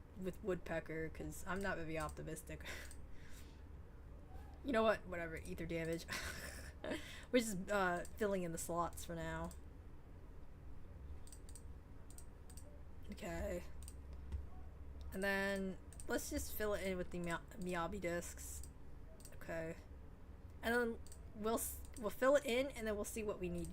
Speaker 1: woodpecker, because I'm not very optimistic. You know what? Whatever. Ether damage. We're just filling in the slots for now. Okay. And then let's just fill it in with the Miyabi discs. Okay. And then we'll fill it in, and then we'll see what we need.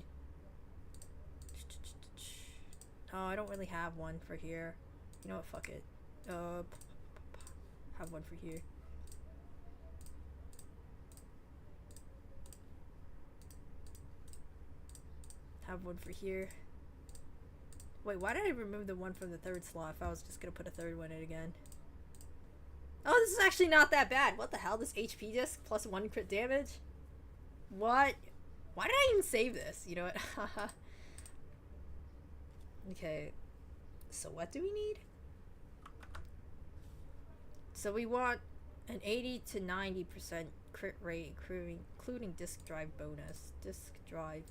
Speaker 1: Oh, I don't really have one for here. You know what? Fuck it. Have one for here. Have one for here. Wait, why did I remove the one from the third slot if I was just gonna put a third one in again? Oh, this is actually not that bad. What the hell? This HP disc plus 1 crit damage? What? Why did I even save this? You know what? Haha. Okay. So what do we need? So we want an 80 to 90% crit rate, including disk drive bonus. Disk drive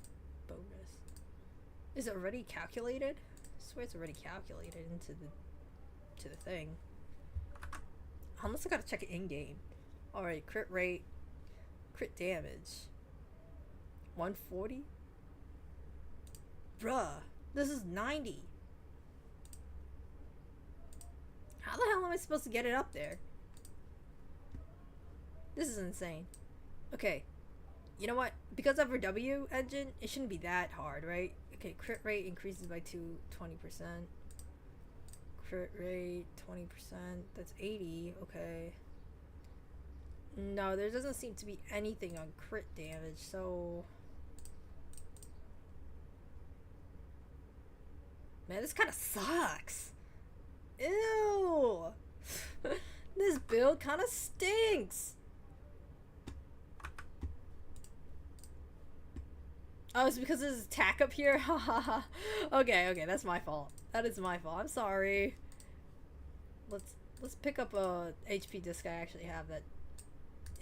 Speaker 1: bonus. Is it already calculated? I swear it's already calculated into the thing. Unless I gotta check it in game. Alright, crit rate, crit damage. 140? Bruh, this is 90. How the hell am I supposed to get it up there? This is insane. Okay, you know what? Because of our W engine, it shouldn't be that hard, right? Okay, crit rate increases by 20%. Crit rate, 20%. That's 80, okay. No, there doesn't seem to be anything on crit damage, so... Man, this kind of sucks. Ew! This build kind of stinks! Oh, it's because there's attack up here? Haha. Okay, that's my fault. That is my fault. I'm sorry. Let's pick up a HP disc I actually have that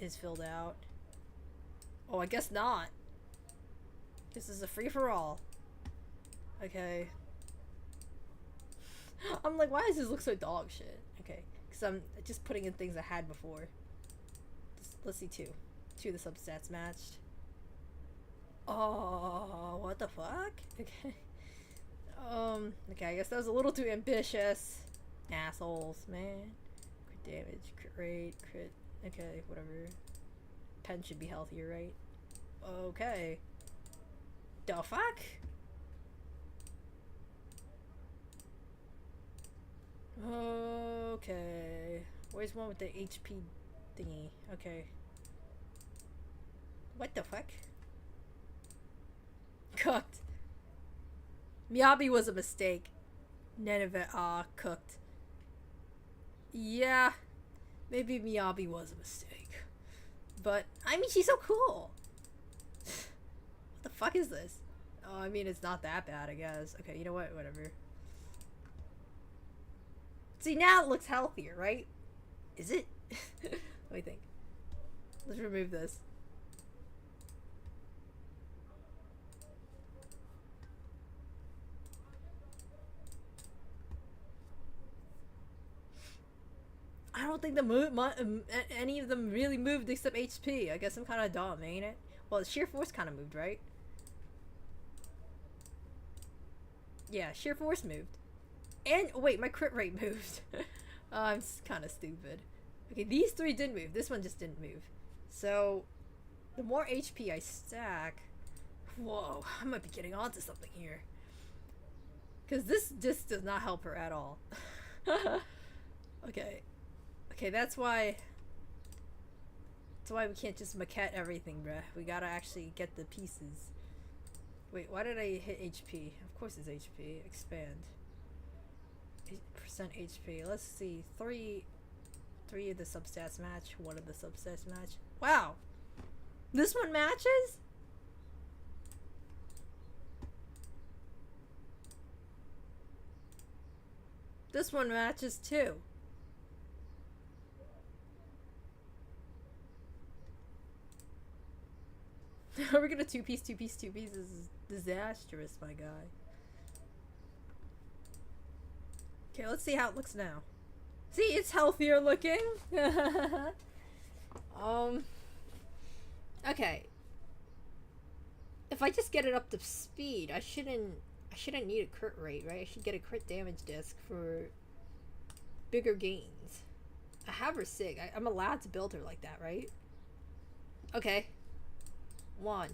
Speaker 1: is filled out. Oh, I guess not. This is a free-for-all. Okay. I'm like, why does this look so dog shit? Okay, because I'm just putting in things I had before. Let's see, two of the substats matched. Oh, what the fuck? Okay. Okay, I guess that was a little too ambitious. Assholes, man. Crit damage, crit rate, crit. Okay, whatever. Pen should be healthier, right? Okay. The fuck? Okay. Where's one with the HP thingy? Okay. What the fuck? Cooked. Miyabi was a mistake. None of it, cooked. Yeah. Maybe Miyabi was a mistake. But, I mean, she's so cool. What the fuck is this? Oh, I mean, it's not that bad, I guess. Okay, you know what? Whatever. See, now it looks healthier, right? Is it? Let me think. Let's remove this. I don't think any of them really moved except HP. I guess I'm kind of dumb, ain't it? Well, sheer force kind of moved, right? Yeah, sheer force moved. And, wait, my crit rate moved. I'm kind of stupid. Okay, these three did move. This one just didn't move. So, the more HP I stack... Whoa, I might be getting onto something here. Because this just does not help her at all. Okay. Okay, that's why we can't just maquette everything, bruh. We gotta actually get the pieces. Wait, why did I hit HP? Of course it's HP. Expand. 8% HP. Let's see. Three of the substats match. One of the substats match. Wow! This one matches? This one matches too. We're gonna two-piece. This is disastrous, my guy. Okay, let's see how it looks now. See, it's healthier looking. Okay. If I just get it up to speed, I shouldn't need a crit rate, right? I should get a crit damage disc for bigger gains. I have her sig. I'm allowed to build her like that, right? Okay. 1,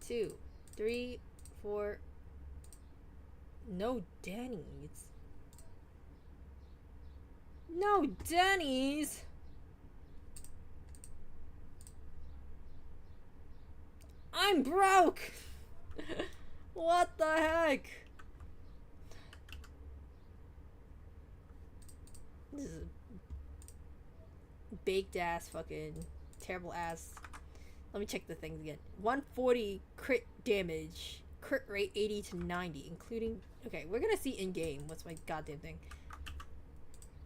Speaker 1: 2, 3, 4. No Denny's. No Denny's. I'm broke. What the heck? This is a baked ass fucking terrible ass. Let me check the things again. 140 crit damage. Crit rate 80 to 90, including... Okay, we're gonna see in-game. What's my goddamn thing?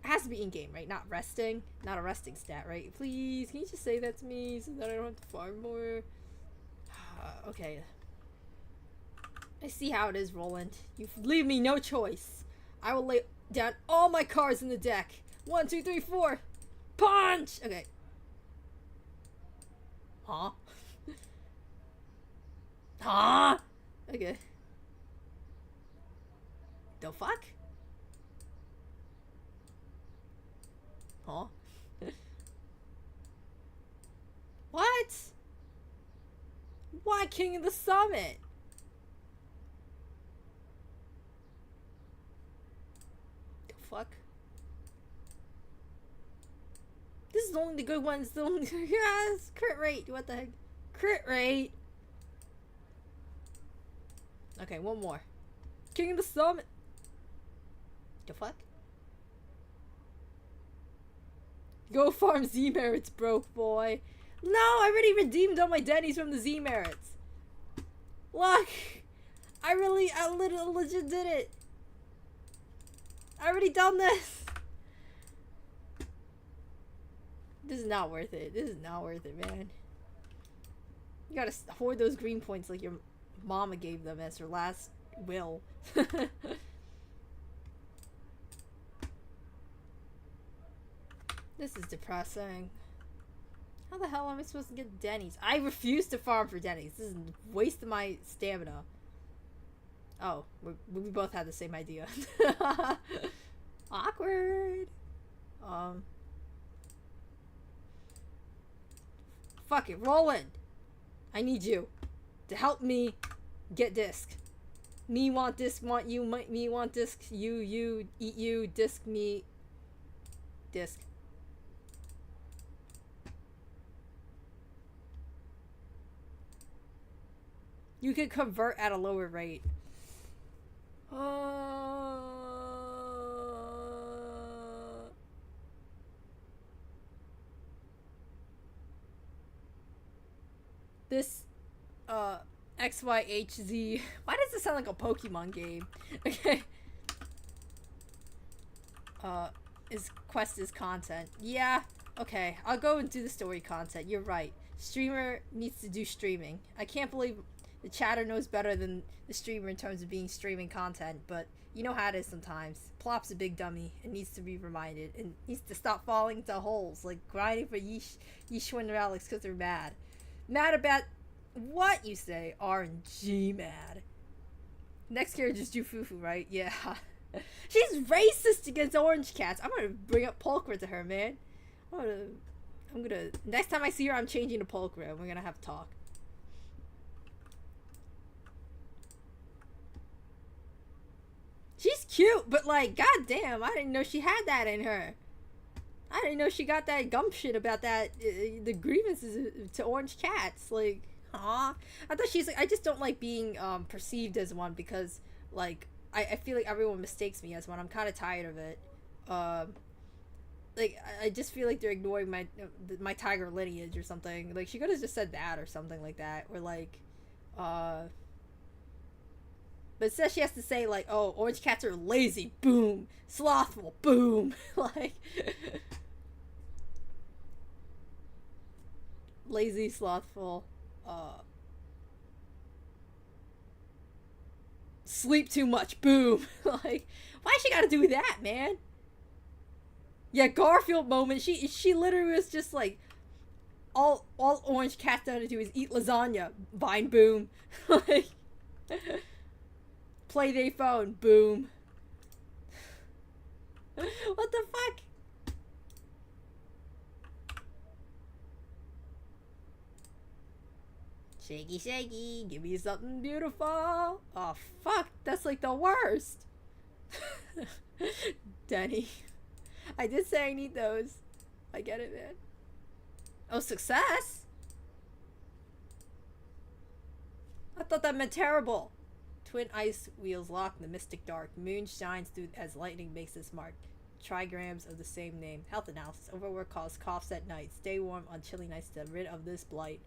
Speaker 1: It has to be in-game, right? Not resting. Not a resting stat, right? Please, can you just say that to me so that I don't have to farm more? Okay. I see how it is, Roland. You leave me no choice. I will lay down all my cards in the deck. 1, 2, 3, 4. Punch! Okay. Huh? Huh? Okay. The fuck? Huh? What? Why King of the Summit? The fuck? This is only the good ones. The only yes, crit rate. What the heck? Crit rate. Okay, one more. King of the Summit. The fuck? Go farm Z merits, broke boy. No, I already redeemed all my Denny's from the Z merits. Look, I legit did it. I already done this. This is not worth it. This is not worth it, man. You gotta hoard those green points like your mama gave them as her last will. This is depressing. How the hell am I supposed to get Denny's? I refuse to farm for Denny's. This is a waste of my stamina. Oh, we both had the same idea. Awkward. Fuck it, Roland. I need you to help me get disc. Me want disc, want you, me want disc, you, eat you, disc, me, disc. You could convert at a lower rate. This, XYHZ. Why does it sound like a Pokemon game? Okay. Is quest is content. Yeah. Okay. I'll go and do the story content. You're right. Streamer needs to do streaming. I can't believe the chatter knows better than the streamer in terms of being streaming content, but you know how it is sometimes. Plop's a big dummy and needs to be reminded and needs to stop falling into holes, like grinding for Yishwin relics because they're mad. Mad about what you say? RNG mad. Next character is Jufufu, right? Yeah. She's racist against orange cats. I'm gonna bring up Pulchra to her, man. I'm gonna next time I see her, I'm changing to Pulchra and we're gonna have a talk. She's cute, but like, goddamn, I didn't know she had that in her. I didn't know she got that gumption about that, the grievances to orange cats. Like, Aw. I thought she's like, I just don't like being perceived as one because like I feel like everyone mistakes me as one. I'm kind of tired of it. Like I just feel like they're ignoring my tiger lineage or something. Like she could have just said that or something like that, or like, but instead she has to say like, oh, orange cats are lazy, boom, slothful, boom, like lazy, slothful, sleep too much, boom, like why she gotta do that, man? Yeah, Garfield moment. She literally was just like, all orange cat's done to do is eat lasagna. Vine boom. Like play they phone, boom. What the fuck? Shaky shaky, give me something beautiful. Oh fuck, that's like the worst. Denny. I did say I need those. I get it, man. Oh, success? I thought that meant terrible. Twin ice wheels lock in the mystic dark. Moon shines through as lightning makes its mark. Trigrams of the same name. Health analysis. Overwork causes coughs at night. Stay warm on chilly nights to get rid of this blight.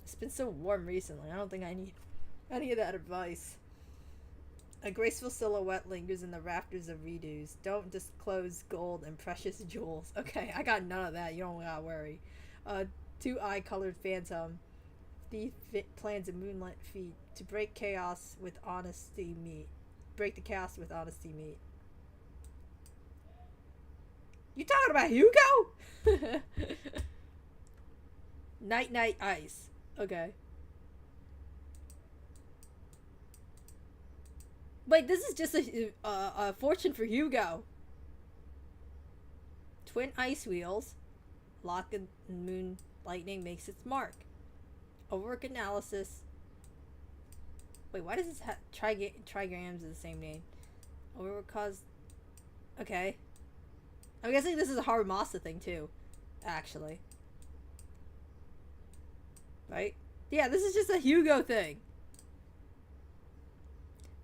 Speaker 1: It's been so warm recently. I don't think I need any of that advice. A graceful silhouette lingers in the rafters of redos. Don't disclose gold and precious jewels. Okay, I got none of that. You don't gotta worry. Two-eye colored phantom. The plans of moonlight feet. To break chaos with honesty meet. Break the chaos with honesty meet. You talking about Hugo? Night night ice. Okay. Wait, this is just a fortune for Hugo. Twin ice wheels. Lock and moon lightning makes its mark. Overwork analysis. Wait, why does this have trigrams is the same name? Overwork cause. Okay. I'm guessing this is a Haramasa thing too. Actually. Right? Yeah, this is just a Hugo thing.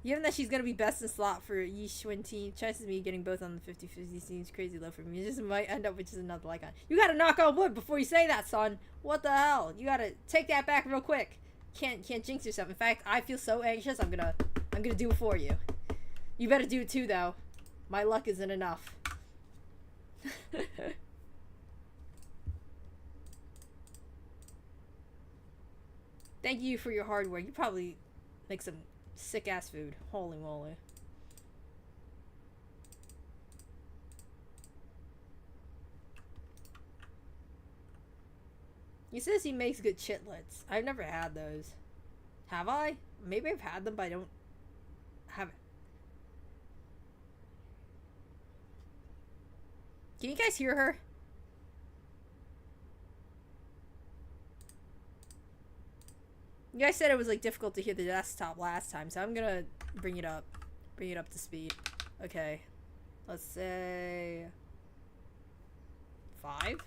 Speaker 1: Given that she's gonna be best in slot for Yishun team, chances of me getting both on the 50-50 seems crazy low for me. It just might end up with just another like on. You gotta knock on wood before you say that, son. What the hell? You gotta take that back real quick. Can't jinx yourself. In fact, I feel so anxious. I'm gonna do it for you. You better do it too, though. My luck isn't enough. Thank you for your hard work. You probably make some sick ass food. Holy moly. He says he makes good chitlets. I've never had those. Have I? Maybe I've had them, but I don't have it. Can you guys hear her? You guys said it was like difficult to hear the desktop last time, so I'm gonna bring it up to speed. Okay, let's say 5.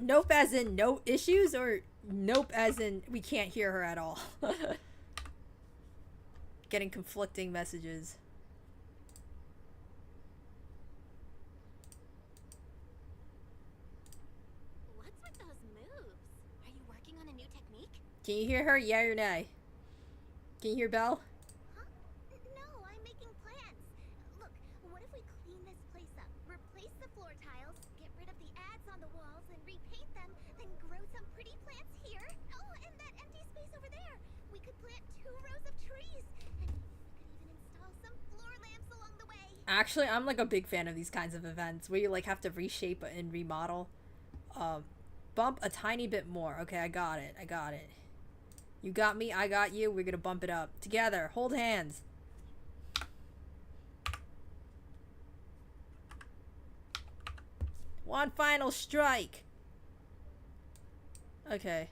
Speaker 1: Nope as in no issues, or nope as in we can't hear her at all. Getting conflicting messages. Can you hear her? Yeah or nay? Can you hear Belle?
Speaker 2: Huh? No, I'm making plans. Look, what if we clean this place up, replace the floor tiles, get rid of the ads on the walls, and repaint them, then grow some pretty plants here? Oh, and that empty space over there. We could plant 2 rows of trees, and we could even install some floor lamps along the way.
Speaker 1: Actually, I'm like a big fan of these kinds of events where you like have to reshape and remodel. Bump a tiny bit more. Okay, I got it. You got me, I got you. We're gonna bump it up. Together. Hold hands. One final strike. Okay.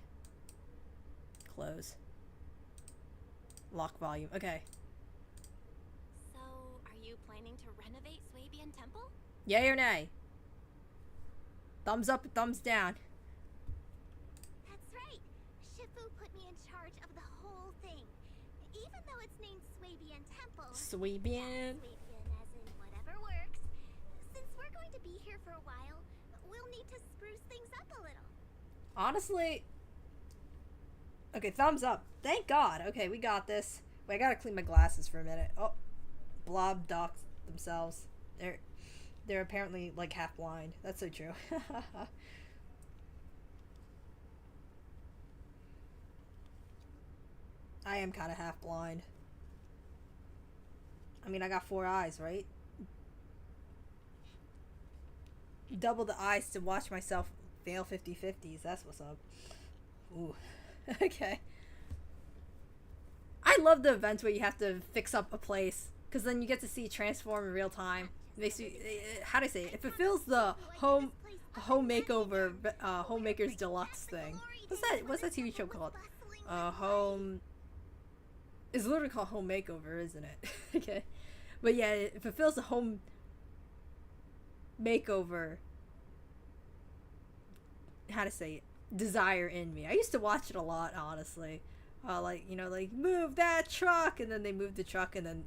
Speaker 1: Close. Lock volume. Okay.
Speaker 2: So, are you planning to renovate Swabian Temple?
Speaker 1: Yay or nay? Thumbs up, thumbs down.
Speaker 2: even though it's named Swabian Temple.
Speaker 1: Swabian?
Speaker 2: Swabian as in whatever works. Since we're going to be here for a while, we'll need to spruce things up a little.
Speaker 1: Honestly... Okay, thumbs up. Thank God. Okay, we got this. Wait, I gotta clean my glasses for a minute. Oh, Blob docked themselves. They're apparently, like, half blind. That's so true. I am kind of half blind. I mean, I got 4 eyes, right? Double the eyes to watch myself fail 50-50s. That's what's up. Ooh. Okay. I love the events where you have to fix up a place, because then you get to see it transform in real time. It makes you, how do I say it? It fulfills the home makeover, homemaker's deluxe thing. What's that TV show called? It's literally called Home Makeover, isn't it? Okay. But yeah, it fulfills the home makeover, how to say it, desire in me. I used to watch it a lot, honestly. Like, you know, like, move that truck, and then they move the truck, and then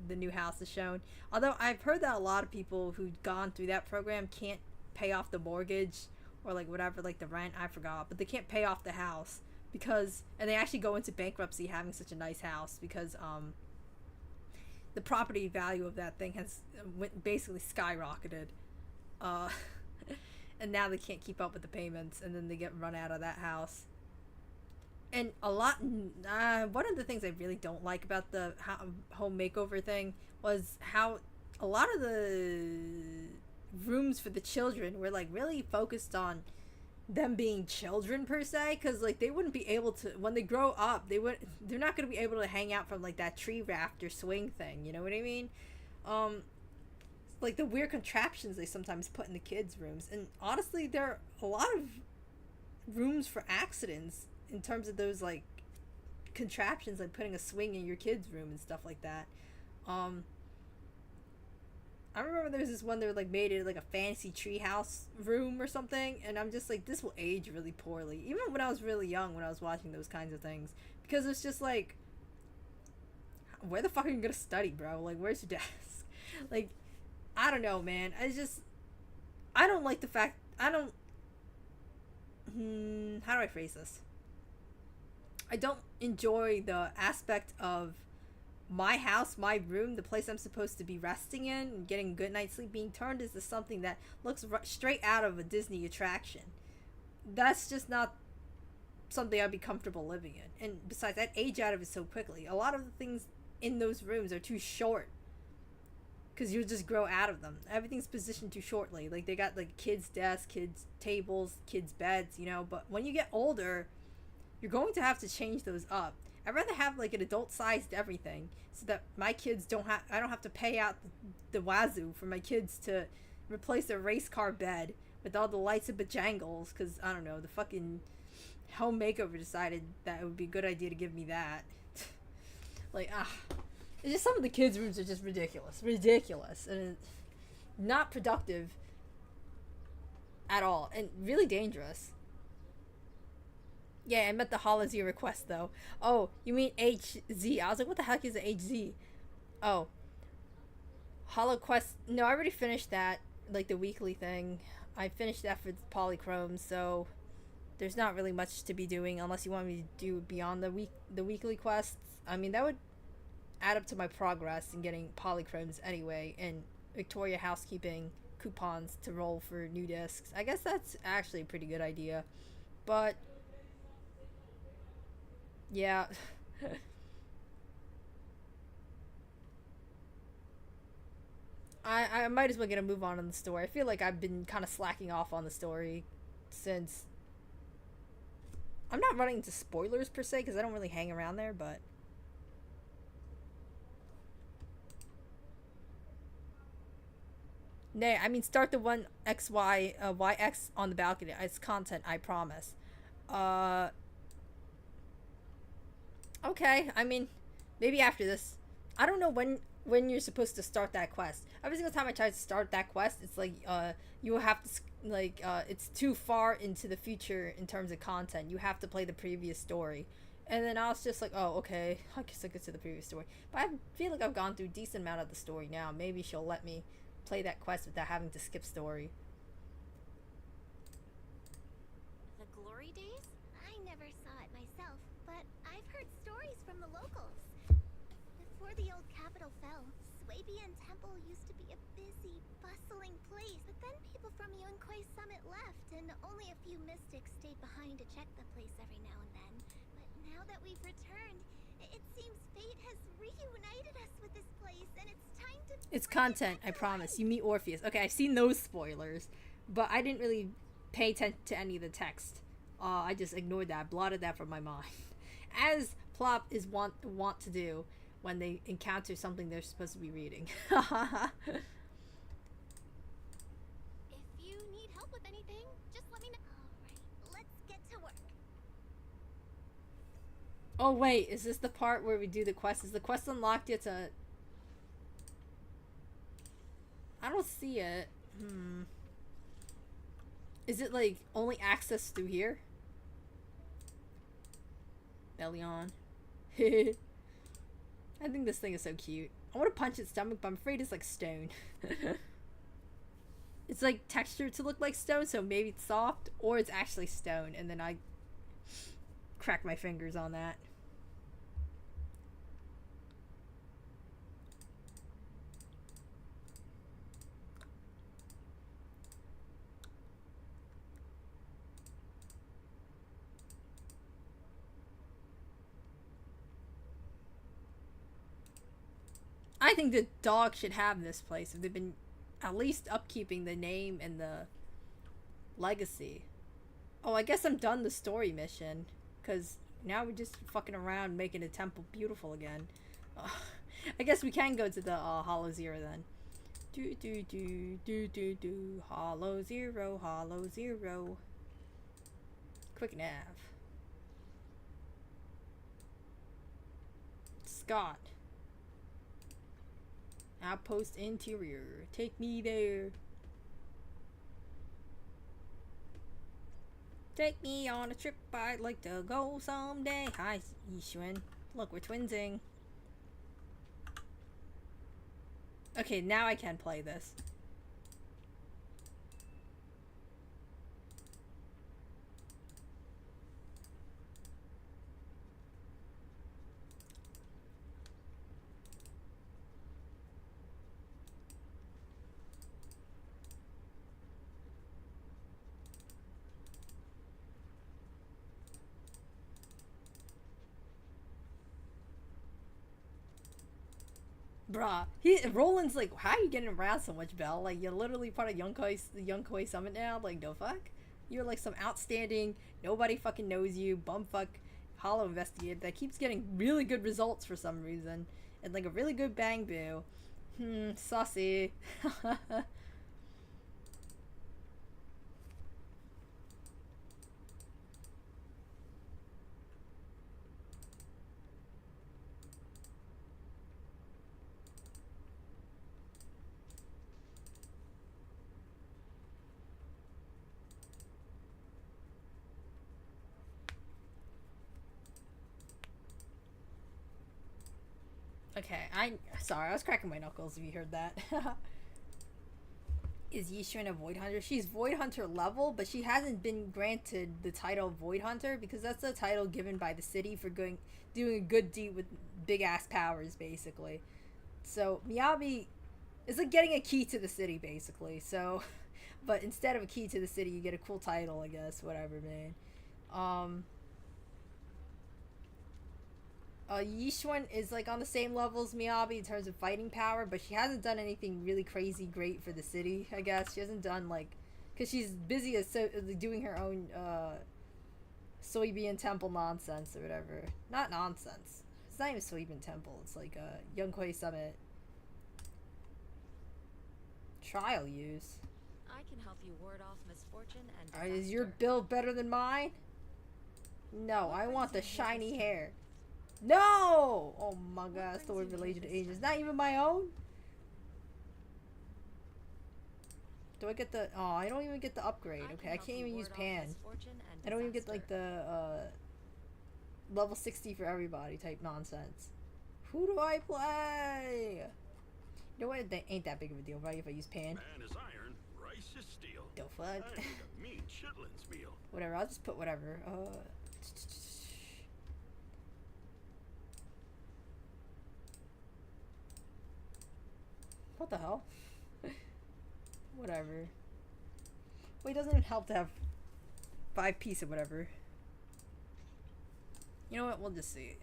Speaker 1: the new house is shown. Although I've heard that a lot of people who've gone through that program can't pay off the mortgage or like whatever, like the rent, I forgot, but they can't pay off the house because, and they actually go into bankruptcy having such a nice house because the property value of that thing has basically skyrocketed. And now they can't keep up with the payments, and then they get run out of that house. And one of the things I really don't like about the home makeover thing was how a lot of the rooms for the children were like really focused on them being children per se, because like they wouldn't be able to, when they grow up, they're not going to be able to hang out from like that tree raft or swing thing, you know what I mean? Like the weird contraptions they sometimes put in the kids' rooms, and honestly there are a lot of rooms for accidents in terms of those like contraptions, like putting a swing in your kid's room and stuff like that. I remember there was this one that like made it like a fancy treehouse room or something, and I'm just like, this will age really poorly. Even when I was really young, when I was watching those kinds of things, because it's just like, where the fuck are you gonna study, bro? Like, where's your desk? Like, I don't know, man. I don't like the fact, how do I phrase this? I don't enjoy the aspect of my house, my room, the place I'm supposed to be resting in and getting a good night's sleep, being turned into something that looks straight out of a Disney attraction. That's just not something I'd be comfortable living in. And besides, I'd age out of it so quickly. A lot of the things in those rooms are too short, because you'll just grow out of them. Everything's positioned too shortly. Like, they got like kids' desks, kids' tables, kids' beds, you know. But when you get older, you're going to have to change those up. I'd rather have like an adult-sized everything, so that my kids I don't have to pay out the wazoo for my kids to replace their race car bed with all the lights and bejangles, because I don't know, the fucking home makeover decided that it would be a good idea to give me that. Like, it's just, some of the kids' rooms are just ridiculous, and not productive at all, and really dangerous. Yeah, I meant the HoloZ request, though. Oh, you mean HZ. I was like, what the heck is the HZ? Oh. HoloQuest. No, I already finished that. Like, the weekly thing. I finished that for Polychrome, so there's not really much to be doing unless you want me to do beyond the weekly quests. I mean, that would add up to my progress in getting Polychromes anyway, and Victoria housekeeping coupons to roll for new discs. I guess that's actually a pretty good idea. But yeah. I might as well get a move on the story. I feel like I've been kind of slacking off on the story since I'm not running into spoilers per se, because I don't really hang around there, but nay, I mean, start the one YX on the balcony. It's content, I promise. Okay, I mean, maybe after this. I don't know when you're supposed to start that quest. Every single time I try to start that quest, it's like, you will have to, like, it's too far into the future in terms of content. You have to play the previous story. And then I was just like, oh, okay, I guess I get to the previous story. But I feel like I've gone through a decent amount of the story now. Maybe she'll let me play that quest without having to skip story.
Speaker 2: The glory days? I never saw it myself, but I've heard stories from the locals. Before the old capital fell, Swabian Temple used to be a busy, bustling place. But then people from Yunque's summit left, and only a few mystics stayed behind to check the place every now and then. But now that we've returned, it seems fate has reunited us with this place, and it's time to...
Speaker 1: It's content, I promise. You meet Orpheus. Okay, I've seen those spoilers, but I didn't really pay attention to any of the text. I just ignored that, blotted that from my mind. As Plop is want to do when they encounter something they're supposed to be reading.
Speaker 2: If you need help with anything, just let me know. Alright, let's get to work.
Speaker 1: Oh wait, is this the part where we do the quest? Is the quest unlocked yet to... I don't see it. Is it like only access through here? Belly on. I think this thing is so cute. I want to punch its stomach, but I'm afraid it's like stone. It's like textured to look like stone, so maybe it's soft, or it's actually stone, and then I crack my fingers on that. I think the dog should have this place if they've been at least upkeeping the name and the legacy. Oh, I guess I'm done the story mission, because now we're just fucking around making the temple beautiful again. I guess we can go to the Hollow Zero then. Hollow Zero, Hollow Zero. Quick nav. Scott. Outpost interior. Take me there. Take me on a trip, I'd like to go someday. Hi, Yishun. Look, we're twinsing. Okay, now I can play this. Bruh, Roland's like, how are you getting around so much, Belle? Like, you're literally part of the Yunque's summit now? Like, no fuck? You're like some outstanding, nobody fucking knows you, bumfuck hollow investigator that keeps getting really good results for some reason. And like a really good bang boo. Saucy. Okay, sorry, I was cracking my knuckles if you heard that. Is Yishun a Void Hunter? She's Void Hunter level, but she hasn't been granted the title Void Hunter because that's the title given by the city for doing a good deed with big ass powers, basically. So Miyabi is like getting a key to the city, basically. So, but instead of a key to the city, you get a cool title, I guess. Whatever, man. Yishun is like on the same level as Miyabi in terms of fighting power, but she hasn't done anything really crazy great for the city, I guess. She hasn't done like, because she's busy doing her own Soybean Temple nonsense or whatever. Not nonsense. It's not even Soybean Temple. It's like Yunquei Summit trial use.
Speaker 3: I can help you ward off misfortune and
Speaker 1: Alright, is your build better than mine? No, I want the shiny hair. No! Oh my god, story related to ages. Not even my own? Do I get the... Oh, I don't even get the upgrade. Okay, I can't even use Pan. I don't even get like the level 60 for everybody type nonsense. Who do I play? You know what? That ain't that big of a deal, right? If I use pan.
Speaker 4: Man is iron, rice is steel.
Speaker 1: The fuck?
Speaker 4: I make a mean chitlins meal.
Speaker 1: Whatever, I'll just put whatever. What the hell? Whatever. Well, it doesn't even help to have 5 piece of whatever. You know what? We'll just see.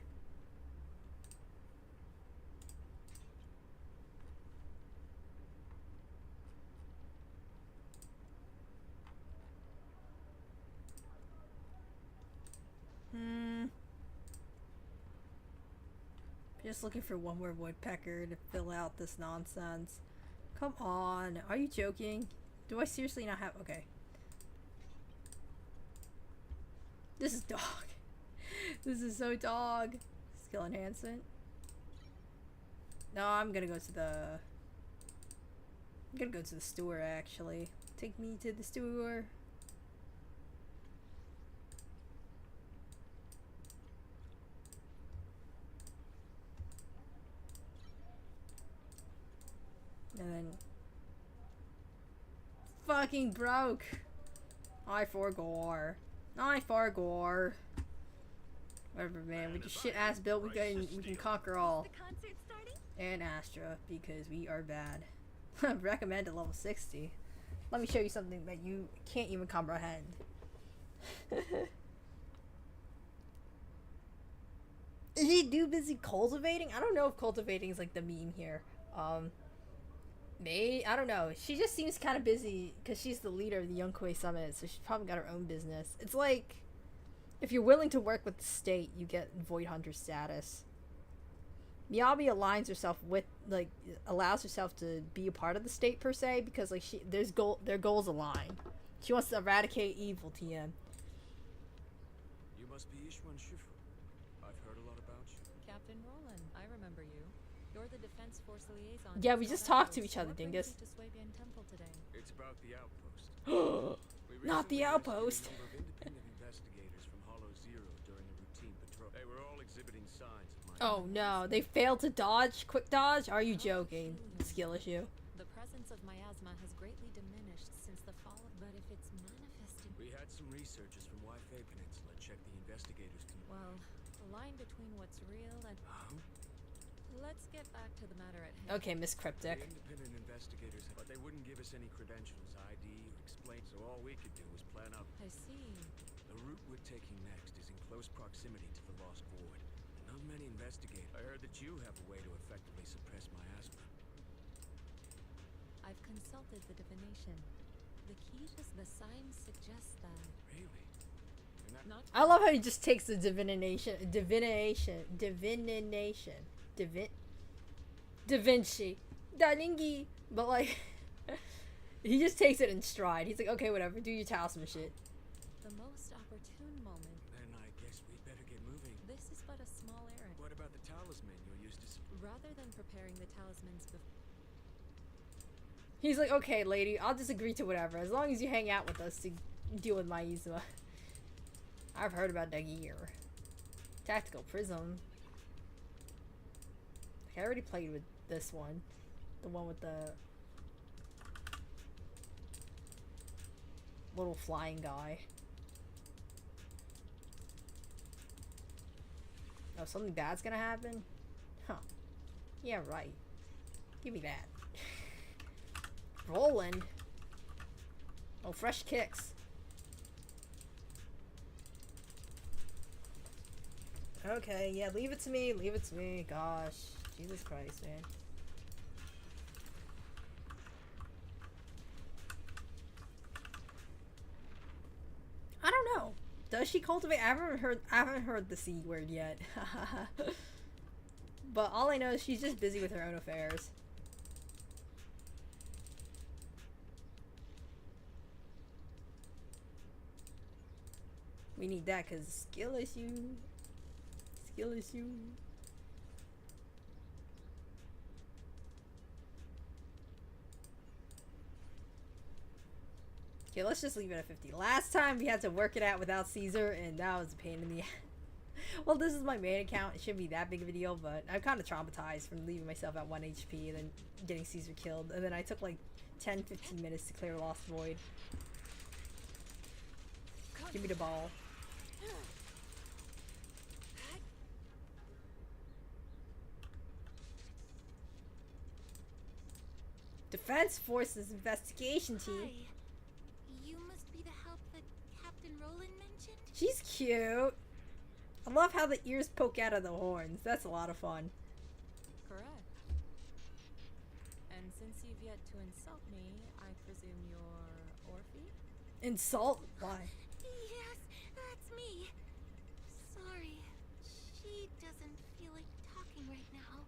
Speaker 1: Just looking for one more woodpecker to fill out this nonsense. Come on. Are you joking? Do I seriously not have... Okay. This is dog. This is so dog. Skill enhancement. No, I'm gonna go to the... I'm gonna go to the store, actually. Take me to the store. And then... Fucking broke! I forgore. I forgore. Whatever, man. With the shit ass build, we can conquer all.
Speaker 2: The concert starting?
Speaker 1: And Astra, because we are bad. Recommend at level 60. Let me show you something that you can't even comprehend. Is he too busy cultivating? I don't know if cultivating is like the meme here. I don't know. She just seems kind of busy because she's the leader of the Yonkoi Summit, so she's probably got her own business. It's like, if you're willing to work with the state, you get Void Hunter status. Miyabi aligns herself with, like, allows herself to be a part of the state per se because, like, their goals align. She wants to eradicate evil, TM.
Speaker 5: You must be Ishwan Shifu. I've heard a lot about you.
Speaker 3: Captain Roland, I remember you. You're the Defense Force liaison.
Speaker 1: Yeah, we just talked to each other, dingus.
Speaker 3: To Swabian Temple today.
Speaker 5: It's about the outpost.
Speaker 1: Not the outpost.
Speaker 5: A number of independent investigators from Hollow Zero during a routine patrol. They were all exhibiting signs of my...
Speaker 1: Oh no, they failed to dodge? Quick dodge? Are you joking? Skill issue.
Speaker 3: The presence of miasma has greatly diminished since the fall of... But if it's manifesting...
Speaker 5: We had some researchers from Waifei Peninsula check the investigators'
Speaker 3: Well, the line between what's real and... Let's get back to the matter at hand.
Speaker 1: Okay, Miss Cryptic.
Speaker 5: The independent investigators, but they wouldn't give us any credentials, ID, or explain, so all we could do was plan out...
Speaker 3: I see.
Speaker 5: The route we're taking next is in close proximity to the Lost Void. Not many investigators. I heard that you have a way to effectively suppress miasma.
Speaker 3: I've consulted the divination. The key is the signs suggest that...
Speaker 5: Really?
Speaker 3: Not...
Speaker 1: I love how he just takes the divination, Da Vinci, Daningi, but like, he just takes it in stride. He's like, okay, whatever, do your talisman shit.
Speaker 3: The most opportune moment.
Speaker 5: Then I guess we better get moving.
Speaker 3: This is but a small errand.
Speaker 5: What about the talisman you're used to...
Speaker 3: Rather than preparing the talismans
Speaker 1: He's like, okay, lady, I'll just agree to whatever, as long as you hang out with us to deal with my Izuma. I've heard about that gear. Tactical prism. I already played with this one. The one with the little flying guy. Oh, something bad's gonna happen? Huh. Yeah, right. Give me that. Roland. Oh, fresh kicks. Okay, yeah, leave it to me, leave it to me. Gosh, Jesus Christ, man. I don't know. Does she cultivate? I haven't heard the C word yet. But all I know is she's just busy with her own affairs. We need that because skill issue. Skill issue. Okay, let's just leave it at 50. Last time we had to work it out without Caesar, and that was a pain in the ass. Well, this is my main account. It shouldn't be that big of a deal, but I'm kind of traumatized from leaving myself at 1 HP and then getting Caesar killed. And then I took like 10-15 minutes to clear Lost Void. Give me the ball. Defense Forces Investigation Team.
Speaker 2: Hi. You must be the help that Captain Roland mentioned?
Speaker 1: She's cute. I love how the ears poke out of the horns. That's a lot of fun.
Speaker 3: Correct. And since you've yet to insult me, I presume you're Orphe?
Speaker 1: Insult? Why?
Speaker 2: Yes, that's me. Sorry. She doesn't feel like talking right now.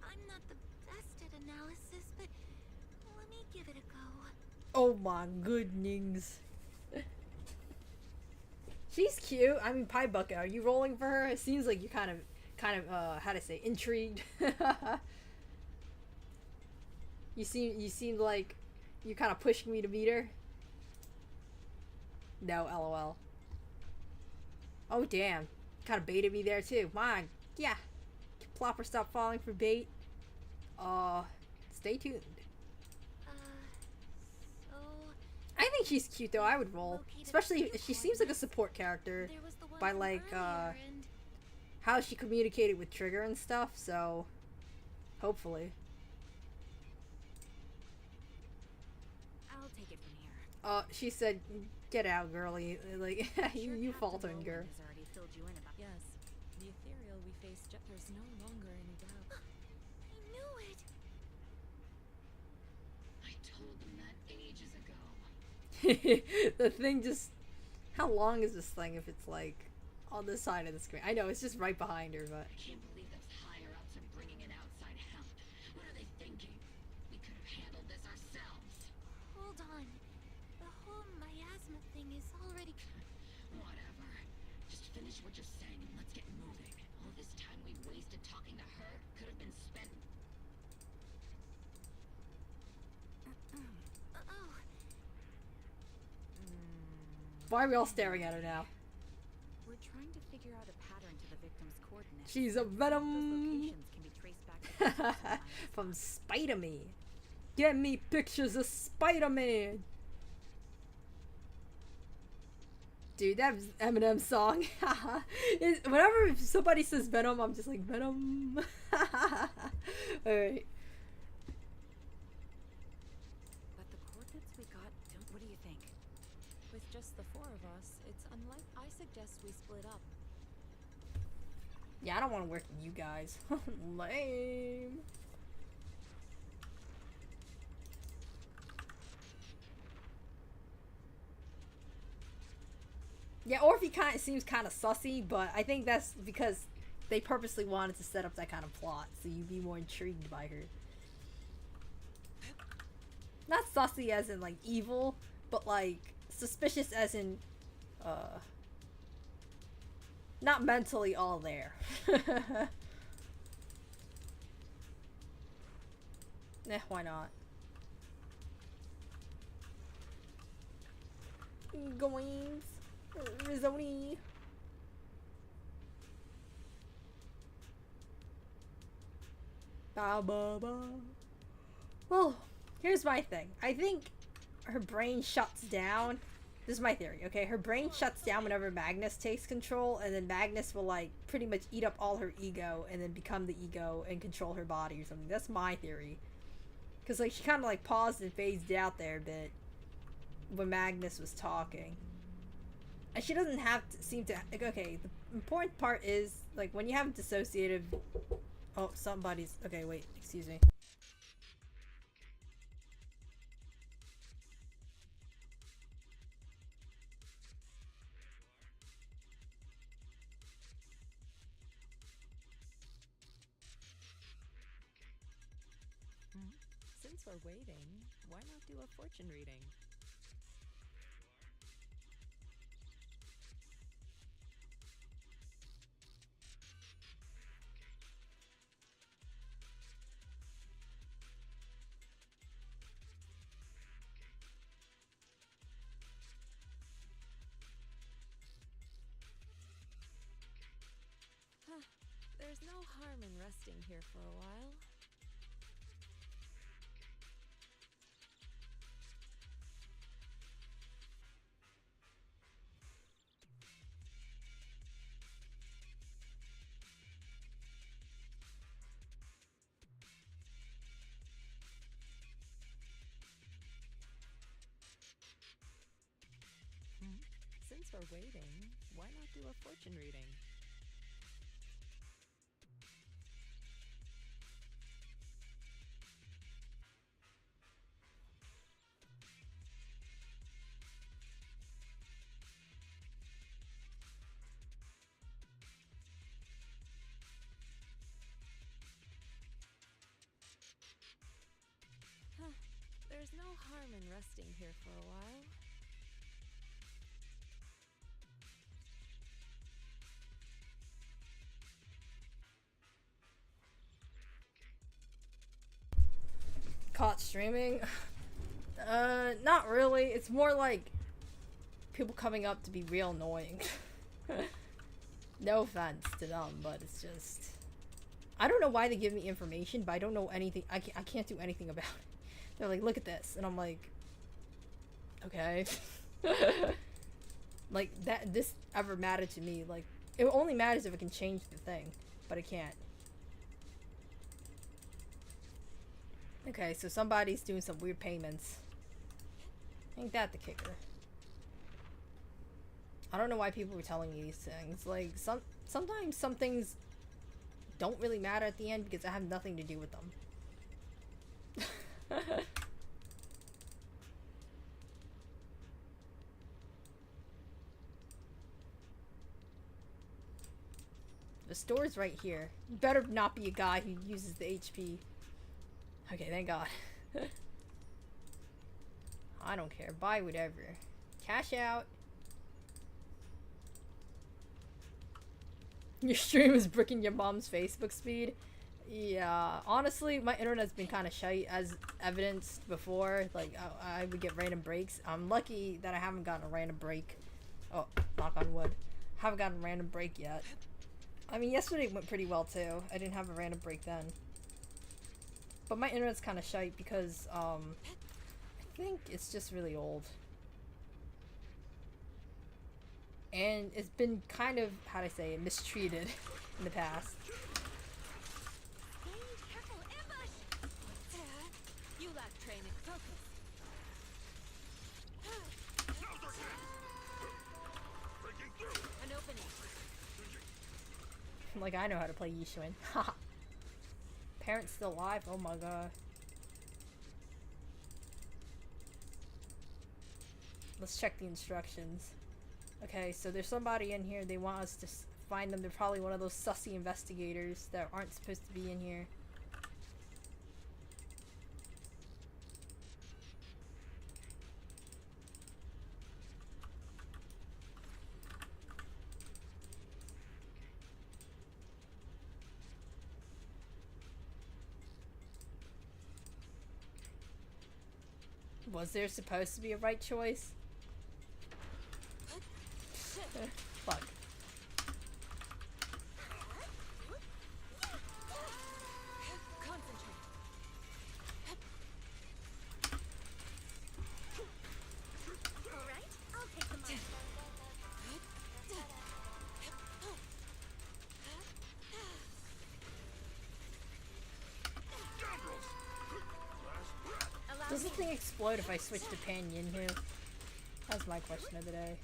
Speaker 2: I'm not the best at analysis, but let me give it a go.
Speaker 1: Oh my goodness. She's cute. I mean, Pie Bucket, are you rolling for her? It seems like you're kind of, how to say, intrigued. you seem like you're kind of pushing me to beat her. No, lol. Oh damn, kind of baited me there too. My, yeah. Can Plopper stop falling for bait? Stay tuned.
Speaker 2: So
Speaker 1: I think she's cute though. I would roll,
Speaker 2: located
Speaker 1: especially
Speaker 2: a few
Speaker 1: she seems like a
Speaker 2: coordinates.
Speaker 1: support character
Speaker 2: there was the one
Speaker 1: by
Speaker 2: from
Speaker 1: like
Speaker 2: earlier, and
Speaker 1: how she communicated with Trigger and stuff. So hopefully,
Speaker 2: I'll take it from here.
Speaker 1: she said, "Get out, girly." Like you faltering, girl.
Speaker 2: Has already filled you in about.
Speaker 3: Yes. The ethereal we faced, there's no longer any doubt.
Speaker 2: I knew it.
Speaker 6: I told them that ages ago.
Speaker 1: The thing just. How long is this thing if it's like on this side of the screen? I know it's just right behind her, but.
Speaker 6: I can't believe those higher-ups are bringing in outside help. What are they thinking? We could have handled this ourselves.
Speaker 2: Hold on. The whole miasma thing is already.
Speaker 6: Whatever. Just finish what you're saying and let's get moving. All this time we wasted talking to her could have been spent.
Speaker 2: Oh,
Speaker 1: Why are we all staring at her now?
Speaker 7: We're trying to figure out a pattern to the victim's coordinates.
Speaker 1: She's a
Speaker 7: Those
Speaker 1: Venom
Speaker 7: locations can be traced back to the source of the
Speaker 1: from Spider-Man. Get me pictures of Spider-Man. Dude, that Eminem song. Whenever somebody says Venom, I'm just like, Venom. Alright.
Speaker 7: But the coordinates we got don't. What do you think?
Speaker 3: With just the four of us, it's unlike. I suggest we split up.
Speaker 1: Yeah, I don't want to work with you guys. Lame. Yeah, Orphe kind of seems kind of sussy, but I think that's because they purposely wanted to set up that kind of plot, so you'd be more intrigued by her. Not sussy as in like evil, but like suspicious as in not mentally all there. Why not? Goings. Rizzoni. Ba ba ba. Well, here's my thing. I think her brain shuts down. This is my theory, okay? Her brain shuts down whenever Magnus takes control, and then Magnus will, like, pretty much eat up all her ego and then become the ego and control her body or something. That's my theory. Because, like, she kind of, like, paused and phased out there a bit when Magnus was talking. And she doesn't have to seem to... Like, okay, the important part is, like, when you have dissociative... Oh, somebody's... Okay, wait, excuse me.
Speaker 3: Since we're waiting, why not do a fortune reading? There's no harm in resting here for a while. Since we're waiting, why not do a fortune reading? Huh. There's no harm in resting here for a while.
Speaker 1: Caught streaming? Not really. It's more like people coming up to be real annoying. No offense to them, but it's just... I don't know why they give me information, but I don't know anything. I can't do anything about it. They're like, look at this. And I'm like... Okay. Like, this ever mattered to me. Like, it only matters if it can change the thing. But it can't. Okay, so somebody's doing some weird payments. Ain't that the kicker? I don't know why people were telling me these things. Like, sometimes some things don't really matter at the end because I have nothing to do with them. The store's right here. Better not be a guy who uses the HP. Okay, thank God. I don't care. Buy whatever. Cash out. Your stream is bricking your mom's Facebook speed. Yeah, honestly, my internet's been kind of shite, as evidenced before. Like, I would get random breaks. I'm lucky that I haven't gotten a random break. Oh, knock on wood. Haven't gotten a random break yet. I mean, yesterday went pretty well, too. I didn't have a random break then. But my internet's kind of shite because, I think it's just really old. And it's been kind of, how do I say it, mistreated in the past.
Speaker 3: Careful, ambush! You lack training. Focus.
Speaker 4: Breaking through.
Speaker 3: An opening.
Speaker 1: Like, I know how to play Yishuin. Haha. Parents still alive? Oh my god. Let's check the instructions. Okay, so there's somebody in here. They want us to find them. They're probably one of those sussy investigators that aren't supposed to be in here. Was there supposed to be a right choice? Fuck.
Speaker 3: Concentrate.
Speaker 2: Alright, I'll take them on.
Speaker 4: Scoundrels. Last breath.
Speaker 3: Allow
Speaker 1: Does the
Speaker 3: me.
Speaker 1: thing explode if I switch to Pan Yinhu? That's my question of the day.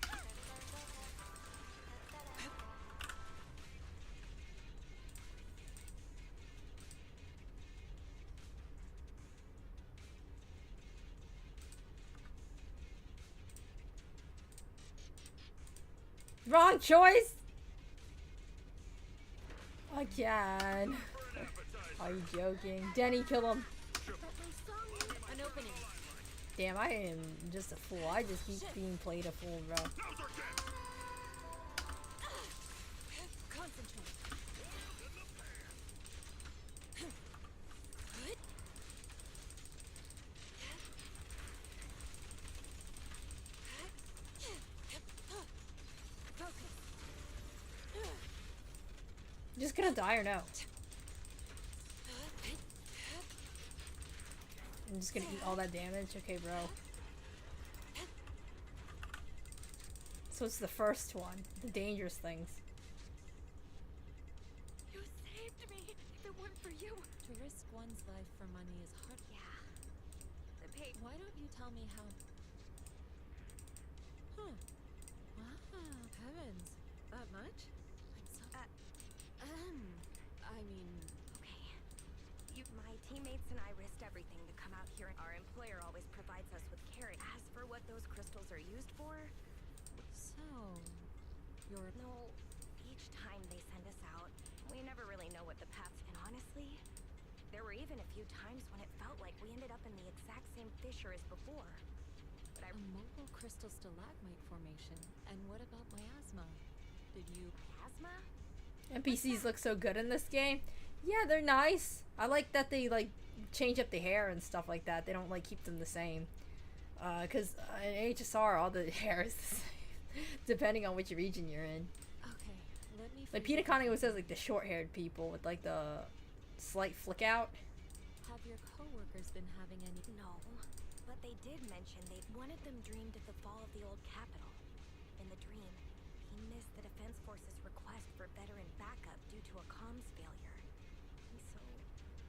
Speaker 1: Wrong choice! Again. Are you joking? Denny, kill him.
Speaker 3: An opening.
Speaker 1: Damn, I am just a fool. I just keep being played a fool, bro.
Speaker 4: Now's our chance.
Speaker 3: Concentrate.
Speaker 1: just gonna die or no? I'm just gonna eat all that damage? Okay, bro. So it's the first one. The dangerous things.
Speaker 2: You saved me. If it weren't for you.
Speaker 3: To risk one's life for money is hard.
Speaker 2: Yeah. The pay.
Speaker 3: Why don't you tell me how? Huh. Wow. Heavens. That much? I'm so... I mean...
Speaker 2: Okay. My teammates and I risked everything to come out here. Our employer always provides us with carrot. As for what those crystals are used for,
Speaker 3: So... You're...
Speaker 2: no. Each time they send us out, we never really know what the paths. And honestly, there were even a few times when it felt like we ended up in the exact same fissure as before. But
Speaker 3: A mobile crystal stalagmite formation. And what about miasma? Did you...
Speaker 2: Plasma?
Speaker 1: NPCs look so good in this game. Yeah, they're nice. I like that they like change up the hair and stuff like that. They don't like keep them the same. Cause in HSR all the hair is the same, depending on which region you're in.
Speaker 3: Okay, let me...
Speaker 1: Like
Speaker 3: figure-
Speaker 1: Peter Conning always says like the short-haired people with like the slight flick out.
Speaker 3: Have your coworkers been having any...
Speaker 2: No. But they did mention one of them dreamed of the fall of the old capital. In the dream, he missed the Defense Force's request for veteran backup due to a comms failure. And so,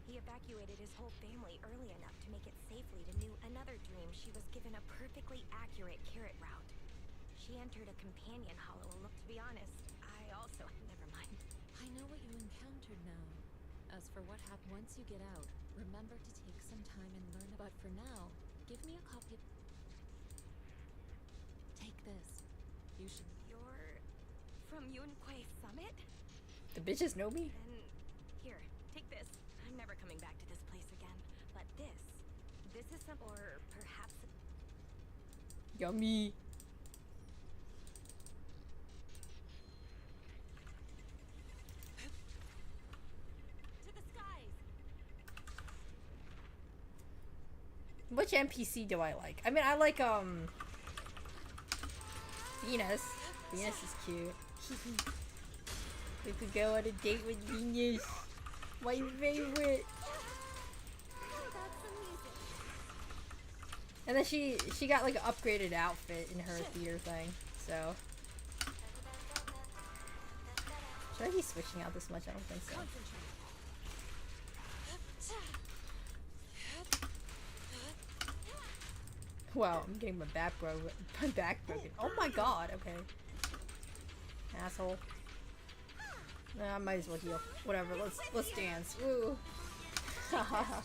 Speaker 2: he evacuated his whole family early enough to make it safely to another dream. She was given a perfectly accurate carrot route. She entered a companion hollow, and look, to be honest, I also... Never mind.
Speaker 3: I know what you encountered now. As for what happened once you get out, remember to take some time and learn. But for now, give me a copy of... Take this. You should...
Speaker 2: You're from Yunquay Summit?
Speaker 1: The bitches know me.
Speaker 2: Then, here, take this. I'm never coming back to this place again. But this is some... or perhaps...
Speaker 1: Yummy.
Speaker 2: To the skies!
Speaker 1: Which NPC do I like? I mean, I like Venus. Venus is cute. We could go on a date with Venus. My favorite. And then she got like an upgraded outfit in her theater thing. So should I be switching out this much? I don't think so. Wow, I'm getting my back broken. My back broken. Oh my god. Okay. Asshole. Nah, I might as well heal. Whatever. Let's dance. Woo. Haha.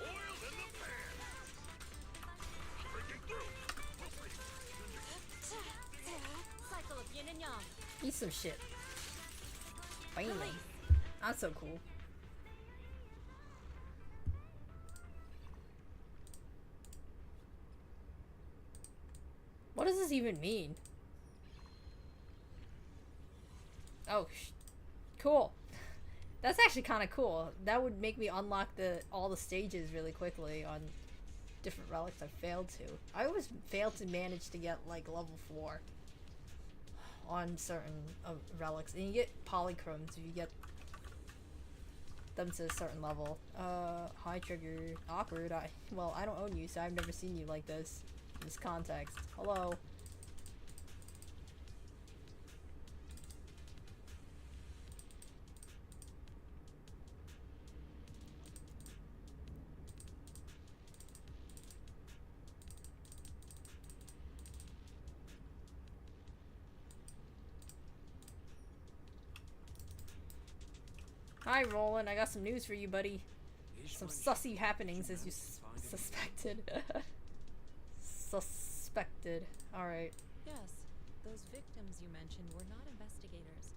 Speaker 4: Oil in the pan. Breaking through.
Speaker 3: Cycle of yin and yang.
Speaker 1: Eat some shit. Finally. That's so cool. What does this even mean? Oh, cool. That's actually kind of cool. That would make me unlock all the stages really quickly on different relics I've failed to. I always fail to manage to get like level 4 on certain relics, and you get polychromes if you get them to a certain level. High trigger, awkward. Well, I don't own you, so I've never seen you like this in this context. Hello. Hi, Roland. I got some news for you, buddy. Some sussy happenings, as you suspected. Suspected. Alright.
Speaker 3: Yes, those victims you mentioned were not investigators.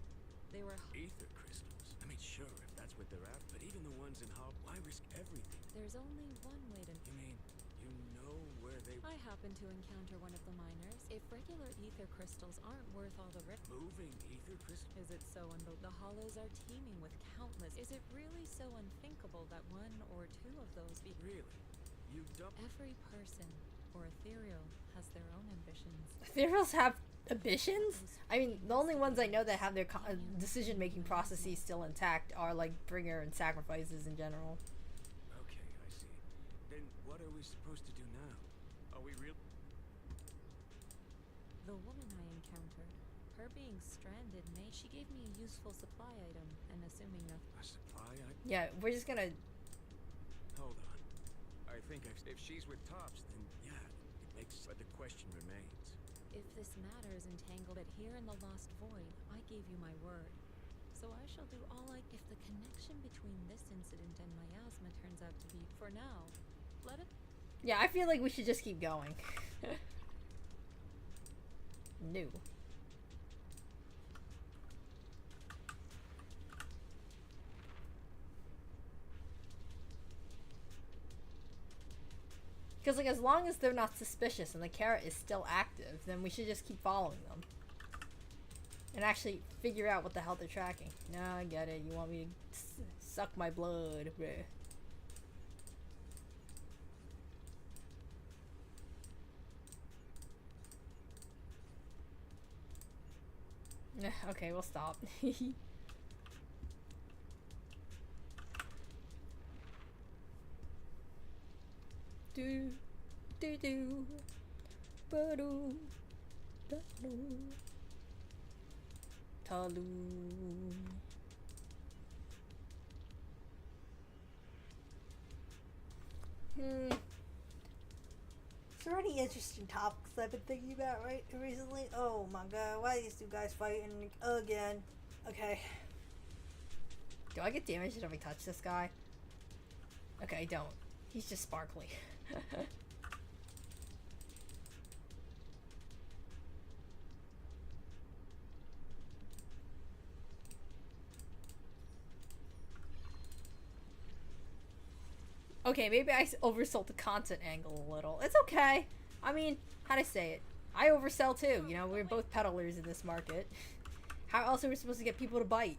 Speaker 3: They were...
Speaker 5: Ether crystals. I mean, sure, if that's what they're after. But even the ones in Hob, why risk everything?
Speaker 3: There's only one way to...
Speaker 5: You mean, you know where they...
Speaker 3: I happened to encounter one of the miners. If regular ether crystals aren't worth all the risk...
Speaker 5: Moving ether crystals?
Speaker 3: Is it so the hollows are teeming with countless... Is it really so unthinkable that one or two of those be...
Speaker 5: Really? You dump...
Speaker 3: Every person or ethereal has their own ambitions.
Speaker 1: Ethereals have ambitions? I mean, the only ones I know that have their decision-making processes still intact are like bringer and sacrifices in general.
Speaker 5: Okay, I see. Then what are we supposed to do now? Are we real?
Speaker 3: The woman I encountered, her being stranded she gave me a useful supply item, and assuming nothing.
Speaker 5: A supply item?
Speaker 1: Yeah, we're just gonna...
Speaker 5: Hold on. I think if she's with Tops, then yeah, it makes... But the question remains.
Speaker 3: If this matter is entangled, but here in the Lost Void, I gave you my word. So I shall do all I... If the connection between this incident and miasma turns out to be, for now, let it...
Speaker 1: Yeah, I feel like we should just keep going. No. Because, like, as long as they're not suspicious and the carrot is still active, then we should just keep following them. And actually figure out what the hell they're tracking. No, I get it. You want me to suck my blood, bruh. Okay, we'll stop. Do do do ba-do da-do talu. Is there any interesting topics I've been thinking about recently? Oh my god, why are these two guys fighting again? Okay. Do I get damaged if I touch this guy? Okay, I don't. He's just sparkly. Okay, maybe I oversold the content angle a little. It's okay. I mean, how'd I say it? I oversell too. You know, we're both peddlers in this market. How else are we supposed to get people to bite?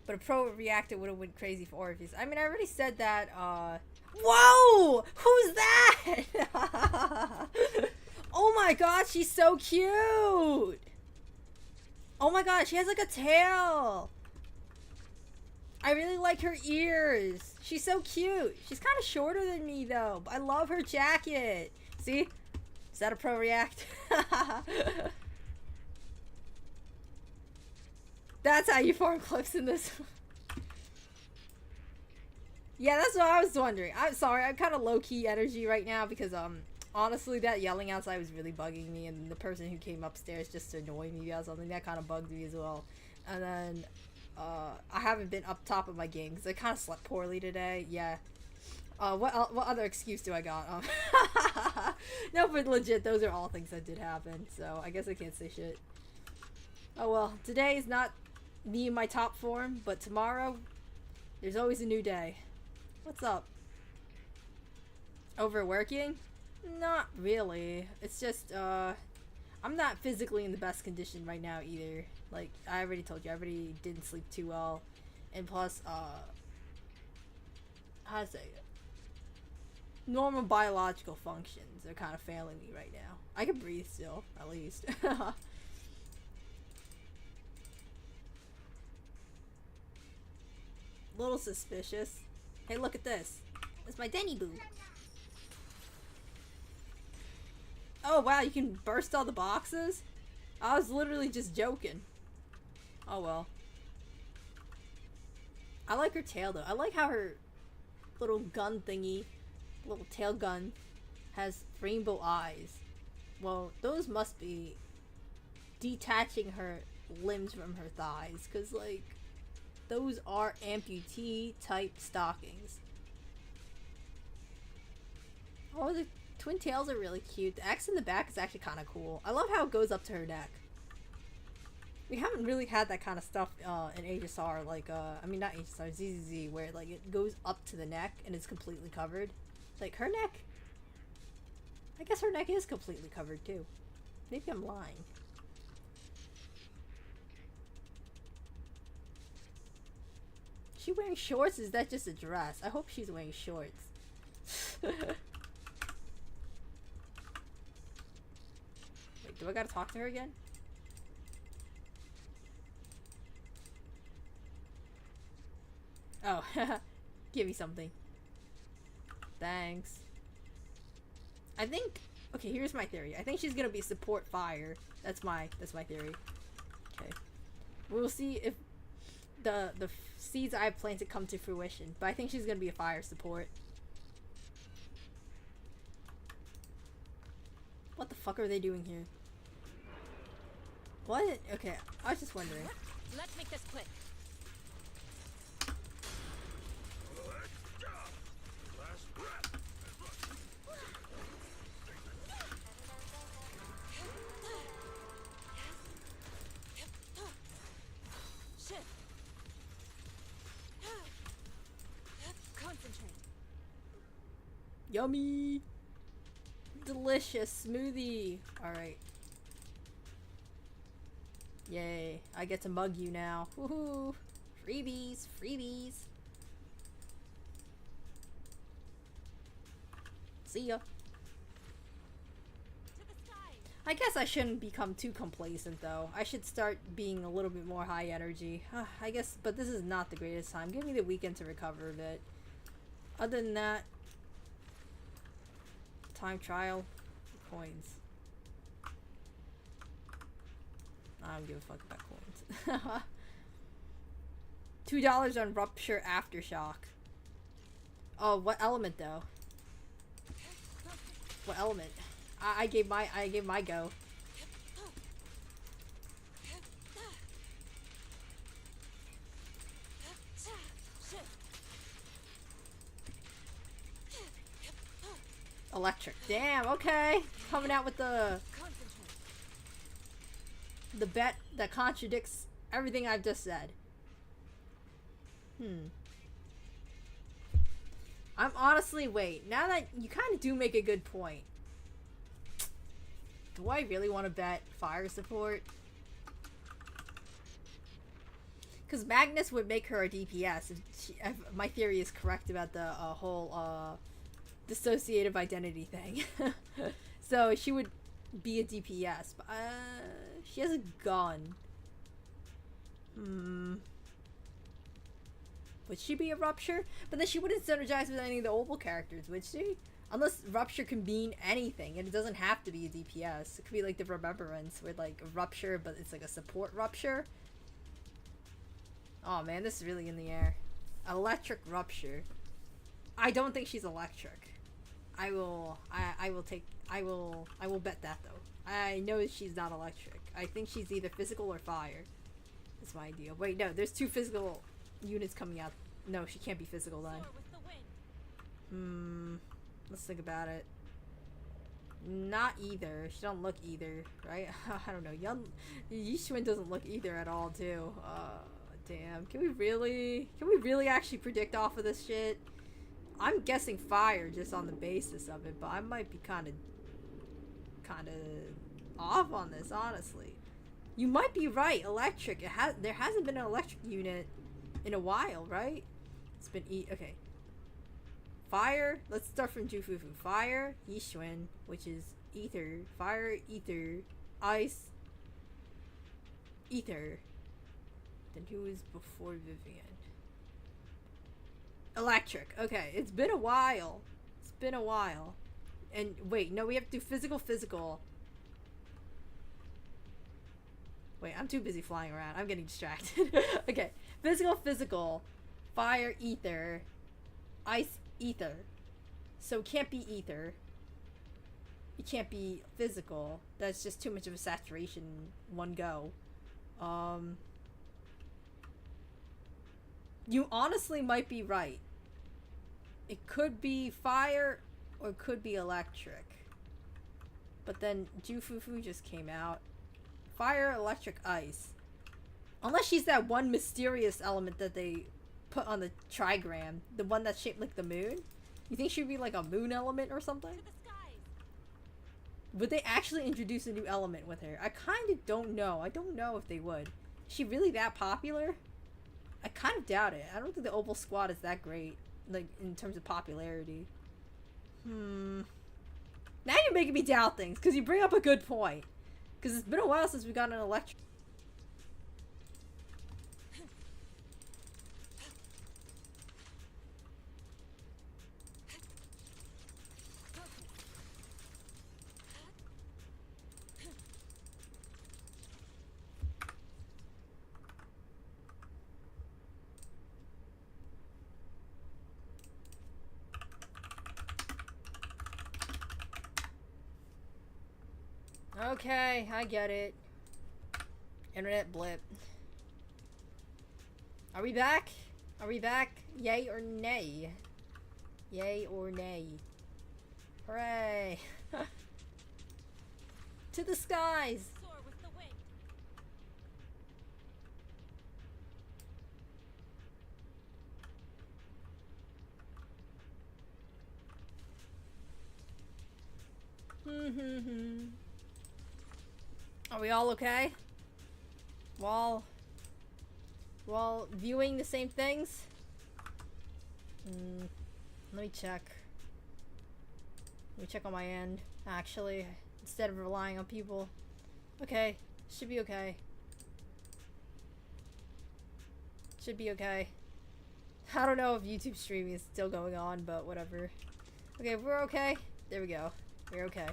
Speaker 1: But a pro reactor would have went crazy for Orpheus. I mean, I already said that, Whoa! Who's that? Oh my god, she's so cute! Oh my god, she has like a tail! I really like her ears. She's so cute. She's kind of shorter than me though, but I love her jacket. See? Is that a pro react? That's how you form clips in this. Yeah, that's what I was wondering. I'm sorry, I'm kind of low-key energy right now because, honestly, that yelling outside was really bugging me, and the person who came upstairs just to annoy me about something, that kind of bugged me as well. And then, I haven't been up top of my game because I kind of slept poorly today. Yeah. What other excuse do I got? No, but legit, those are all things that did happen, so I guess I can't say shit. Oh well, today is not me in my top form, but tomorrow, there's always a new day. What's up? Overworking? Not really. It's just, I'm not physically in the best condition right now either. Like, I already told you, I already didn't sleep too well. And plus, how to say it? Normal biological functions are kind of failing me right now. I can breathe still, at least. Little suspicious. Hey, look at this. It's my Denny Boo. Oh, wow, you can burst all the boxes? I was literally just joking. Oh, well. I like her tail, though. I like how her little gun thingy, little tail gun, has rainbow eyes. Well, those must be detaching her limbs from her thighs, because, like, those are amputee-type stockings. Oh, the twin tails are really cute. The X in the back is actually kind of cool. I love how it goes up to her neck. We haven't really had that kind of stuff in HSR, like, I mean, not HSR, ZZZ, where, like, it goes up to the neck and it's completely covered. Like, her neck... I guess her neck is completely covered, too. Maybe I'm lying. Is she wearing shorts? Is that just a dress? I hope she's wearing shorts. Wait, do I gotta talk to her again? Oh, give me something. Thanks. I think. Okay, here's my theory. I think she's gonna be support fire. That's my theory. Okay, we'll see if the seeds I've planted come to fruition. But I think she's gonna be a fire support. What the fuck are they doing here? What? Okay, I was just wondering.
Speaker 3: Let's make this quick.
Speaker 4: Last breath.
Speaker 3: Shit. Concentrate.
Speaker 1: Yummy! Delicious smoothie! Alright. Yay. I get to mug you now. Woohoo! Freebies! Freebies! See ya!
Speaker 3: To the sky.
Speaker 1: I guess I shouldn't become too complacent though. I should start being a little bit more high energy. I guess, but this is not the greatest time. Give me the weekend to recover a bit. Other than that, time trial, coins. I don't give a fuck about coins. $2 on Rupture Aftershock. Oh, what element though? What element? I gave my go. Electric. Damn, okay. Coming out with the bet that contradicts everything I've just said. I'm honestly, wait, now that you kind of do make a good point. Do I really want to bet fire support? Because Magnus would make her a DPS if my theory is correct about the whole dissociative identity thing. So she would be a DPS, but she has a gun. Would she be a Rupture? But then she wouldn't synergize with any of the Opal characters, would she? Unless Rupture can mean anything, and it doesn't have to be a DPS. It could be like the Remembrance with like a Rupture, but it's like a support Rupture. Oh man, this is really in the air. Electric Rupture. I don't think she's electric. I will bet that though. I know she's not electric. I think she's either physical or fire. That's my idea. Wait, no, there's two physical units coming out. No, she can't be physical then. Let's think about it. Not either. She don't look either, right? I don't know. Yishwin doesn't look either at all too. Damn. Can we really actually predict off of this shit? I'm guessing fire just on the basis of it, but I might be kind of off on this, honestly. You might be right. Electric. There hasn't been an electric unit in a while, right? It's been okay. Fire. Let's start from Jufufu. Fire, Yishun, which is ether. Fire, ether, ice, ether. Then who was before Vivian? Electric. Okay, it's been a while. It's been a while. And wait, no, we have to do physical. Wait, I'm too busy flying around. I'm getting distracted. Okay, physical, fire, ether, ice, ether. So it can't be ether. It can't be physical. That's just too much of a saturation in one go. You honestly might be right. It could be fire or it could be electric. But then Jufufu just came out. Fire, electric, ice. Unless she's that one mysterious element that they put on the trigram. The one that's shaped like the moon. You think she'd be like a moon element or something? Would they actually introduce a new element with her? I kind of don't know. I don't know if they would. Is she really that popular? I kind of doubt it. I don't think the Opal Squad is that great, like, in terms of popularity. Now you're making me doubt things, because you bring up a good point. Because it's been a while since we got an electric. Okay, I get it. Internet blip. Are we back? Are we back? Yay or nay? Yay or nay? Hooray! To the skies!
Speaker 3: Soar with the wind.
Speaker 1: Are we all okay? While viewing the same things? Let me check. Let me check on my end, actually, instead of relying on people. Okay, should be okay. Should be okay. I don't know if YouTube streaming is still going on, but whatever. Okay, we're okay. There we go. We're okay.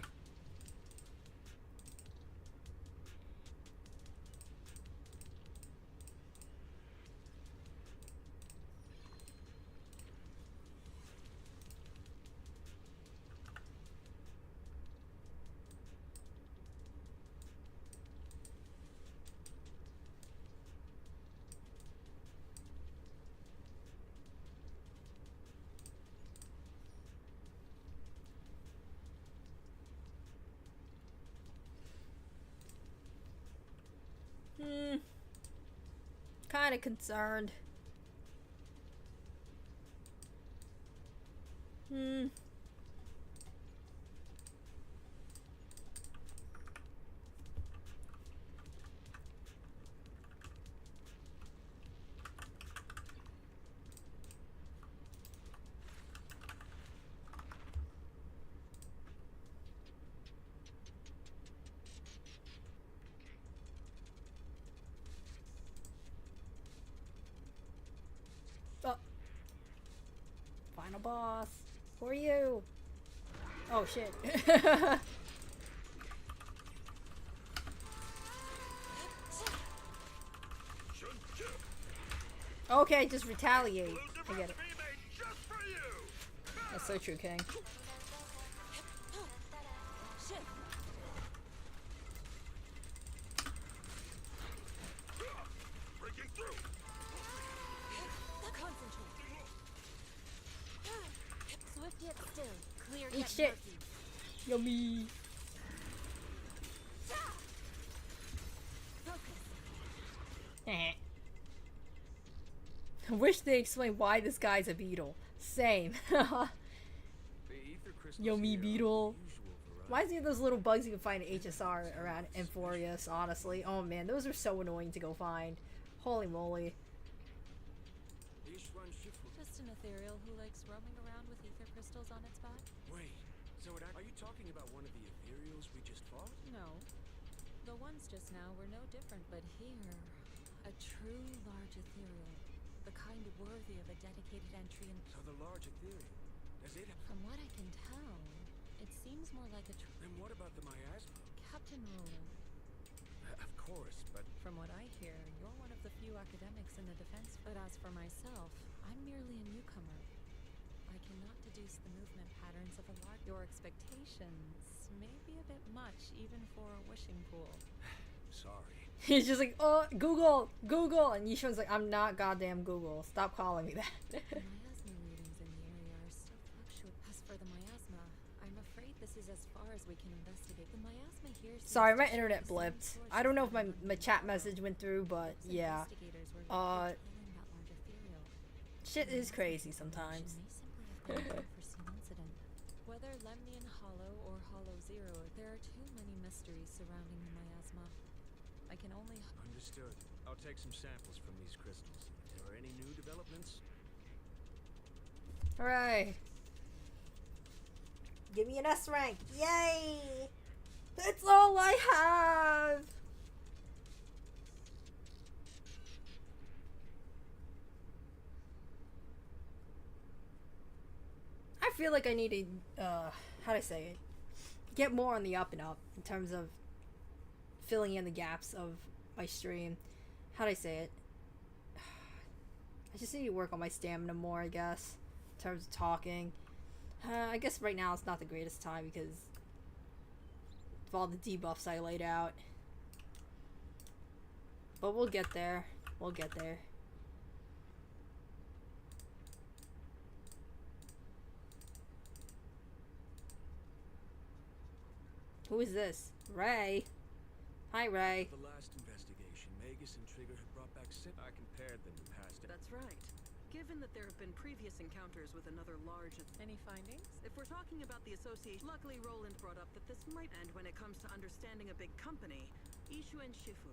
Speaker 1: Kind of concerned. Oh. Final boss. Who are you? Oh shit. Okay, just retaliate. I get it. That's so true, King.
Speaker 4: Breaking through.
Speaker 3: Swift yet still. Clear
Speaker 1: Eat
Speaker 3: yet
Speaker 1: shit.
Speaker 3: murky.
Speaker 1: Yummy. I wish they explained why this guy's a beetle. Same. Yummy beetle. Reminds me of those little bugs you can find in HSR around Amphorius, honestly. Oh man, those are so annoying to go find. Holy moly.
Speaker 3: Just an ethereal who likes roaming around with ether crystals on its back?
Speaker 5: Wait, so are you talking about one of the ethereals we just fought?
Speaker 3: No. The ones just now were no different, but here, a true large ethereal. The kind worthy of a dedicated entry in...
Speaker 5: So the large ethereal, does it...
Speaker 3: From what I can tell, it seems more like a
Speaker 5: Then what about the miasma?
Speaker 3: Captain Ruler.
Speaker 5: Of course, but...
Speaker 3: From what I hear, you're one of the few academics in the defense. But as for myself, I'm merely a newcomer. I cannot deduce the movement patterns of a large... Your expectations may be a bit much, even for a wishing pool.
Speaker 5: Sorry.
Speaker 1: He's just like, oh, Google, Google, and Yishun's like, I'm not goddamn Google. Stop calling me that.
Speaker 3: The miasma readings in the area are still fluctuating. As for the miasma, I'm afraid this is as far as we can investigate. The miasma here...
Speaker 1: Sorry, my internet blipped. I don't know if my chat message went through, but yeah. Shit is crazy sometimes.
Speaker 3: Whether Lemnian Hollow or Hollow Zero, there are too many mysteries surrounding the miasma. I can only...
Speaker 5: Understood. I'll take some samples from these crystals. If there are any new developments...
Speaker 1: Hooray. Give me an S rank. Yay! That's all I have! I feel like I need to, how do I say it? Get more on the up and up in terms of filling in the gaps of my stream. How do I say it? I just need to work on my stamina more, I guess, in terms of talking. I guess right now it's not the greatest time because of all the debuffs I laid out. But we'll get there. We'll get there. Who is this? Ray. Hi, Ray.
Speaker 5: The last investigation, Magus and Trigger had brought back I compared them to past.
Speaker 8: That's right. Given that there have been previous encounters with another large...
Speaker 3: Any findings?
Speaker 8: If we're talking about the association... Luckily, Roland brought up that this might... And when it comes to understanding a big company, Ishu and Shifu,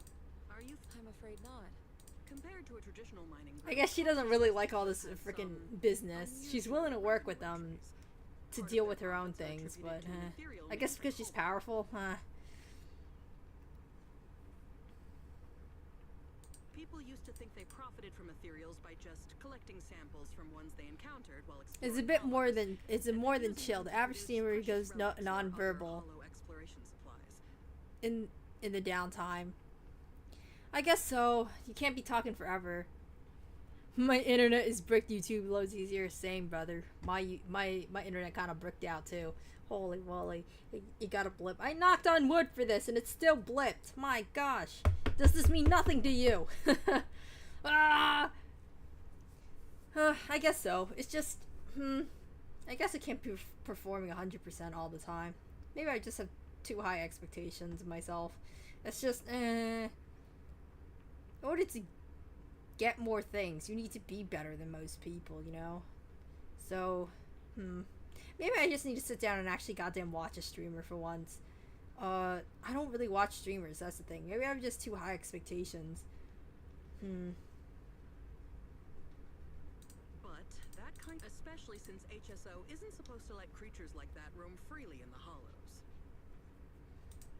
Speaker 8: are you...
Speaker 3: I'm afraid not.
Speaker 8: Compared to a traditional mining group,
Speaker 1: I guess she doesn't really like all this freaking business. She's willing to work with them to deal with her own things, but I guess because she's powerful,
Speaker 8: People used to think they profited from ethereals by just collecting samples from ones they encountered while exploring.
Speaker 1: It's a bit more than chill. The average streamer goes non-verbal in the downtime. I guess so. You can't be talking forever. My internet is bricked. YouTube loads easier. Same, brother. My internet kind of bricked out too. Holy moly! It got a blip. I knocked on wood for this, and it still blipped. My gosh! Does this mean nothing to you? I guess so. It's just, I guess I can't be performing 100% all the time. Maybe I just have too high expectations of myself. It's just, in order to get more things, you need to be better than most people, you know? So, maybe I just need to sit down and actually goddamn watch a streamer for once. I don't really watch streamers, that's the thing. Maybe I have just too high expectations.
Speaker 8: But that kind, especially since HSO isn't supposed to let creatures like that roam freely in the hollows.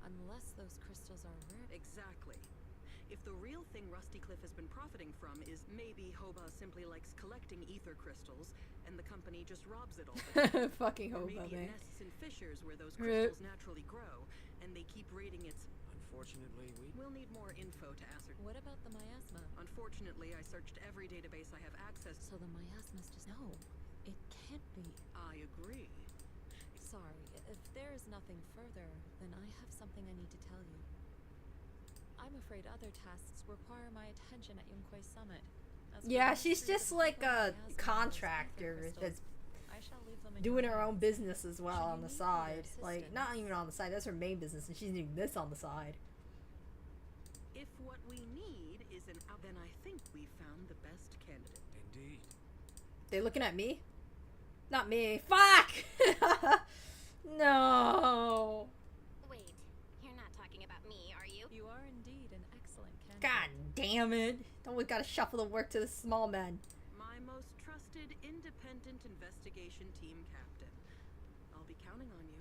Speaker 3: Unless those crystals are rare.
Speaker 8: Exactly. If the real thing Rusty Cliff has been profiting from is maybe Hoba simply likes collecting ether crystals, and the company just robs it all.
Speaker 1: Fucking
Speaker 8: Or
Speaker 1: Hoba,
Speaker 8: maybe it
Speaker 1: man.
Speaker 8: nests in fissures where those crystals naturally grow, and they keep raiding its...
Speaker 5: Unfortunately,
Speaker 8: We'll need more info to ascertain.
Speaker 3: What about the miasma?
Speaker 8: Unfortunately, I searched every database I have access to.
Speaker 3: So the miasma's just... No, it can't be.
Speaker 8: I agree.
Speaker 3: Sorry, if there is nothing further, then I have something I need to tell you. I'm afraid other tasks require my attention at Yunquei Summit.
Speaker 1: Yeah, she's just like a contractor that's doing her own business as well on the side. Like, not even on the side, that's her main business, and she's doing this on the side.
Speaker 8: If what we need is an out, then I think we found the best candidate.
Speaker 5: indeed.
Speaker 1: They looking at me? Not me. Fuck! No!
Speaker 2: Wait, you're not talking about me, are you?
Speaker 3: You are indeed an excellent candidate.
Speaker 1: God damn it. Always gotta shuffle the work to the small men.
Speaker 8: My most trusted independent investigation team captain. I'll be counting on you.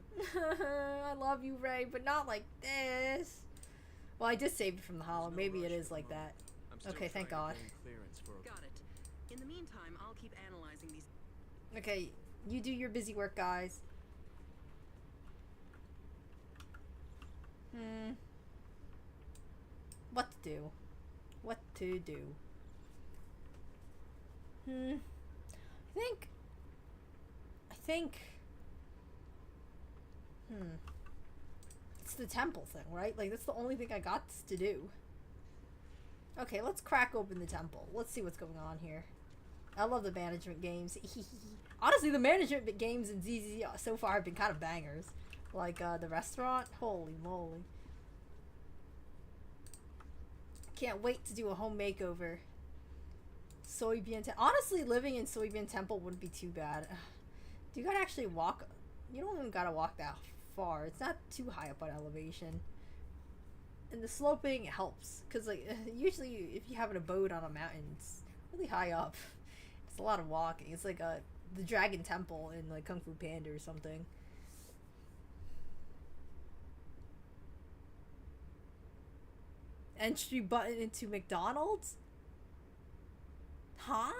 Speaker 1: I love you, Ray, but not like this. Well, I did save it from the hollow.
Speaker 5: There's no
Speaker 1: Maybe it
Speaker 5: rush
Speaker 1: is
Speaker 5: for the
Speaker 1: like that.
Speaker 5: moment. I'm still
Speaker 1: Okay, thank
Speaker 5: trying
Speaker 1: God.
Speaker 5: to gain clearance for a...
Speaker 8: Got it. In the meantime, I'll keep analyzing these.
Speaker 1: Okay, you do your busy work, guys. What to do? What to do? I think... It's the temple thing, right? Like, that's the only thing I got to do. Okay, let's crack open the temple. Let's see what's going on here. I love the management games. Honestly, the management games in ZZ so far have been kind of bangers. Like, the restaurant. Holy moly. Can't wait to do a home makeover. Soybean Temple. Honestly, living in Soybean Temple wouldn't be too bad. Do you gotta actually walk? You don't even gotta walk that far. It's not too high up on elevation. And the sloping helps. Because, like, usually if you have an abode on a mountain, it's really high up. It's a lot of walking. It's like the Dragon Temple in, like, Kung Fu Panda or something. entry button into McDonald's? Huh?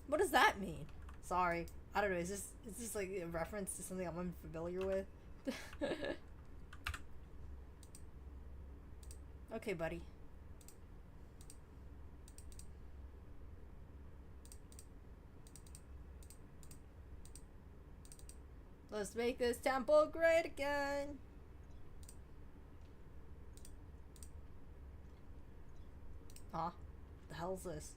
Speaker 1: What does that mean? Sorry. I don't know, is this like a reference to something I'm unfamiliar with? Okay, buddy. Let's make this temple great again. Huh? The hell's this?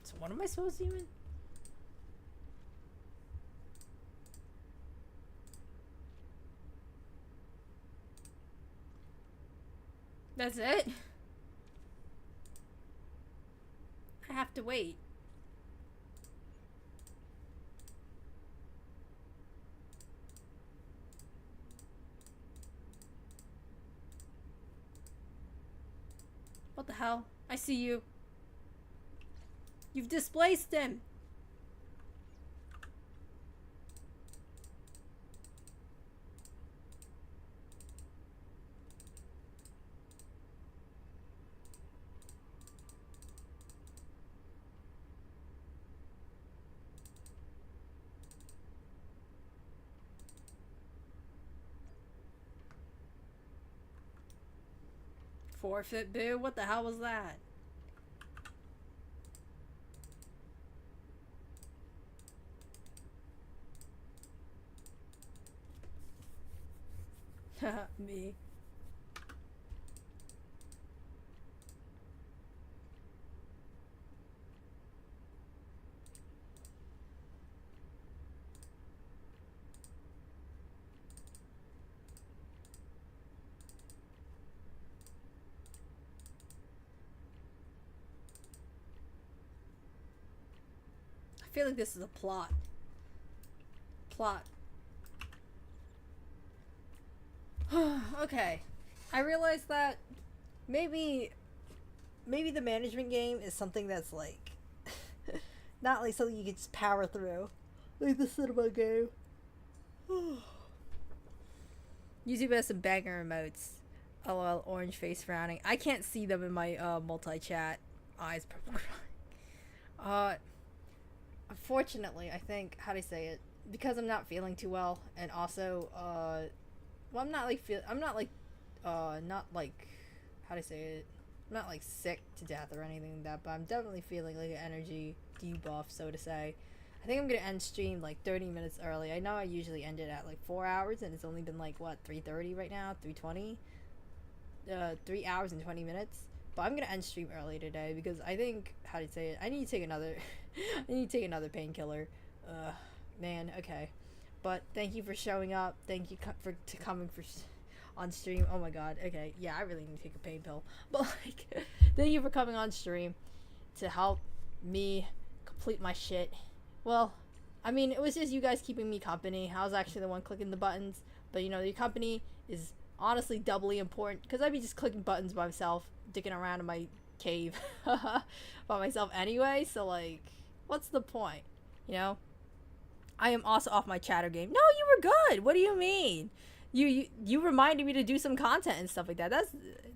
Speaker 1: So what am I supposed to even? That's it? I have to wait. What the hell? I see you. You've displaced him. Forfeit, boo? What the hell was that? Me. I feel like this is a plot. Okay. I realized that maybe the management game is something that's like not like something you can just power through. Like the cinema game. YouTube has some banger emotes. LOL, orange face frowning. I can't see them in my multi-chat. Eyes purple crying. Unfortunately, I think, how do I say it? Because I'm not feeling too well, and also, well, I'm not like, not like, how do I say it? I'm not like sick to death or anything like that, but I'm definitely feeling like an energy debuff, so to say. I think I'm gonna end stream like 30 minutes early. I know I usually end it at like 4 hours, and it's only been like, what, 3:30 right now? 3:20? 3 hours and 20 minutes. But I'm gonna end stream early today because I think, how do you say it? I need to take another I need to take another painkiller. Man, okay. But thank you for showing up. Thank you for coming on stream. Oh my god. Okay. Yeah, I really need to take a pain pill. But like thank you for coming on stream to help me complete my shit. Well, I mean, it was just you guys keeping me company. I was actually the one clicking the buttons, but you know, your company is honestly doubly important because I'd be just clicking buttons by myself, dicking around in my cave by myself anyway, so like what's the point, you know? I am also off my chatter game. No, you were good. What do you mean? You reminded me to do some content and stuff like that.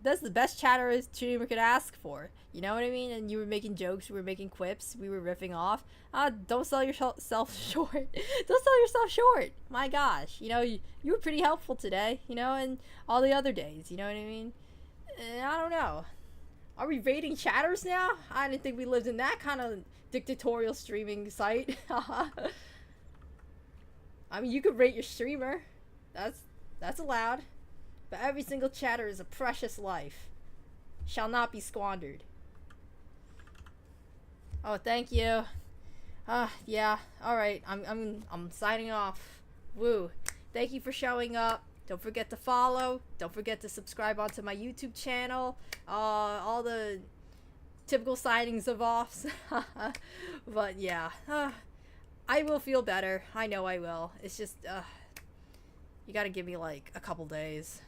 Speaker 1: That's the best chatter a streamer could ask for, you know what I mean? And you were making jokes, we were making quips, we were riffing off. Don't sell yourself short. Don't sell yourself short. My gosh, you know, you were pretty helpful today, you know, and all the other days, you know what I mean? I don't know. Are we rating chatters now? I didn't think we lived in that kind of dictatorial streaming site. I mean, you could rate your streamer. That's allowed. But every single chatter is a precious life. Shall not be squandered. Oh, thank you. Yeah. Alright, I'm signing off. Woo. Thank you for showing up. Don't forget to follow. Don't forget to subscribe onto my YouTube channel. All the typical sightings of offs. But yeah. I will feel better. I know I will. It's just, you gotta give me like a couple days.